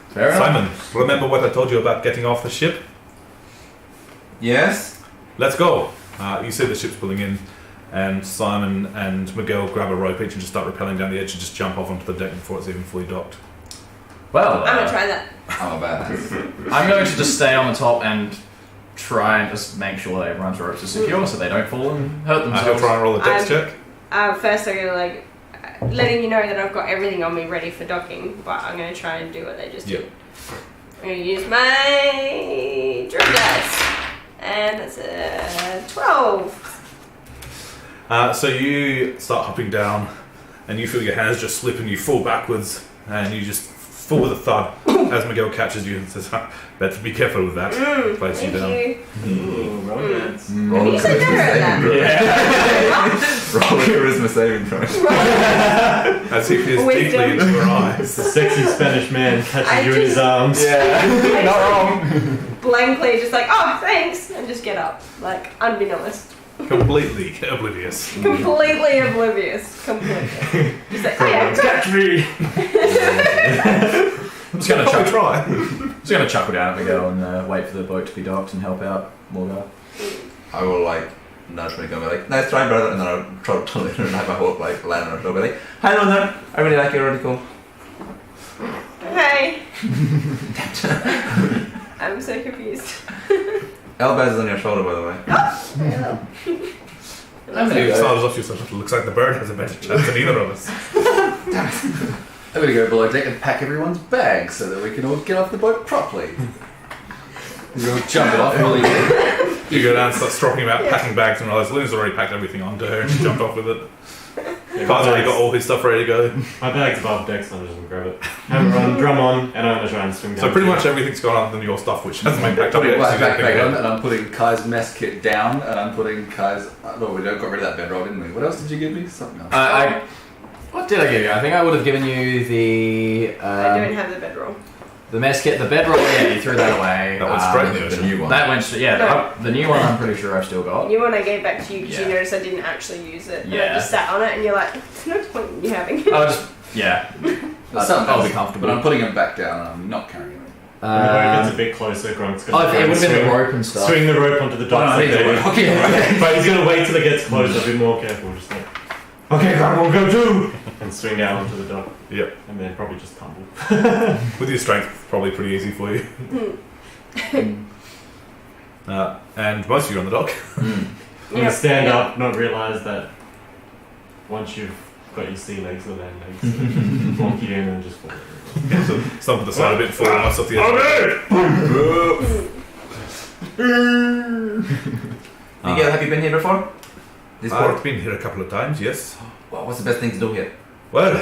Fair enough. Simon, remember what I told you about getting off the ship? Yes? Let's go. You see the ship's pulling in, and Simon and Miguel grab a rope each and just start rappelling down the edge and just jump off onto the deck before it's even fully docked. Well, I'm gonna try that. I'm a badass. I'm going to just stay on the top and try and just make sure that everyone's ropes are secure so they don't fall and hurt He'll themselves. try and roll a dex I'm- check. First, I'm gonna letting you know that I've got everything on me ready for docking, but I'm gonna try and do what they just did. I'm gonna use my druid dice, and that's a 12. So you start hopping down, and you feel your hands just slip, and you fall backwards, and you just fall with a thud as Miguel catches you and says, "Better be careful with that." Places you Thank down. you. Ooh, romance. Roll You said better at that. Roll a charisma saving throw. As he peers Wisdom. deeply into your It's eyes. the sexy Spanish man catching I you in his just- arms. I Not just, wrong. blankly just like, oh, thanks, and just get up, like unbeknownst. Completely oblivious. Completely oblivious. Completely. Just like, oh yeah, Catch me! I'm just gonna Probably chuckle. try. Just gonna chuckle down at Miguel and wait for the boat to be docked and help out Morgan. I will like nudge Miguel and be like, nice try, brother, and then I'll try to lean and have my hook like land on her shoulder, be like, hi, London, I really like you, really cool. hey. I'm so confused. Elbows is on your shoulder, by the way. Hello. I'm You gonna started off yourself. It looks like the bird has a better chance than either of us. I'm gonna go below deck and pack everyone's bags so that we can all get off the boat properly. We'll jump it off really good. You go down, start stroking him out, packing bags, and realize Lou's already packed everything onto her and she jumped off with it. Car's already got all his stuff ready to go. My bag's above deck, so I'm just gonna grab it. Hammer on, drum on, and I'm gonna try and swim down. So pretty much everything's gone other than your stuff, which hasn't been packed up Putting yet. my so you don't think backpack on about and I'm putting Kai's mess kit down and I'm putting Kai's... No, we got rid of that bedroll, didn't we? What else did you give me? Something else. What did I give you? I think I would have given you the. I don't have the bedroll. The mess kit, the bedroll, yeah, you threw that away. That went straight in the ocean. The new one. That went straight, yeah, the new one I'm pretty sure I've still got. You one I gave back to you because Yeah. you noticed I didn't actually use it. And I Yeah. just sat on it and you're like, there's no point in you having it. I'll just, yeah. I'll be comfortable. But I'm putting him back down and I'm not carrying him. When the rope gets a bit closer, Grunk's Oh, gonna it would have been the swing- rope and stuff. swing the rope onto the dock. I need the rope. Okay, But he's gonna wait till it gets closer, be more careful, just like, okay, Grunk, we'll go too! And swing down onto the dock. Yep. And then probably just tumble. With your strength, probably pretty easy for you. And most of you are on the dock. I'm gonna stand up, not realise that once you've got your sea legs or land legs, bonk you in and just fall. So stomp at the side a bit, fall almost off the edge. Miguel, have you been here before? This I've port? been here a couple of times, yes. Well, what's the best thing to do here? Well,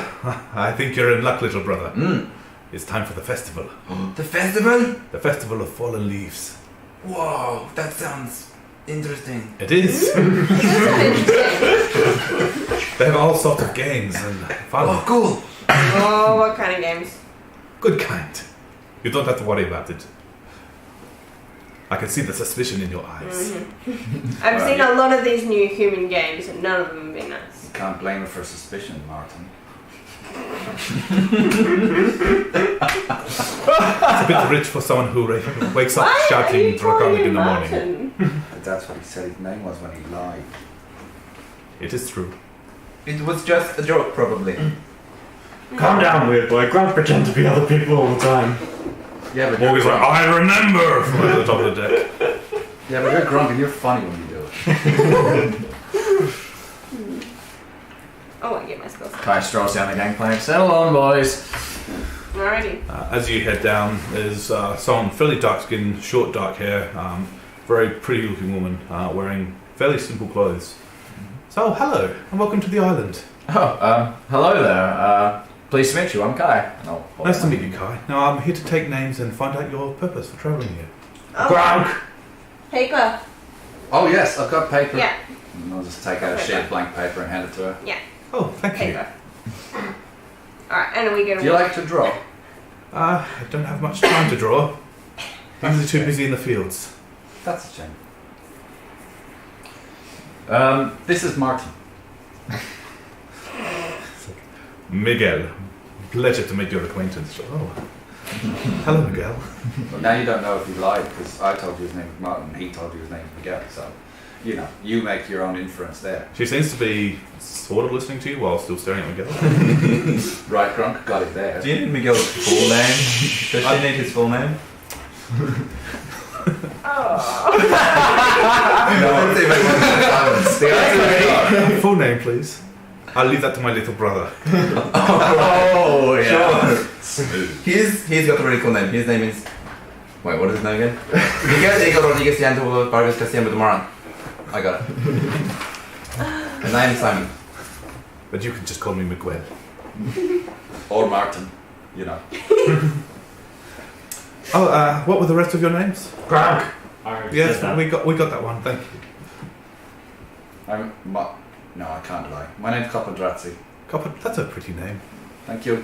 I think you're in luck, little brother. Mm. It's time for the festival. The festival? The Festival of Fallen Leaves. Whoa, that sounds interesting. It is. They have all sorts of games and fun. Oh, cool. Oh, what kind of games? Good kind. You don't have to worry about it. I can see the suspicion in your eyes. I've seen a lot of these new human games and none of them have been nice. You can't blame her for suspicion, Martin. It's a bit rich for someone who wakes up Why are shouting you Draconic calling in him the morning. Martin? But that's what he said his name was when he lied. It is true. It was just a joke, probably. Calm down, weird boy. Grunk pretend to be other people all the time. Yeah, but Morgan's you're like, Grunk. I remember! From over the top of the deck. Yeah, but you're Grunk and you're funny when you do it. Oh, I get my spells. Kai strolls down the gangplank. Settle on, boys. Alrighty. As you head down, there's someone fairly dark skinned, short dark hair, very pretty looking woman wearing fairly simple clothes. So, hello, and welcome to the island. Oh, hello there. Pleased to meet you. I'm Kai. And I'll hold Nice to on. meet you, Kai. Now, I'm here to take names and find out your purpose for travelling here. Oh, Grunk! paper. Oh yes, I've got paper. Yeah, And I'll just take out a sheet of blank paper and hand it to her. Oh, thank you. paper. Alright, and we get Do you like to draw? I don't have much time to draw. Things are too busy in the fields. That's a shame. This is Martin. Miguel. Pleasure to make your acquaintance. Oh. Hello, Miguel. Well, now you don't know if he lied because I told you his name was Martin and he told you his name was Miguel. So, you know, you make your own inference there. She seems to be sort of listening to you while still staring at Miguel. Right, Grunk got it there. Do you need Miguel's full name? Does she need his full name? No, Let's see if I can silence. The answer is Full name, please. I'll leave that to my little brother. Oh, yeah. He's got a really cool name. His name is... Wait, what is his name again? Miguel Diego Rodriguez de Anto Vargas Castillo de Moran. I got it. And I am Simon. But you can just call me Miguel. or Martin, you know. Oh, what were the rest of your names? Grunk! I Yes, said that. we got that one. Thank you. No, I can't lie. My name's Koppodrazi. That's a pretty name. Thank you.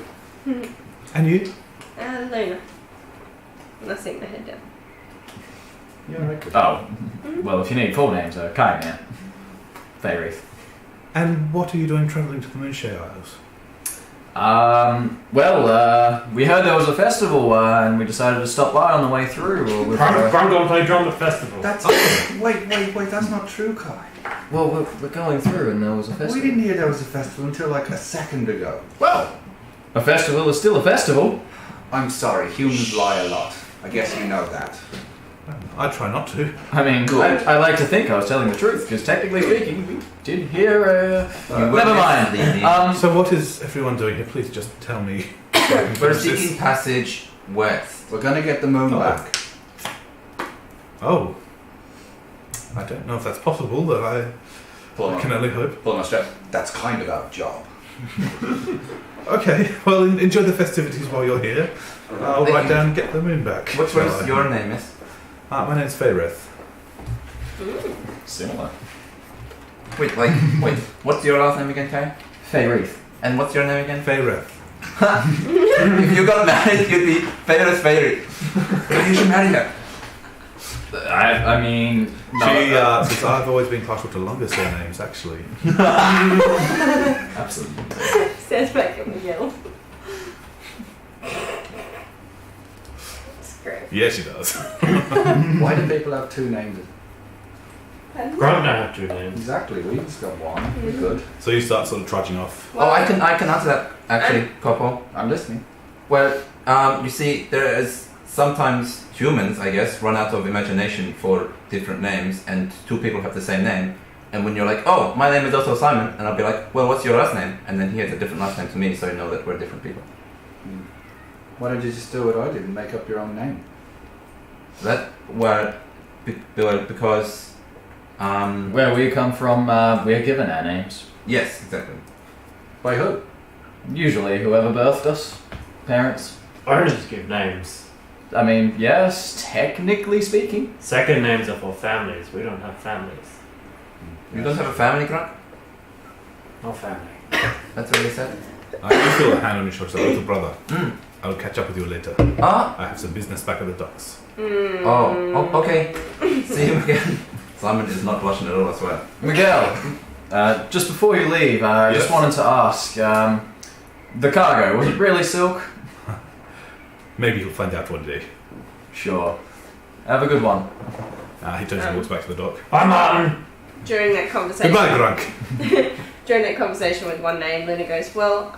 And you? Luna. And I sink my head down. You're right. Oh, well, if you need full names, Kai, man. Fairwreath. And what are you doing travelling to the Moonshade Isles? We heard there was a festival, and we decided to stop by on the way through. With, Grunk gonna play drum at festival. That's wait, that's not true, Kai. well, we're going through, and there was a festival. We didn't hear there was a festival until like a second ago. Well, a festival is still a festival. I'm sorry, humans lie a lot. I guess you know that. I try not to. I mean, Good. I like to think I was telling the truth, because technically speaking, we did hear. Never mind. So what is everyone doing here? Please just tell me. We're seeking passage west. We're gonna get the moon Oh. back. Oh. I don't know if that's possible, but I can only hope. Pull my strap. That's kind of our job. Okay, well, enjoy the festivities while you're here. I'll Thank write you. down and get the moon back. What was your name, miss? My name's Fayreth. Similar. Wait, what's your last name again, Kai? Fairwreath. And what's your name again? Fayreth. If you got married, you'd be Pharaoh's favorite. You should marry her. I mean, no, Since I've always been partial to longer surnames, actually. absolutely. Stands back and we yell. It's great. Yeah, she does. Why do people have two names? Grunk don't have two names. Exactly, we just got one. We're good. So you start sort of trudging off. Oh, I can answer that actually, Koppo. I'm listening. Well, you see, there is sometimes humans, I guess, run out of imagination for different names, and two people have the same name. And when you're like, oh, my name is also Simon, and I'll be like, well, what's your last name? And then he has a different last name to me, so you know that we're different people. Why don't you just do what I did and make up your own name? Because Where we come from, we are given our names. yes, exactly. By who? Usually, whoever birthed us, parents. Owners give names. I mean, yes, technically speaking. Second names are for families. We don't have families. You don't have a family, Grunk? No family. That's what he said. I can feel a hand on your shoulder, so little brother. Mm. I'll catch up with you later. Ah. I have some business back at the docks. Oh, okay. See you again. Simon is not blushing at all, I swear. Miguel, just before you leave, I just Yes? wanted to ask, the cargo, was it really silk? Maybe you'll find out one day. Sure. Have a good one. He turns and walks back to the dock. Bye, Martin. During that conversation. Goodbye, Grunk. During that conversation with one name, Luna goes, well,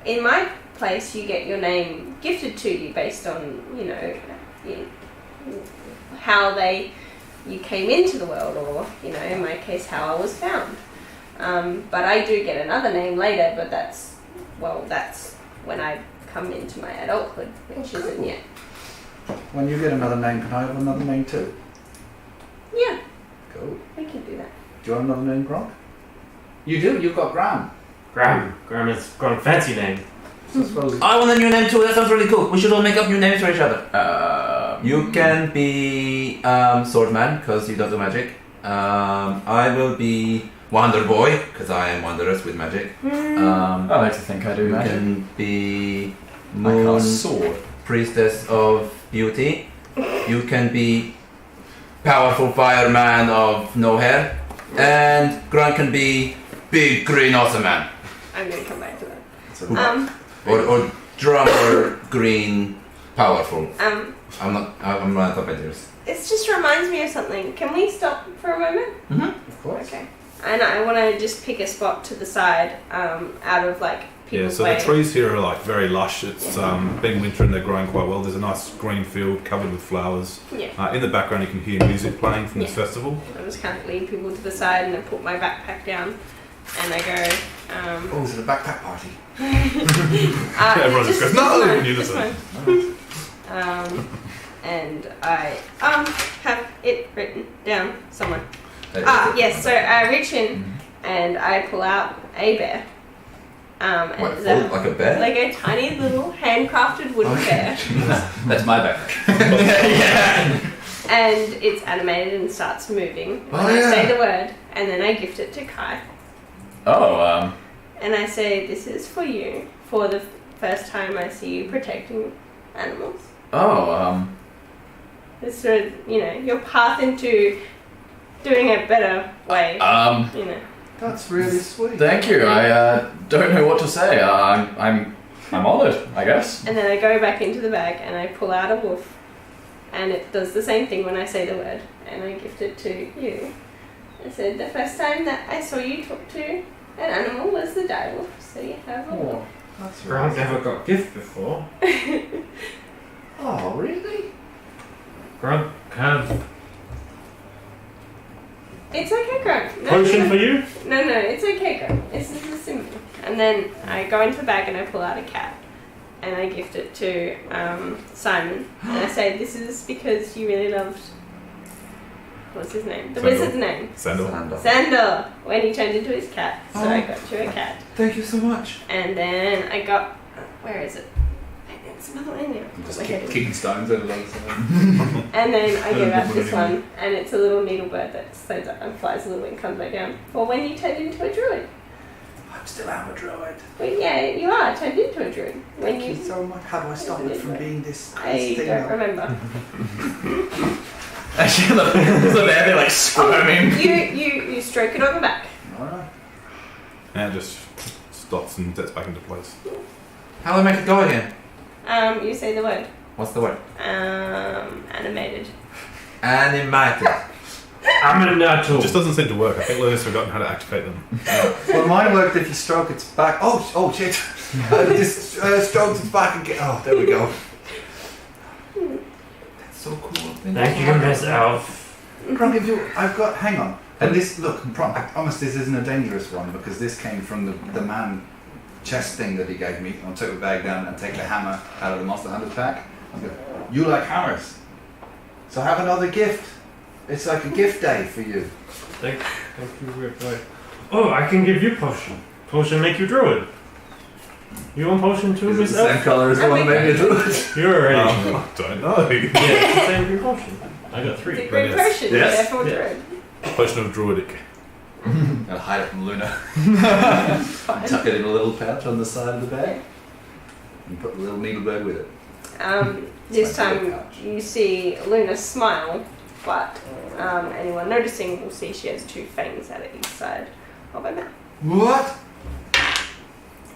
in my place you get your name gifted to you based on, how you came into the world, or, in my case, how I was found. But I do get another name later, but that's when I come into my adulthood, which isn't yet. When you get another name, can I have another name too? Yeah, Cool. we can do that. Do you want another name, Grunk? You do? You've got Graham. Graham. Graham is got a fancy name. So I suppose I want a new name too, that sounds really cool. We should all make up new names for each other. You can be Swordman, because you don't do magic. I will be Wander Boy, because I am wondrous with magic. I like to think I do You magic. can be I Moon cast sword. Priestess of Beauty. You can be Powerful Fireman of No Hair. And Grant can be Big Green Awesome Man. I'm going to come back to that. so Or Drummer Green Powerful. I'm not top ideas. It just reminds me of something. Can we stop for a moment? of course. Okay. And I want to just pick a spot to the side, out of Yeah, people's so way. the trees here are very lush. It's been winter and they're growing quite well. There's a nice green field covered with flowers. Yeah. In the background, you can hear music playing from this Yeah. festival. I just kind of lead people to the side and I put my backpack down and I go, Oh, is it a backpack party? Everyone just goes, "No!" in Just unison. fine. And I have it written down somewhere. Yes, so I reach in and I pull out a bear. And What, it's full, like a bear? like a tiny little handcrafted wooden bear. That's my backpack. And it's animated and starts moving. And Oh, I yeah. say the word and then I gift it to Kai. Oh, And I say, this is for you, for the first time I see you protecting animals. It's sort of, your path into doing a better way, That's really sweet. thank you. I don't know what to say. I'm honoured, I guess. And then I go back into the bag and I pull out a wolf. And it does the same thing when I say the word. And I gift it to you. I said, the first time that I saw you talk to an animal was the direwolf, so you have a wolf. Oh, that's Grant really never got gift before. Oh, really? Grant have It's okay, Grunk. No, potion for you? No, it's okay, Grunk. This is a simple. And then I go into the bag and I pull out a cat. And I gift it to Simon. And I say, this is because you really loved... What's his name? The Sandor. wizard's name. Sandal. Sandor. When he turned into his cat. So I got you a cat. Thank you so much. And then I got... Where is it? It's another one in there. I'm just Okay. kicking stones out of those. And then I give out this one, and it's a little needle bird that stands up and flies a little and comes back down. For when you turn into a druid. I'm still a druid. Well, yeah, you are turned into a druid. When Thank you so much. How do I stop it from being this I crazy thing? don't remember. Actually, they're like squirming. You stroke it on the back. Alright. And it just stops and sets back into place. How do I make it go again? You say the word. What's the word? Animated. Animated. I'm a It natural. just doesn't seem to work. I think Luna's forgotten how to activate them. Well, mine worked if you stroke its back. Oh shit! Just stroked its back again. Oh, there we go. That's so cool. Thank you, Miss Elf. Grunk, I've got. Hang on. And this, look, I promise this isn't a dangerous one because this came from the man chest thing that he gave me. I'll take the bag down and take the hammer out of the Monster Hunter's pack. I'll go, you like hammers, so have another gift. It's like a gift day for you. Thank you, weird boy. Oh, I can give you potion. Potion make you druid. You want potion too, Is it Miss the same Elf? colour as the one made it? You're already. I don't know. Yeah, it's the same green potion. I got It's a 3. green Yes. potion, Yes. therefore Yeah. druid. Potion of druidic. I'll hide it from Luna. Tuck it in a little pouch on the side of the bag. And put a little needlebird with it. This my time pouch. you see Luna smile, but anyone noticing will see she has 2 fangs out of each side of her mouth. What?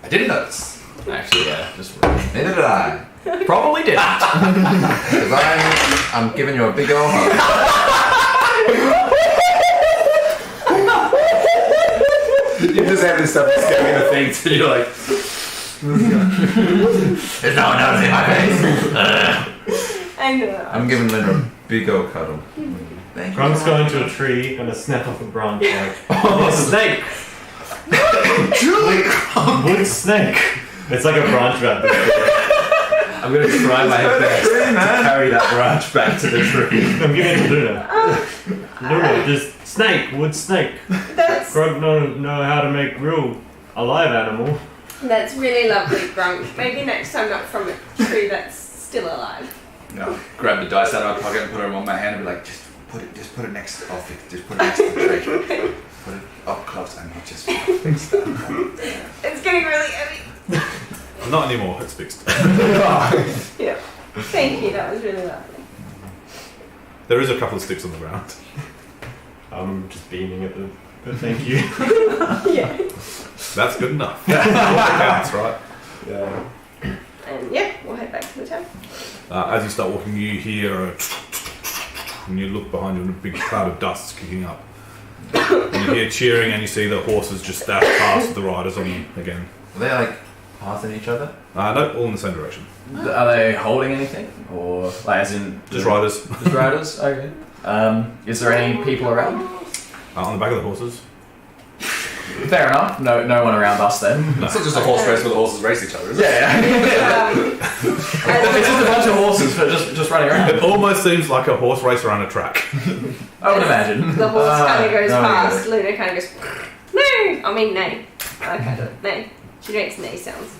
I didn't notice. Actually, yeah, just Neither did I. probably did. Because I'm giving you a big old hug. You just have this stuff staring in the face and you're like, There's no one else in my face. And I'm giving Linda a big old cuddle. Thank you. Grunk's going to a tree, gonna snap off a branch like, oh, snake! Wood snake! It's like a branch about this big. I'm going to try my best to carry that branch back to the tree. I'm giving it to Luna. Luna, just snake, wood snake. that's Grunk know how to make real alive animal. really lovely, Grunk. Maybe next time not from a tree that's still alive. No, grab the dice out of my pocket and put them on my hand and be like, just put it next. I'll fix it. Just put it next to the tree. Put it up close and I'll just fix that. It's getting really heavy. Not anymore, it's fixed. Yeah. Thank you, that was really lovely. There is a couple of sticks on the ground. I'm just beaming at them. But thank you. Yeah. That's good enough. Counts, right? Yeah. And yeah, we'll head back to the town. As you start walking, you hear and you look behind you and a big cloud of dust is kicking up. And you hear cheering and you see the horses just dash past the riders on you again. Are they like passing each other? No, all in the same direction. Are they holding anything, or like as in Just riders. Just riders. Okay. Is there any people around? On the back of the horses. Fair enough. No one around us then. It's not just a horse race where the horses race each other, is it? Yeah. It's just a bunch of horses, but just running around. It almost seems like a horse race around a track. I would imagine. The horse kind of goes no, past. Luna kind of goes, no! I mean, nay. I kind of, nay. She makes nay sounds.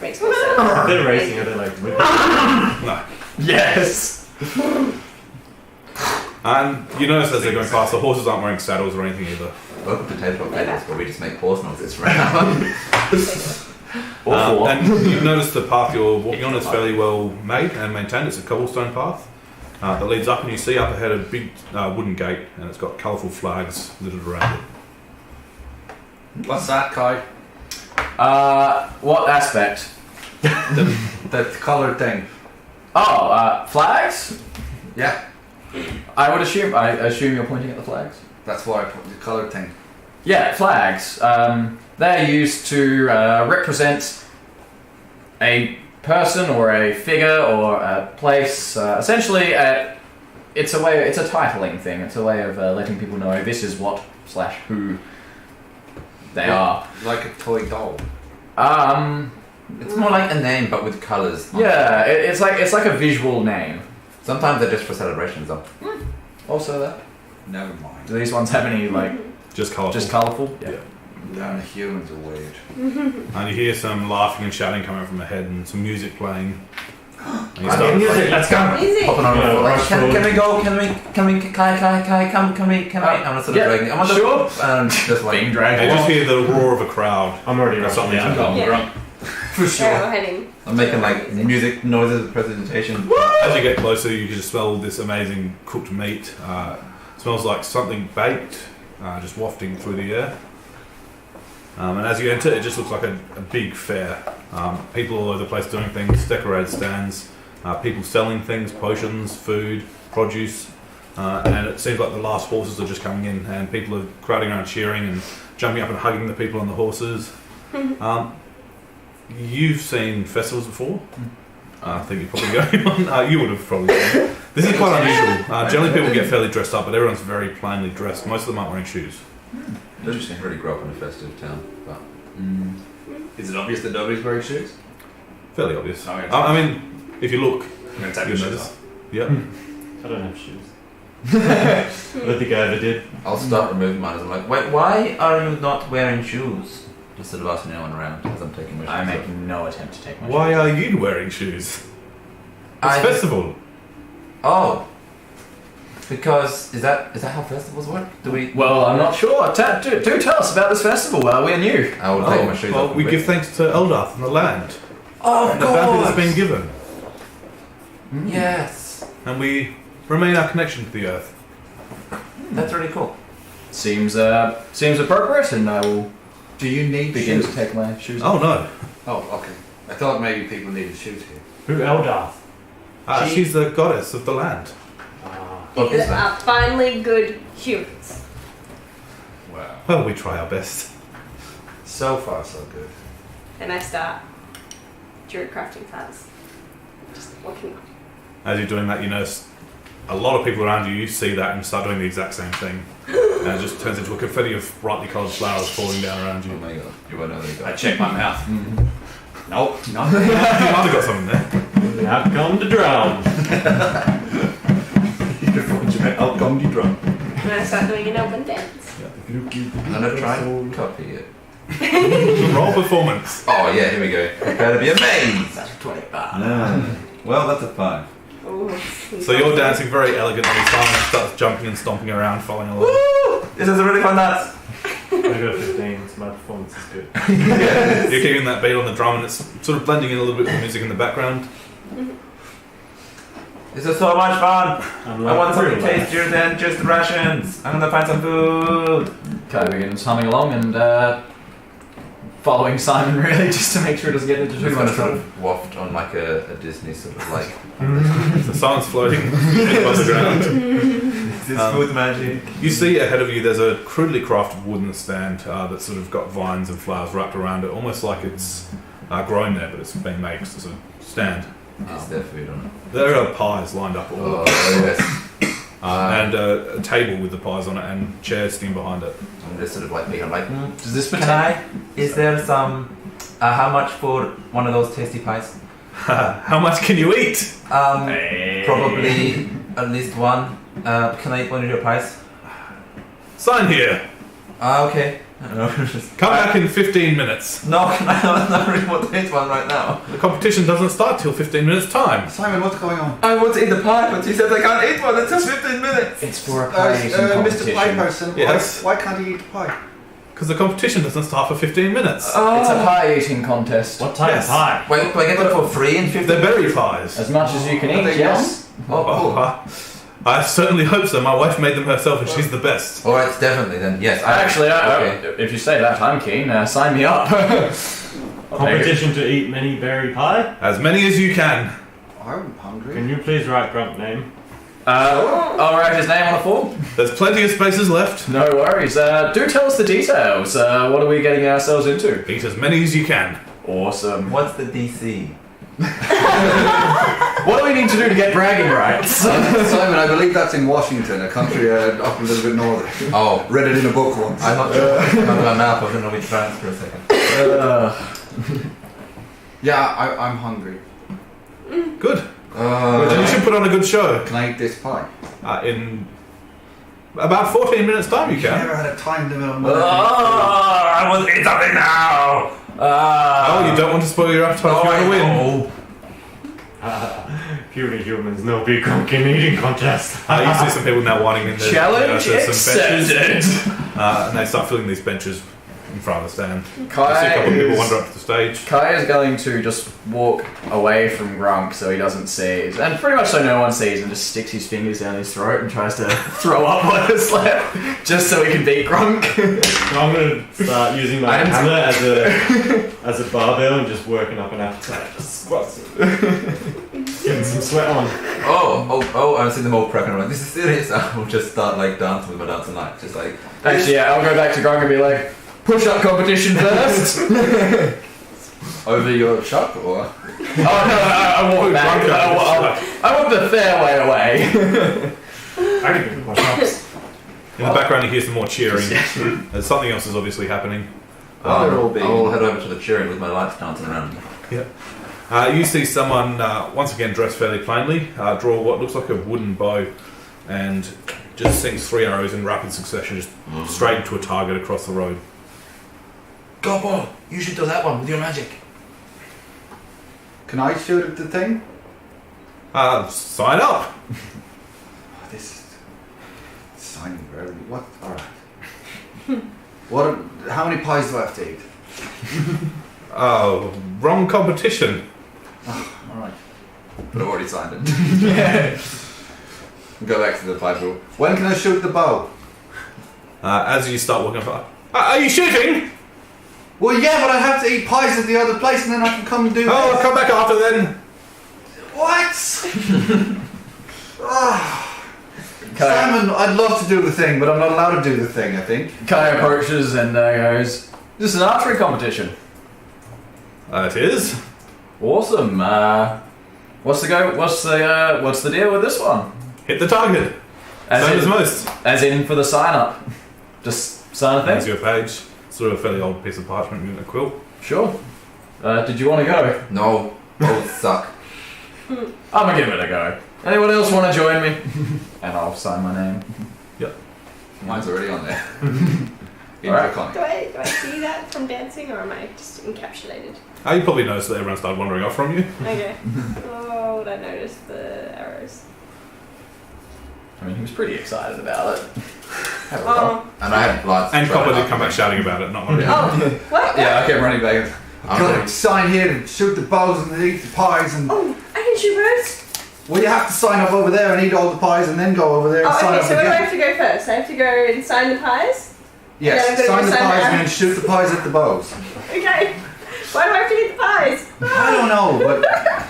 Makes more sounds. They're racing, are they like with No. Yes. And you notice as they're going past, the horses aren't wearing saddles or anything either. Welcome to Tabletop Fables, where we just make horse noises right now. And you notice the path you're walking on is fairly well made and maintained. It's a cobblestone path that leads up, and you see up ahead a big wooden gate, and it's got colourful flags littered around it. What's that, Kai? What aspect? That coloured thing. Oh, flags? Yeah, I assume you're pointing at the flags. that's why I put the coloured thing. Yeah, flags. They're used to represent a person or a figure or a place. Essentially, it's a titling thing. It's a way of letting people know this is what / who they are. Like a toy doll. It's more like a name, but with colours. Yeah, it's like a visual name. Sometimes they're just for celebrations, though. Also, that. Never mind. Do these ones have any like Just colourful. just colourful? Yeah. Damn, the humans are weird. And you hear some laughing and shouting coming from ahead and some music playing. And you start Music, let's go. Music. Hopping on Yeah, the like, rush can forward. we go? Can we? Kai, come. I'm gonna sort of drag it. I'm on the sure. and just like Being dragged You just along. hear the roar of a crowd. I'm already Or rushing something. down. Yeah. Grunk. for Where sure. we're heading. I'm making like music noises, presentation. As you get closer, you can just smell this amazing cooked meat. Smells like something baked, just wafting through the air. And as you enter, it just looks like a big fair. People all over the place doing things, decorated stands, people selling things, potions, food, produce. And it seems like the last horses are just coming in, and people are crowding around cheering and jumping up and hugging the people on the horses. You've seen festivals before? I think you're probably going on. You would have probably seen. This is quite unusual. Generally people get fairly dressed up, but everyone's very plainly dressed. Most of them aren't wearing shoes. Interesting. Really grew up in a festive town, but Is it obvious that nobody's wearing shoes? Fairly obvious. No, it's- I mean, if you look, I'm going to take you'll my shoes notice. off. Yep. I don't have shoes. I don't think I ever did. I'll start removing mine. I'm like, wait, why are you not wearing shoes? Just sort of asking anyone around as I'm taking my shoes I make off. no attempt to take my Why shoes. are you wearing shoes? It's I- festival. Oh, because is that how festivals work? Do we? Well, I'm not sure. Do tell us about this festival. We're new. I will take my shoes well, off. we give thanks to Eldath and the land. Oh, And the bounty that's been given. Yes, And we remain our connection to the earth. that's really cool. Seems appropriate, and I will Do you need begin shoes? to take my shoes off. Oh no. Oh, okay. I thought maybe people needed shoes here. Who Eldath? She's the goddess of the land. What These is that? are finally good humans. Wow. Well, we try our best. So far, so good. And I start druid crafting class. Just walking up. As you're doing that, you notice a lot of people around you see that and start doing the exact same thing. And it just turns into a confetti of brightly coloured flowers falling down around Oh you. my god, you won't know that you I got. check my mouth. Nope, You might have got something there. Now come to drown. I'll come to drum. And I start doing an open dance. I'm gonna try and copy it. Roll performance. Oh yeah, here we go. Prepare to be amazed. That's 25. Well, that's a 5. Ooh, So you're dancing very elegantly. Simon starts jumping and stomping around, following along. Woo! This is a really fun dance. I got 15, so my performance is good. You're keeping that beat on the drum and it's sort of blending in a little bit with the music in the background. This is so much fun. I'm I want the something real life. tastier than just rations. I'm gonna find some food. Kai begins humming along and following Simon really just to make sure it doesn't get into too Just much gonna sort trouble. of waft on like a Disney sort of like. The sun's floating above the ground. This is food magic. You see ahead of you there's a crudely crafted wooden stand that's sort of got vines and flowers wrapped around it, almost like it's grown there, but it's been made as a stand. Is there food on it? There are pies lined up all Oh over, yes. and a table with the pies on it and chairs sitting behind it. I'm just sort of like being like, Does this can I? Is there some? How much for one of those tasty pies? How much can you eat? Probably at least one. Can I eat one of your pies? Sign here. Okay. Come back in 15 minutes. No, I really want to eat one right now. The competition doesn't start till 15 minutes time. Simon, what's going on? I want to eat the pie, but he says I can't eat one until 15 minutes. It's for a pie eating competition. Mr. Pie Person, Yes. why can't he eat pie? Because the competition doesn't start for 15 minutes. Oh. It's a pie eating contest. What type Yes. of pie? Wait, do I get them for free in 15 They're minutes? berry pies. As much as you can Are eat, they yes. Oh, I certainly hope so. My wife made them herself and she's the best. Alright, definitely then, yes. Actually, okay. if you say that, I'm keen. Sign me up. I'll take it. Competition to eat many berry pie? As many as you can. I'm hungry. Can you please write Grunk name? I'll write his name on a form. There's plenty of spaces left. No worries. Do tell us the details. What are we getting ourselves into? Eat as many as you can. Awesome. What's the DC? What do we need to do to get bragging rights? Simon, I believe that's in Washington, a country up a little bit northern. Oh, Read it in a book once. I'm not sure. I'm not on a map, I don't know which France for a second. Yeah, I'm hungry. Good. Then you should put on a good show. Can I eat this pie? In about 14 minutes time you can. Never had a time limit on I want to eat something now. Oh, you don't want to spoil your appetite if you want to win. no. Puny humans, no big Grunkin eating contest. You see some people now winding in there. Challenge some benches, accepted. and they start filling these benches in front of the stand. You see a Kai couple of people is, wander up to the stage. Kai is going to just walk away from Grunk so he doesn't see, and pretty much so no one sees, and just sticks his fingers down his throat and tries to throw up what is left, just so he can beat Grunk. I'm gonna start using my hammer as a barbell and just working up an appetite. Just squats. Getting some sweat on. Oh, I see them all prepping. I'm like, this is serious. I'll just start like dancing with my dance tonight. Just like, Actually, yeah, I'll go back to Grunk and be like, push-up competition first. Over your shop, or? Oh no, I walk back. I walk the fair way away. I can do push-ups. In the background, you hear some more cheering. Something else is obviously happening. They're all being- I'll head over to the cheering with my lights dancing around. You see someone, once again dressed fairly plainly, draw what looks like a wooden bow and just sinks 3 arrows in rapid succession, just straight into a target across the road. Gobbo, you should do that one with your magic. Can I shoot at the thing? Sign up! This is signing very. What? Alright. How many pies do I have to eat? Oh, wrong competition. Alright. But I've already signed it. Yeah. Go back to the pipe rule. When can I shoot the bow? As you start walking up, are you shooting? Well, yeah, but I have to eat pies at the other place and then I can come and do Oh, I'll this. come back after then. What? Simon, I'd love to do the thing, but I'm not allowed to do the thing, I think. Kai approaches and goes, "This is an archery competition." It is. Awesome. What's the deal with this one? Hit the target. Same as most. As in for the sign up. Just sign a Hands thing. you a page. Sort of a fairly old piece of parchment and a quill. Sure. Did you want to go? No, both suck. I'm gonna give it a go. Anyone else want to join me? And I'll sign my name. Mine's already on there. Alright. Draconic. Do I see that from dancing, or am I just encapsulated? You probably noticed that everyone started wandering off from you. Okay. Oh, would I notice the arrows? I mean, he was pretty excited about it. Have a go. Oh. And I had lights. And straight Copper did up. come back shouting about it, not one of you. Oh, what? Yeah, I kept running back. I'm Got going- to sign here and shoot the bows and eat the pies and. Oh, I can shoot birds. Well, you have to sign up over there and eat all the pies and then go over there and Oh, sign okay. up So where do I again. have to go first? I have to go and sign the pies. Yeah, I've Yes, got to sign go the sign pies the- and then shoot the pies at the bows. Okay. Why do I have to get the pies? I don't know, but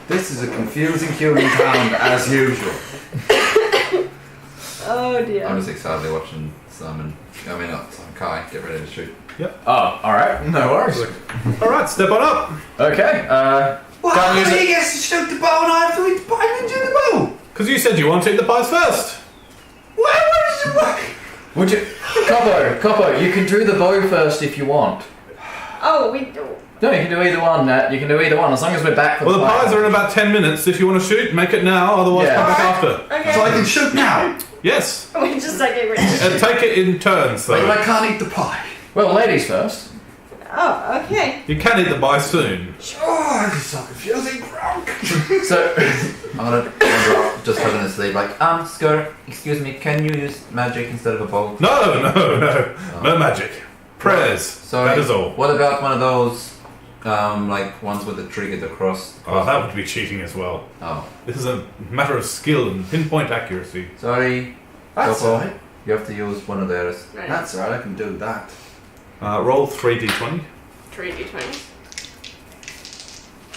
this is a confusing human town as usual. Oh dear. I'm just excitedly watching Kai get ready to shoot. Oh, alright. No worries. Alright, step on up. Okay. Well, Can't how lose come it. he gets to shoot the bow and I have to eat the pie and then do the bow? Because you said you want to eat the pies first. What does it work? Would you... Coppo, you can do the bow first if you want. Oh, we do. No, you can do either one, Nat. You can do either one, as long as we're back for Well, the fight. pies are in about 10 minutes. If you want to shoot, make it now. Otherwise, Yeah. come back after. Okay. So I can shoot now, Yes. We just like get rich. And take it in turns, but though. I can't eat the pie. Well, ladies first. Oh, okay. You can eat the pie soon. Oh, this is so confusing, Grunk. So... I'm gonna wander up, just having a sleep, like, Skirt, excuse me, can you use magic instead of a bow? No. No magic. Prayers. So That is all. What about one of those, like ones with the trigger across? Oh, that would be cheating as well. Oh, This is a matter of skill and pinpoint accuracy. sorry. That's Goppo, alright. You have to use one of theirs. Right. That's alright, I can do that. Roll 3d20. 3d20.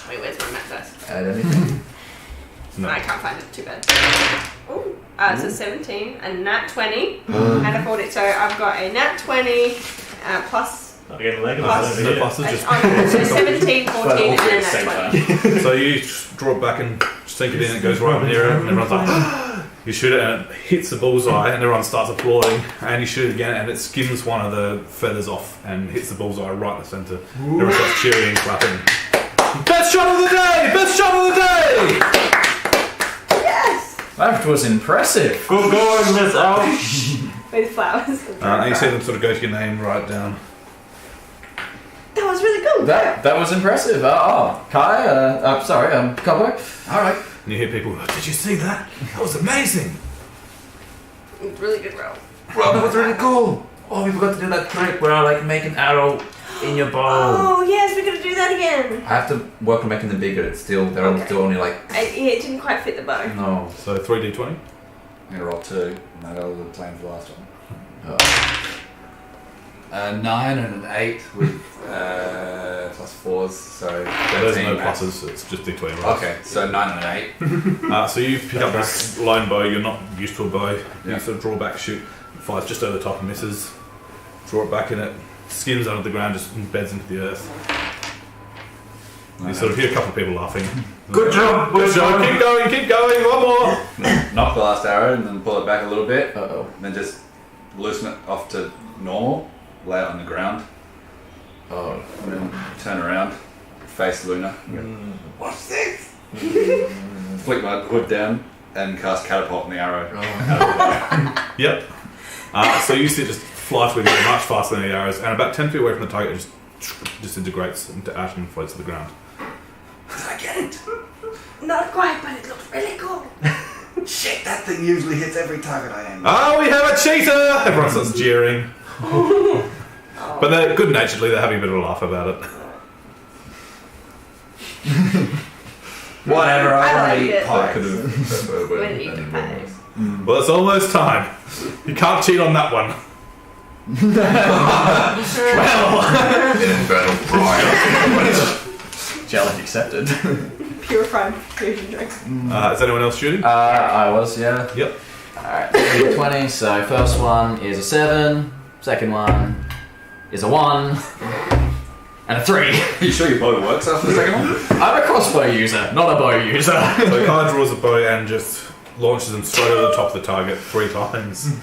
Wait, where's my map first? Add anything? No. I can't find it. Too bad. Ooh. It's a 17, a nat 20, and a 40. So I've got a nat 20 plus. Not getting leg Plus- The pluses just. So 17, 14, and a nat 20. So you draw it back and sink it in, it goes right near it, and everyone's like, you shoot it and it hits the bullseye, and everyone starts applauding, and you shoot it again, and it skims one of the feathers off and hits the bullseye right in the centre. Everyone starts cheering and clapping. Best shot of the day! Best shot of the day! Yes! That was impressive. Good going, Miss Al. With flowers. And you see them sort of go to your name, right down. That was really cool. That was impressive. Kai, Koppo. Alright. And you hear people, oh, did you see that? That was amazing. It's a really good roll. Bro, that was really cool. Oh, we forgot to do that trick where I like make an arrow in your bow. Oh, yes, we're going to do that again. I have to work on making them bigger. It's still they're Okay. still only like It didn't quite fit the bow. no. So 3d20. I'm gonna roll 2. And that was the plan for the last one. 9 and an 8 with plus 4s, so 13. There's no pluses, it's just d20 rolls. Okay, so 9 and an 8. So you pick up this line bow, you're not used to a bow. Yeah. You sort of draw back, shoot, fires just over the top and misses. Draw it back in it, skims under the ground, just embeds into the earth. You sort of hear a couple of people laughing. Good job, Good job, keep going, one more! Knock the last arrow and then pull it back a little bit. Uh-oh. Then just loosen it off to normal, lay it on the ground, Oh. and then turn around, face Luna. What's this? Flick my hood down and cast catapult on the arrow. Yep. So you see it just fly through the air much faster than the arrows, and about 10 feet away from the target, it just disintegrates into ash and floats to the ground. Did I get it? Not quite, but it looks really cool. Shit, that thing usually hits every target I aim. Oh, we have a cheater! Everyone starts jeering. But they're good naturedly, they're having a bit of a laugh about it. Whatever, I I want like to eat it. pie. We're gonna eat pies. Well, it's almost time. You can't cheat on that one. Challenge accepted. Purified fusion drink. Is anyone else shooting? I was, yeah. Yep. Alright, 20. So first one is a 7, second one is a 1, and a 3. Are you sure your bow works after the second one? I'm a crossbow user, not a bow user. So Kai draws a bow and just launches them straight over the top of the target 3 times.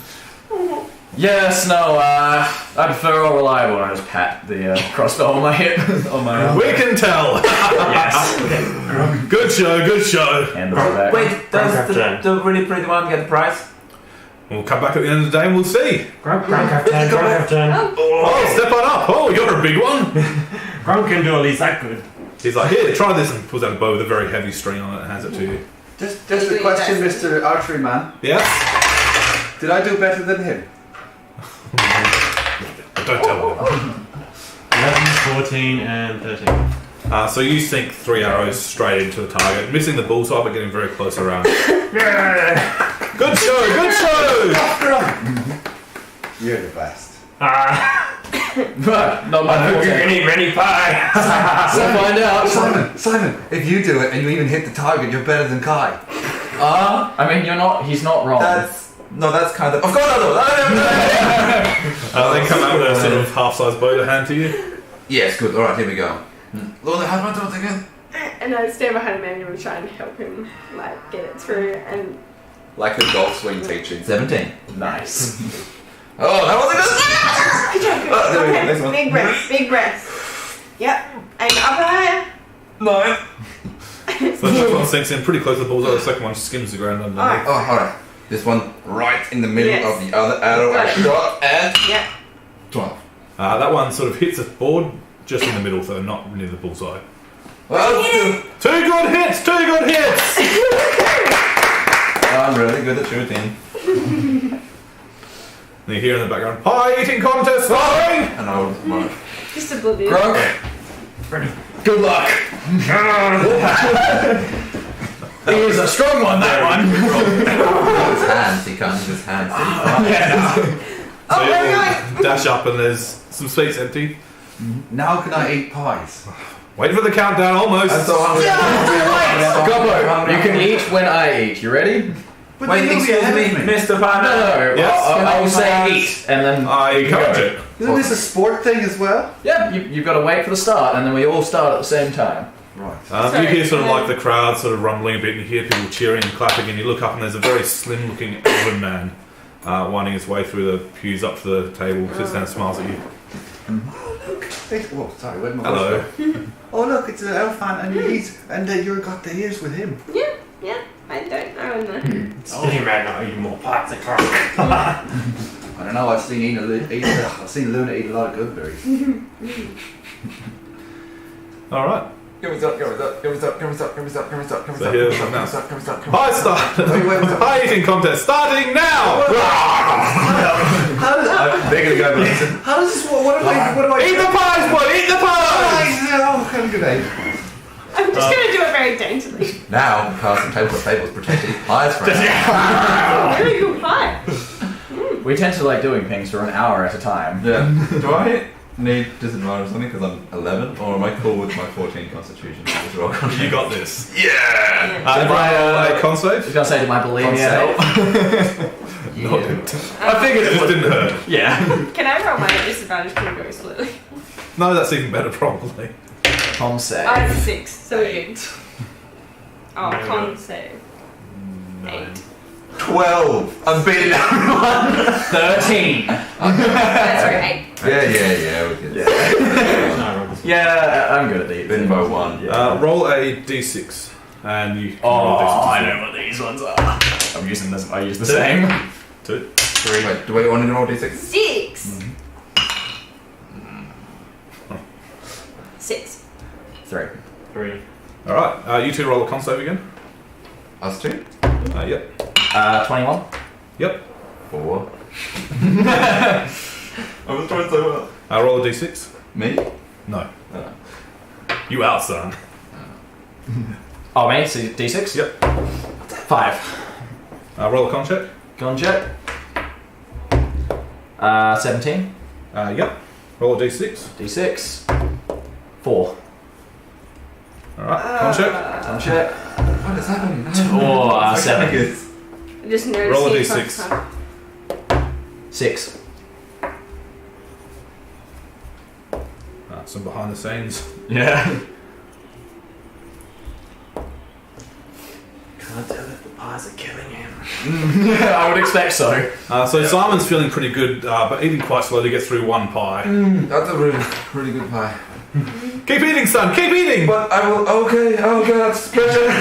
Yes, no, I prefer all reliable, and I just pat the crossbow on my hip, on my arm. We can tell! Yes. Good show. Hand it back. Wait, does the really pretty one get the prize? We'll come back at the end of the day and we'll see. Grunk have turn. Oh, step on up! Oh, you're a big one! Grunk can do at least that good. He's like, here, try this, and pulls out a bow with a very heavy string on it and hands it to you. Just a question, Mr. Archery Man. Yes? Did I do better than him? Don't tell him. 11, 14, and 13. So you sink 3 arrows straight into the target, missing the bullseye but getting very close around. Good show! You're the best. But not I my hope forte. you're gonna eat ready pie. We'll find out. Simon, if you do it and you even hit the target, you're better than Kai. I mean, he's not wrong. That's kind of. Of course They come out with a sort of half-size bow to hand to you. Yes, good. Alright, here we go. Lord, how do I do it again? And I stand behind him and try and help him, like, get it through. And Like a golf swing teaching. 17. Nice. Oh, that wasn't good! There we go, next one. big breath. Yep. And up higher. 9. So the first one sinks in pretty close to the bullseye, the second one skims the ground underneath. Alright. Oh, alright. This one right in the middle Yes. of the other arrow I Got it. shot and Yep. 12. That one sort of hits the board just in the middle, though, not near the bullseye. Well, Two good hits! I'm really good at shooting. And you hear in the background, pie eating contest starting! And I would mark. Just oblivious. Grunk. Good luck. He was a strong one, that one. His hands, he can't use his hands. So Oh, you where are we all going? dash up and there's some space empty. Now can I eat pies? Wait for the countdown, almost. I'm so hungry. Gobbo, you can eat when I eat. You ready? But Wait, then you'll be excuse ahead me, of me. Mr. No, Pineapple. Yes? I will say eat, and then I encourage it. Isn't this a sport thing as well? yeah, you've got to wait for the start, and then we all start at the same time. Right. You hear sort of like the crowd sort of rumbling a bit, and you hear people cheering and clapping, and you look up and there's a very slim-looking elven man winding his way through the pews up to the table, sits down and smiles at you. Oh, sorry, where'd my Hello. voice go? Oh, look, it's an elephant, and you've got the ears with him. Yeah, I don't know. Skinny man not eating more pies than Grunk. I don't know. I've seen Luna eat a lot of gooseberries. Alright. So here's something else. Pie pie eating contest starting now! They're gonna go. How does this? What do I? Eat the pies, boy! Eat the pies! Oh, good day. I'm just going to do it very daintily. Now, casting Tabletop Fables protected pies from Really good pie. We tend to like doing things for an hour at a time. Yeah. Do I need disadvantage or something because I'm 11, or am I cool with my 14 Constitution? You got this. Yeah! A con I was save? gonna say, did my bulimia help? No, it didn't. I figured It it just would. didn't hurt. Yeah. Can I roll my disadvantage to go slowly? No, that's even better, probably. Con save. I have 6, so good. Oh, con save. 8. 12! I'm beating everyone! 13. Sorry, 8. Yeah, we're good. Yeah, I'm good at these. Bingo 1. Roll a d6. And you. Oh, roll a d6 I know what these ones are. I'm using this. I use the same. 2. 3. Wait, do we want to roll d6? 6. 6. 3. 3. Alright, you two roll a con save again. Us two? Yep. 21. Yep. 4. I was trying so well. Roll a d6. Me? No. You out, son. Oh, me? So D6? Yep. 5. Roll a con check. Con check. 17. Yep. Roll a d6. D6. 4. Alright, con check. Con check. What is happening? Or 7. I just noticed Roll a you d6. across the- 6. Some behind the scenes. Yeah. Can't tell if the pies are killing him. I would expect so. So Simon's feeling pretty good, but eating quite slowly gets through one pie. That's a really good pie. Keep eating, son! Keep eating! But I will. Okay. Oh god, that's pressure.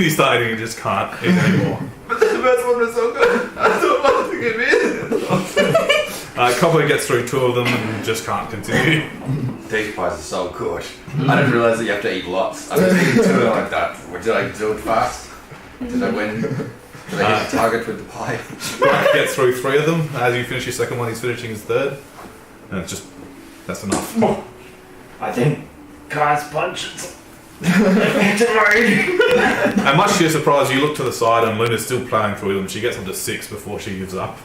You start eating and just can't eat anymore. But the first one was so good. I don't want to give in. Copper gets through 2 of them and just can't continue. These pies are so good. I didn't realise that you have to eat lots. I was eating 2 of them like that. Did I do it fast? Did I win? Did I hit the target with the pie? Grunk gets through 3 of them. As you finish your second one, he's finishing his third. And it's just, that's enough. I think Kai's punches. And much to your surprise, you look to the side and Luna's still ploughing through them. She gets up to 6 before she gives up.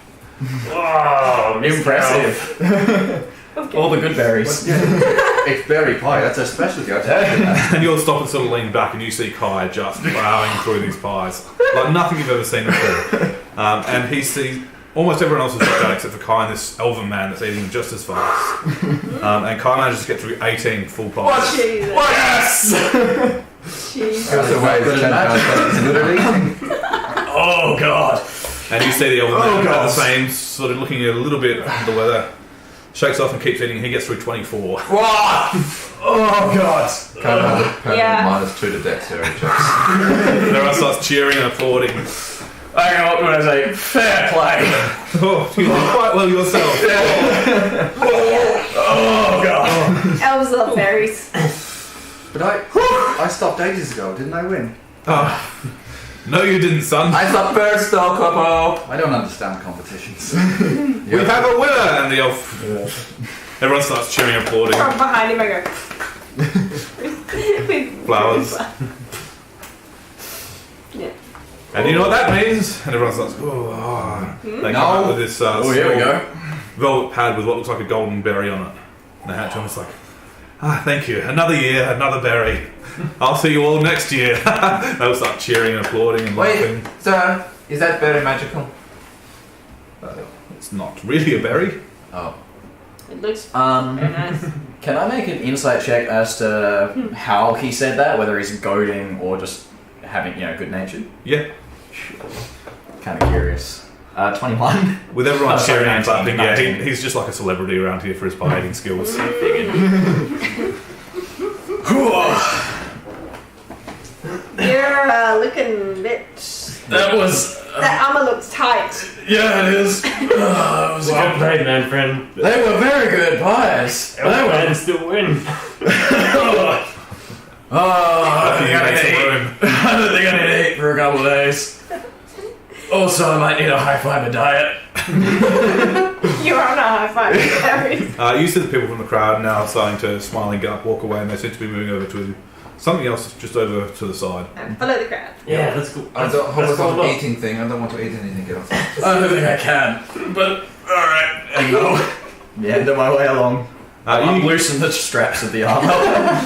Oh, Impressive. All the good berries. It's berry pie. That's a specialty. I tell you that. And you'll stop and sort of lean back and you see Kai just ploughing through these pies. Like nothing you've ever seen before. And he sees almost everyone else is like that except for Kai and this elven man that's eating just as fast. And Kai manages to get through 18 full pies. Jesus. Yes! Jesus. That's a way to Oh god. And you see the elven man at the same, sort of looking a little bit under the weather. Shakes off and keeps eating. He gets through 24. What? Oh god. Kind of has a Yeah. -2 to dexterity checks. Everyone starts cheering and applauding. I know what I say. Fair play. Oh, you did quite well yourself. Oh god. Elves love berries. But I stopped ages ago. Didn't I win? Oh. No, you didn't, son. I thought first, though, Koppo. I don't understand competitions. We have a winner! And the elf. Everyone starts cheering and applauding. From behind him, I go. With Flowers. Yeah. And you know what that means? And everyone starts, They come up with this Oh, here we go. velvet pad with what looks like a golden berry on it. And they hand it to him, it's like, thank you. Another year, another berry. I'll see you all next year. They'll start cheering and applauding and laughing. Wait, sir, is that very magical? It's not really a berry. Oh. It looks very nice. Can I make an insight check as to how he said that? Whether he's goading or just having, good natured? Yeah. Kind of curious. 21. With everyone Oh, sorry, cheering and 19, clapping, yeah, 19. he's just like a celebrity around here for his pie eating skills. You're looking a bit. That was. That armor looks tight. Yeah, it is. It was Well played, man, friend. They were very good pies. Elf man still win. I After don't you think I make some need room. I don't think I need to eat for a couple of days. Also, I might need a high fiber diet. You're on a high five. You see the people from the crowd now starting to smile and get up, walk away, and they seem to be moving over to something else just over to the side. Follow the crowd. Yeah, that's cool. I don't Let's go have look. an eating thing. I don't want to eat anything else. I don't think I can, but alright. And go. The end of my way along. I'll You, loosen the straps of the armor.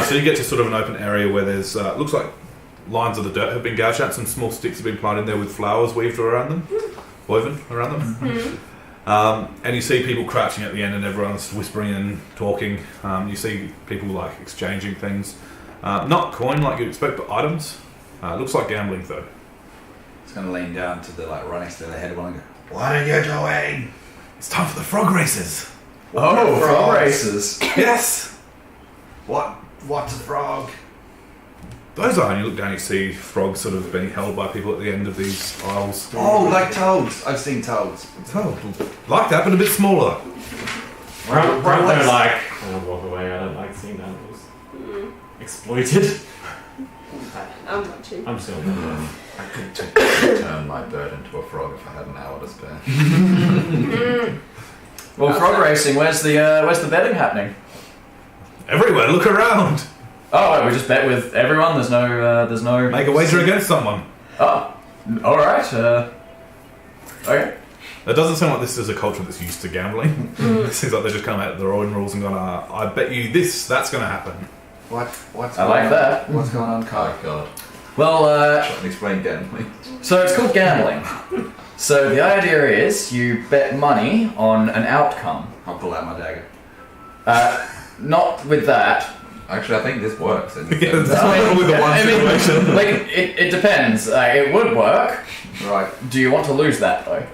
so you get to sort of an open area where there's looks like lines of the dirt have been gouged out. Some small sticks have been planted in there with flowers weaved around them, woven around them. And you see people crouching at the end, and everyone's whispering and talking. You see people like exchanging things, not coin like you'd expect, but items. Looks like gambling though. It's going to lean down to the right next to the head one and go, What are you doing? It's time for the frog races. Oh, frog races. Yes. What's a frog? Those are, and you look down, you see frogs sort of being held by people at the end of these aisles. Oh, like toads. I've seen toads. Oh, like that, but a bit smaller. Grunk don't like. I would walk away. I don't like seeing animals exploited. I'm watching. I'm still not. I could turn my bird into a frog if I had an hour to spare. Well, frog racing. Where's the betting happening? Everywhere, look around. Oh, we just bet with everyone. There's no. Make a wager against someone. Oh, all right. Okay. It doesn't sound like this is a culture that's used to gambling. It seems like they just come out of their own rules and gone, I bet you this, that's going to happen. What's I like that. What's going on, Kai? Oh god. Well, Try and explain gambling. so it's called gambling. So the idea is you bet money on an outcome. I'll pull out my dagger. Not with that. Actually, I think this works. And Yeah, that's probably the one situation. Like it depends. It would work. Right. Do you want to lose that though?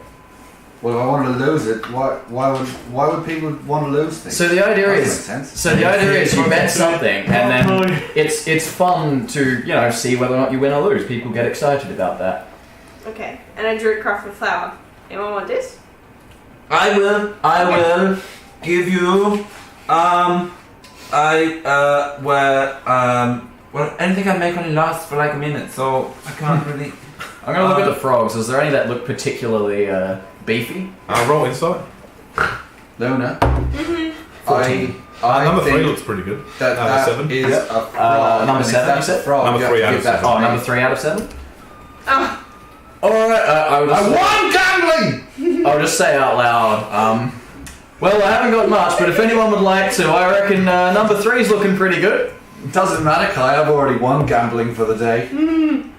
Well, if I wanted to lose it, why would people want to lose things? So the idea That is. makes sense. So the idea is you bet something, and then it's fun to see whether or not you win or lose. People get excited about that. Okay, and I drew a craft with flower. Anyone want this? I will give you well, anything I make only lasts for like a minute, so I can't really. I'm gonna look at the frogs. Is there any that look particularly beefy? Roll insight. Luna. 14. I Number 3 think looks pretty good. that 7. is a frog. Number and if 7, that's you a said? frog, Number you have 3 to out give of that 7. Oh, to number me. 3 out of 7. Oh, Alright, I would I just, won gambling! I'll just say out loud. Well, I haven't got much, but if anyone would like to, I reckon number 3's looking pretty good. Doesn't matter, Kai. I've already won gambling for the day. you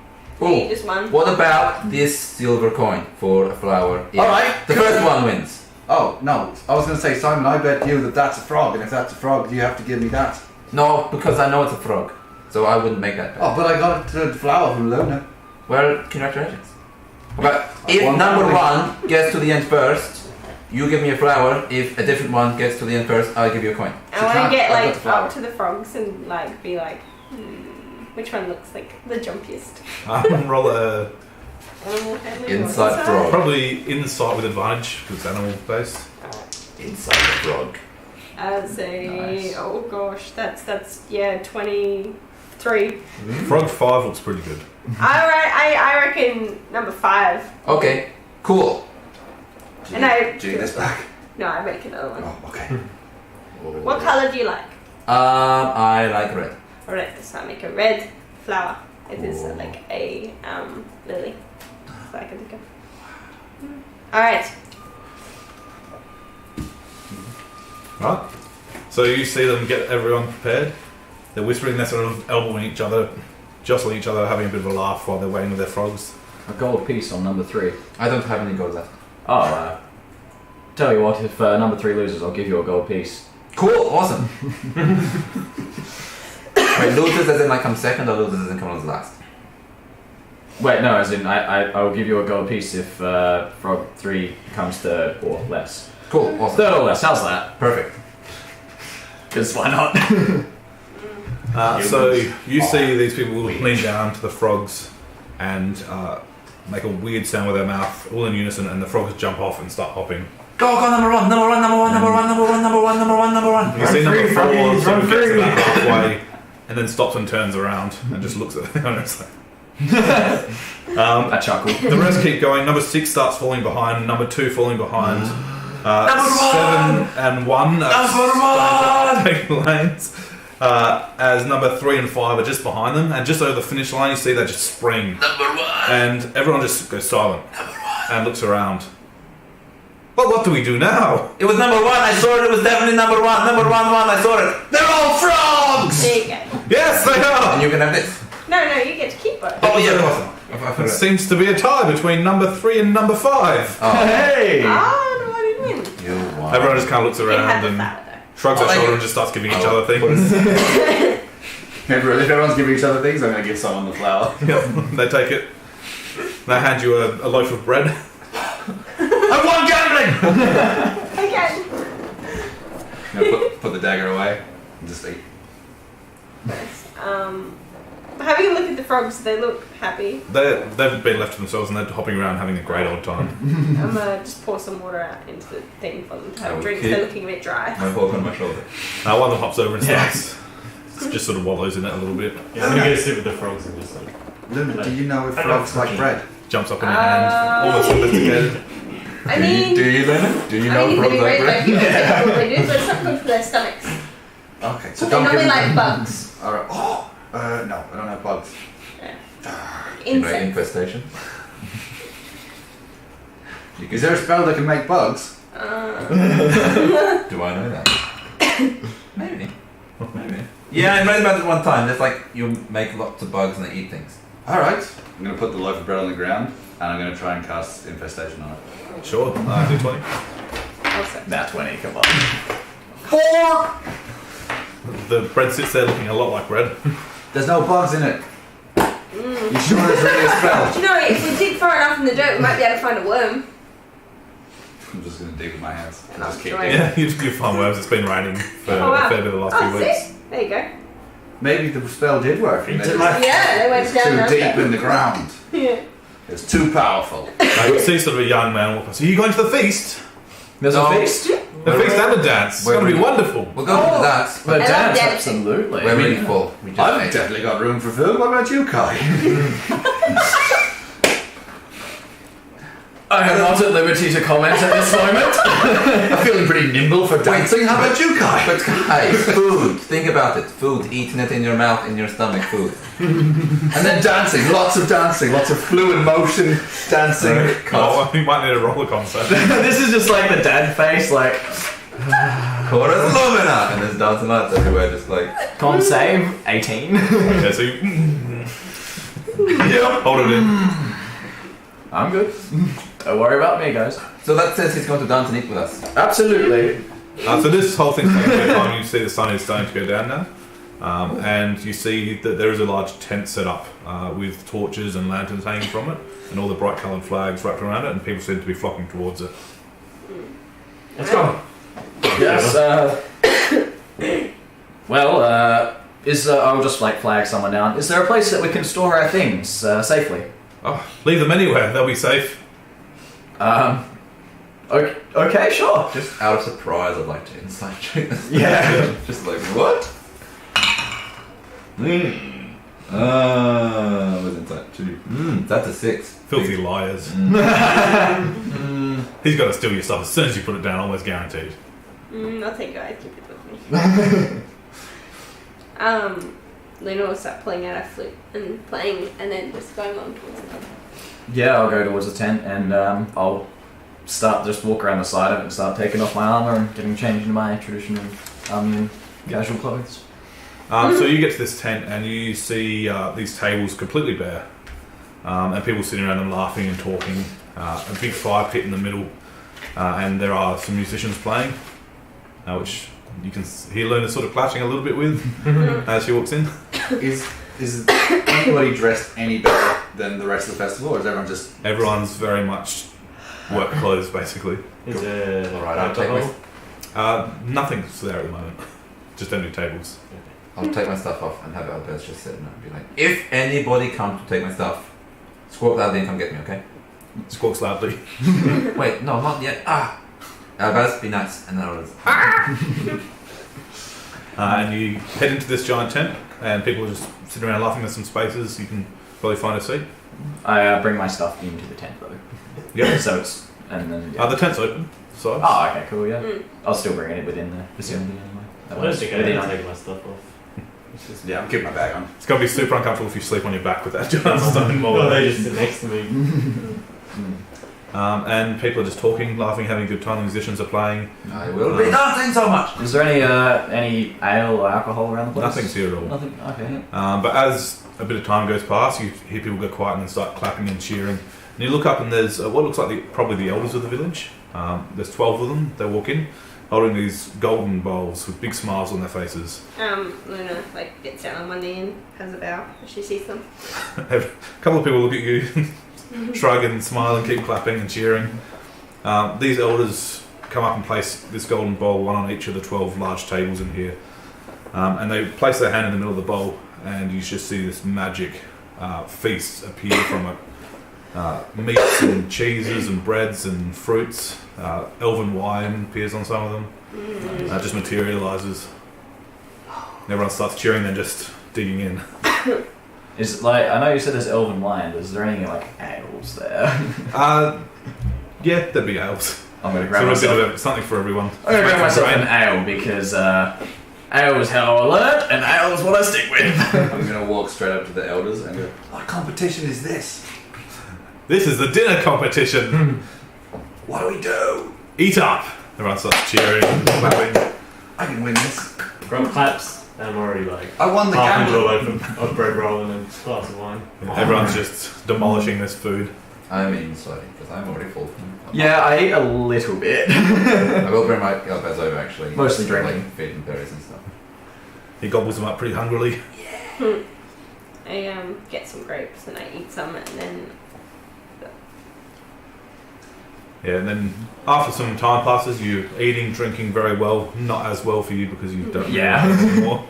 Oh, just won. what about this silver coin for a flower? Yeah. Alright. The first one wins. Oh, no. I was going to say, Simon, I bet you that that's a frog, and if that's a frog, you have to give me that. No, because I know it's a frog, so I wouldn't make that bet. Oh, but I got the flower from Luna. Well, congratulations. But if One number gambling. 1 gets to the end first, you give me a flower. If a different one gets to the end first, I'll give you a coin. I want can't- to get I've got like the flower. up to the frogs and like be like, which one looks like the jumpiest? Roll a Animal handling or Inside frog. probably insight with advantage because it's animal based. Inside the frog. I'd say, Nice. oh gosh, that's yeah, 23. Frog 5 looks pretty good. I reckon number 5. Okay, cool. And I Do you need this back? No, I make another one. Oh, okay. What color do you like? I like red. Red. So I make a red flower. It is like a lily. So I can think of. All right. Right? So you see them get everyone prepared. They're whispering, they're sort of elbowing each other, jostling each other, having a bit of a laugh while they're waiting with their frogs. A gold piece on number 3. I don't have any gold left. Oh, tell you what, if number 3 loses, I'll give you a gold piece. Cool, awesome. Wait, loses as in like I'm second or loses as in come on last? Wait, no, as in I will give you a gold piece if frog 3 comes third or less. Cool, awesome. Third or less, how's that? Perfect. Because why not? So you see these people lean down to the frogs and make a weird sound with their mouth, all in unison, and the frogs jump off and start hopping. Go, number one, number one. You see number 4 sort of gets about halfway and then stops and turns around and just looks at the owner. It's like, I chuckle. the rest keep going. Number 6 starts falling behind. Number 2 falling behind. 7 and 1 are taking lanes. As number 3 and 5 are just behind them, and just over the finish line, you see they just spring. Number 1. And everyone just goes silent and looks around. Well, what do we do now? It was number 1. I saw it. It was definitely number 1. Number 1. I saw it. They're all frogs. There you go. Yes, they are. And you can have this. No, you get to keep it. Oh yeah, awesome. I It forgot. seems to be a tie between number 3 and number 5. Oh, Hey! No, I didn't win. you won. Everyone just kind of looks You had around the and flower shrugs their Oh, shoulder you- and just starts giving each other things. If everyone's giving each other things, I'm going to give someone the flower. Yep, they take it. They hand you a loaf of bread. I won gambling. though. Okay. Put the dagger away and just eat. Nice. Having a look at the frogs, they look happy. They've been left to themselves and they're hopping around having a great old time. I'm gonna just pour some water out into the thing for them to have a drink. Okay. They're looking a bit dry. My fork on my shoulder. One of them hops over and Yeah. starts. Just sort of wallows in it a little bit. Yeah, I'm gonna get a sip with the frogs and just like. Luna, do you know if I frogs love like bread? Jumps up in your hand. Almost sophisticated. I mean, Do you, Luna? Do you know I if mean, frogs they'd be like very bread? like humans, they probably do, but it's not good for their stomachs. Okay, so They don't give normally them... like bugs. Alright. No, I don't have bugs. You know, Insects. infestation. Is there a spell that can make bugs? Do I know that? Maybe. Yeah, I read about it one time. It's like you make lots of bugs and they eat things. Alright. I'm going to put the loaf of bread on the ground and I'm going to try and cast infestation on it. Sure, do 20. Also. Nat 20, come on. The bread sits there looking a lot like bread. There's no bugs in it. You sure there's really a spell? Do you know, if we dig far enough in the dirt, we might be able to find a worm. I'm just going to dig with my hands. And I'll Just keep join. digging. Yeah, you find worms. It's been raining for Oh, wow. a fair bit of the last Oh, few weeks. see? There you go. Maybe the spell did work. and Into it's my- Yeah, they went down too deep under. in the ground. Yeah. It's too powerful. You see sort of a young man walk past. Are you going to the feast? There's No. a feast? The feast and the dance. It's Where going to be we- wonderful. We'll go to that. But I love dance, dancing. absolutely. We're really full. We just I've ate. definitely got room for food. What about you, Kai? I am not at liberty to comment at this moment. I'm feeling pretty nimble for dancing. How about you, Kai? But guys, food. Think about it. Food. Eating it in your mouth, in your stomach. Food. And then dancing. Lots of fluid motion dancing. Oh, you might need a roller concert. This is just like the dad face, like, Chorus Lumina! And there's dancing lights everywhere, just like. con save, 18. Okay, so you hold it in. I'm good. Don't worry about me, guys. So that says he's going to dance and eat with us. Absolutely. So this whole thing's taking a bit of time. You see the sun is starting to go down now. And you see that there is a large tent set up with torches and lanterns hanging from it, and all the bright coloured flags wrapped around it, and people seem to be flocking towards it. Let's go. Yes, I'll just like flag someone down. Is there a place that we can store our things safely? Oh, leave them anywhere. They'll be safe. Okay, sure. Just out of surprise, I'd like to insight check this. Yeah. Just like, what? What's insight? 2. That's a 6. Filthy liars. He's got to steal your stuff as soon as you put it down, almost guaranteed. I'll take it. I keep it with me. Luna will start pulling out a flute and playing, and then just going on towards the tent. Yeah, I'll go towards the tent and I'll just walk around the side of it and start taking off my armor and getting changed into my traditional army and casual clothes. So you get to this tent and you see these tables completely bare, and people sitting around them laughing and talking. A big fire pit in the middle, and there are some musicians playing, which you can hear Luna sort of clashing a little bit with as she walks in. Is anybody dressed any better than the rest of the festival, or is everyone just... Everyone's very much work clothes, basically. Is it Alright, I'll take my... Nothing's there at the moment, just empty tables. I'll take my stuff off and have Albert just sit and be like, if anybody comes to take my stuff, squawk loudly and come get me, okay? Squawks loudly. Wait, no, not yet. Albert, be nice. And then I'll just... And you head into this giant tent, and people are just sitting around laughing. There's some spaces. You can probably find a seat. I bring my stuff into the tent though. Yeah. So it's and then. Yeah. The tent's open. So. Oh, okay, cool. Yeah. I'll still bring it within the vicinity anyway. I don't think I can take my stuff off. Yeah, I'm keeping my bag on. It's gonna be super uncomfortable if you sleep on your back with that giant stone mold. Oh, they just sit next to me. And people are just talking, laughing, having a good time. The musicians are playing. I will be dancing so much. Is there any ale or alcohol around the place? Nothing's here at all. Nothing. Okay. But as a bit of time goes past, you hear people go quiet and then start clapping and cheering. And you look up and there's what looks like probably the elders of the village. There's 12 of them. They walk in, holding these golden bowls with big smiles on their faces. Luna gets down on one knee and has a bow as she sees them. A couple of people look at you, shrug and smile and keep clapping and cheering. These elders come up and place this golden bowl, one on each of the 12 large tables in here. And they place their hand in the middle of the bowl, and you just see this magic feast appear from it. Meats and cheeses and breads and fruits. Elven wine appears on some of them. Just materialises. Everyone starts cheering, then just digging in. Is it I know you said there's elven wine, but is there any ales there? Yeah, there'd be ales. I'm gonna grab So a myself. bit of something for everyone. I'm gonna grab myself an ale because ale is how I learn, and ale is what I stick with. I'm going to walk straight up to the elders and go, what competition is this? This is the dinner competition. What do we do? Eat up! Everyone starts cheering and clapping. I can win this. Grunk claps, and I'm already I won the half into a gamble. loaf of bread roll and a glass of wine. Everyone's just demolishing this food. I mean, sorry, because I'm already full. Yeah, I ate a little bit. I will bring my guys over actually. Mostly Just, drinking. feeding berries and stuff. He gobbles them up pretty hungrily. I get some grapes and I eat some, and then Yeah, and then after some time passes, you're eating, drinking very well. Not as well for you because you don't Yeah. realize anymore.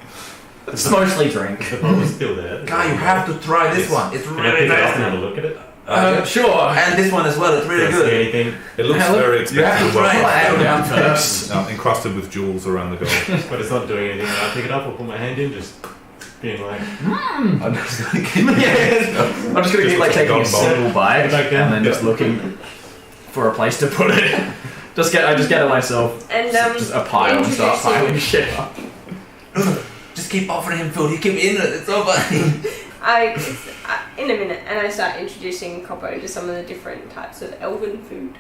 It's mostly drink. The bottle's still there. Guy, you have to try this one. It's Can I really pick it up and have nice. a look at it? Sure. And this one as well. It's really Don't see good. anything, It looks Yeah, look, very You have to expensive. try it. Ale down first. Encrusted with jewels around the gold. but it's not doing anything. I pick it up, I'll put my hand in, just being like, I'm just gonna keep I'm just gonna keep taking a Gone single bite Back down. and then just looking for a place to put it. I just get it myself. and Just a pile and start introducing- piling shit up. Just keep offering him food. He keep eating it. It's so funny. in a minute, and I start introducing Koppo to some of the different types of elven food.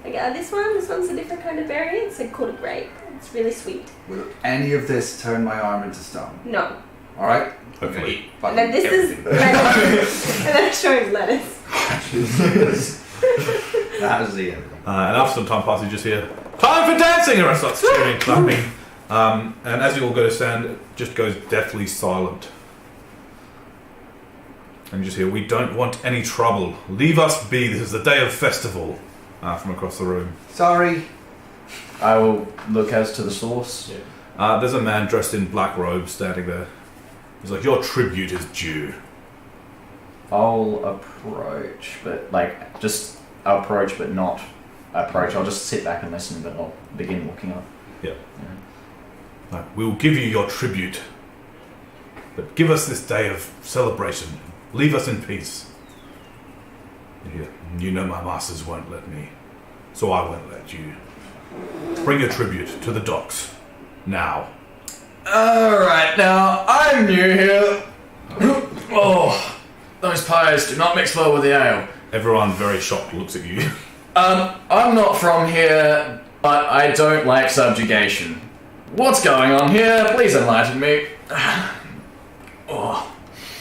This one's a different kind of berry. It's called a grape. It's really sweet. Will any of this turn my arm into stone? No. Alright? Hopefully. And then this is lettuce. And then I show him lettuce. That is the end. And after some time passes, you just hear, "Time for dancing!" Everyone starts cheering, clapping. And as you all go to stand, it just goes deathly silent. And you just hear, "We don't want any trouble. Leave us be. This is the day of festival." From across the room. Sorry. I will look as to the source. There's a man dressed in black robes standing there. He's like, "Your tribute is due." I'll approach, but just approach, but not approach. I'll just sit back and listen, but I'll begin walking up. "We'll give you your tribute. But give us this day of celebration. Leave us in peace." You hear, "You know my masters won't let me, so I won't let you. Bring your tribute to the docks. Now." Alright, now, I'm new here. Oh, those pies do not mix well with the ale. Everyone, very shocked, looks at you. I'm not from here, but I don't like subjugation. What's going on here? Please enlighten me. Oh.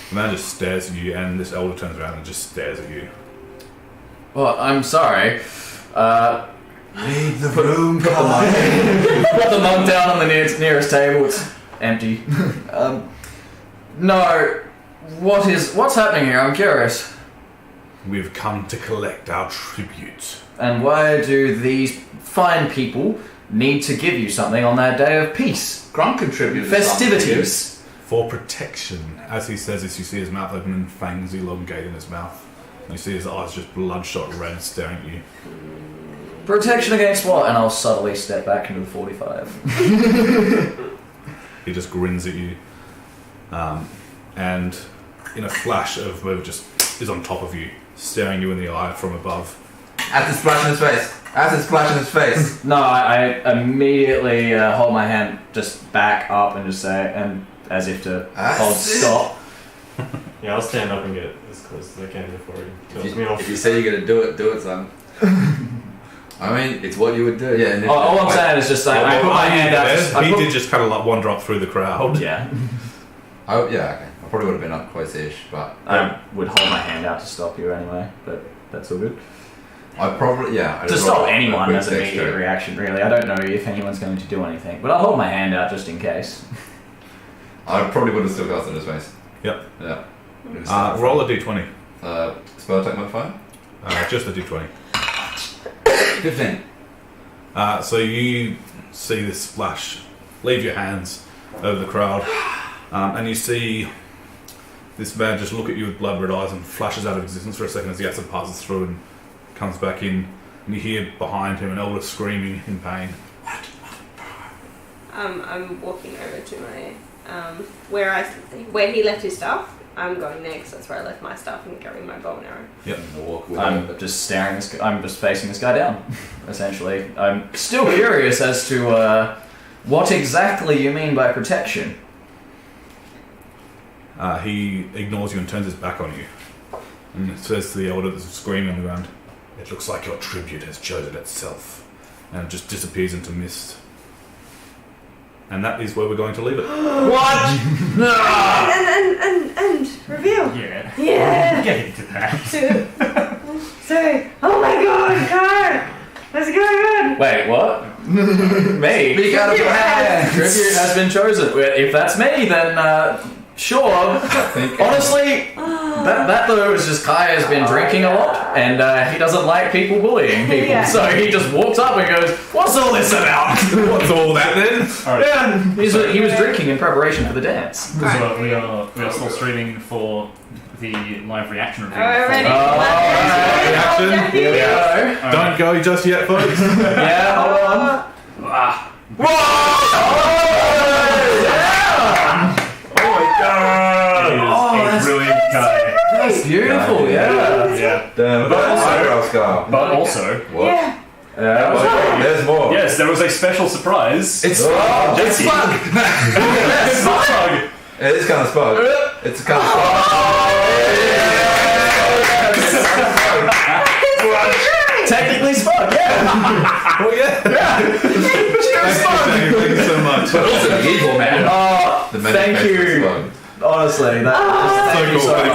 The man just stares at you, and this elder turns around and just stares at you. Well, I'm sorry. Leave the room, Put the mug down on the nearest table. It's empty. No. What's happening here? I'm curious. "We've come to collect our tribute." And why do these fine people need to give you something on their day of peace? Grunk contributed Festivities. For protection. As he says this, you see his mouth open and fangs elongate in his mouth. And you see his eyes just bloodshot red staring at you. Protection against what? And I'll subtly step back into the 45. He just grins at you, and in a flash of move, just is on top of you, staring you in the eye from above. Acid splash in his face. Acid splash in his face. No, I immediately hold my hand just back up and just say, and as if to hold stop. Yeah, I'll stand up and get as close as I can before he kills me off. If you say you're gonna do it, son. I mean, It's what you would do. yeah. All I'm saying is just like, I put my hand out. He did just kind of like one drop through the crowd. Yeah. Oh yeah, okay. I probably would have been up close-ish, but I would hold my hand out to stop you anyway, but that's all good. I probably I To just stop rolled a anyone quick as an immediate dexterity. reaction, really. I don't know if anyone's going to do anything, but I'll hold my hand out just in case. I probably would have still cast in his face. Yep. Yeah. Roll a d20. Spell attack modifier. Just a d20. 15. So you see this splash leave your hands over the crowd, and you see this man just look at you with blood red eyes and flashes out of existence for a second as the acid passes through and comes back in, and you hear behind him an elder screaming in pain. I'm walking over to my where he left his stuff. I'm going next. That's where I left my stuff and carrying my bow and arrow. Yep. I'm just staring this guy, I'm just facing this guy down, essentially. I'm still curious as to what exactly you mean by protection. He ignores you and turns his back on you, and says to the elder that's screaming on the ground, "It looks like your tribute has chosen itself," and it just disappears into mist. And that is where we're going to leave it. What? No! And reveal. Yeah. Yeah. Get into that. Say, oh my god, God, what's going on? Wait, what? Me? Speak out of your hand. Tribute has been chosen. If that's me, then sure. Honestly, that though is just Kai has been drinking a lot, and he doesn't like people bullying people. Yeah. So he just walks up and goes, "What's all this about?" What's all that then? Yeah, he was drinking in preparation for the dance. So we are still streaming for the live reaction review. Already. Reaction. Here we go. Don't go just yet, folks. Yeah, hold on. It's brilliant, Kai. That's beautiful. Yeah. Damn, But also, What? Yeah. There's more. yes, there was a special surprise. It's Jesse. Spug. Yes, Spug. It is kind of Spug. It's kind of Spug. Technically Spug, yeah. Oh yeah. Thank you so much. But also the evil man. The Thank you. Spug. Honestly, thank you cool. so much.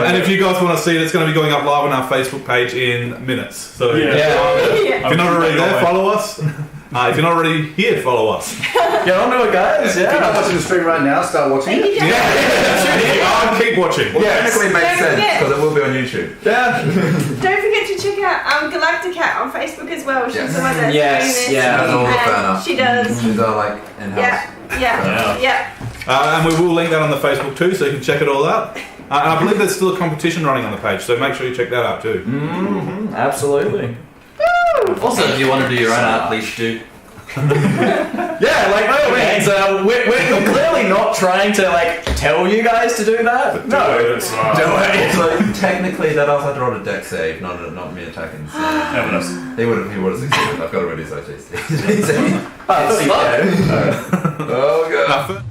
And if you guys want to see it, it's going to be going up live on our Facebook page in minutes. So Yeah. if you're not already there, follow us. If you're not already here, follow us. Get onto it, guys. If you're not watching the stream right now, start watching it. Yeah. Keep watching. Well, technically makes Don't sense forget. because it will be on YouTube. Yeah. Don't forget to check out Galacticat on Facebook as well. She's the one that's Yes, doing this. yeah. That's all the fan And art. she does. These are like in-house. Yeah. And we will link that on the Facebook too, so you can check it all out. And I believe there's still a competition running on the page, so make sure you check that out too. Absolutely. Also, if you want to do your own art, please do. Yeah, like by all means, we're clearly not trying to like tell you guys to do that. No, do it. So technically, that also had to roll a deck save, not me attacking. So he would have succeeded. I've got to ready so tasty. Oh, Oh god.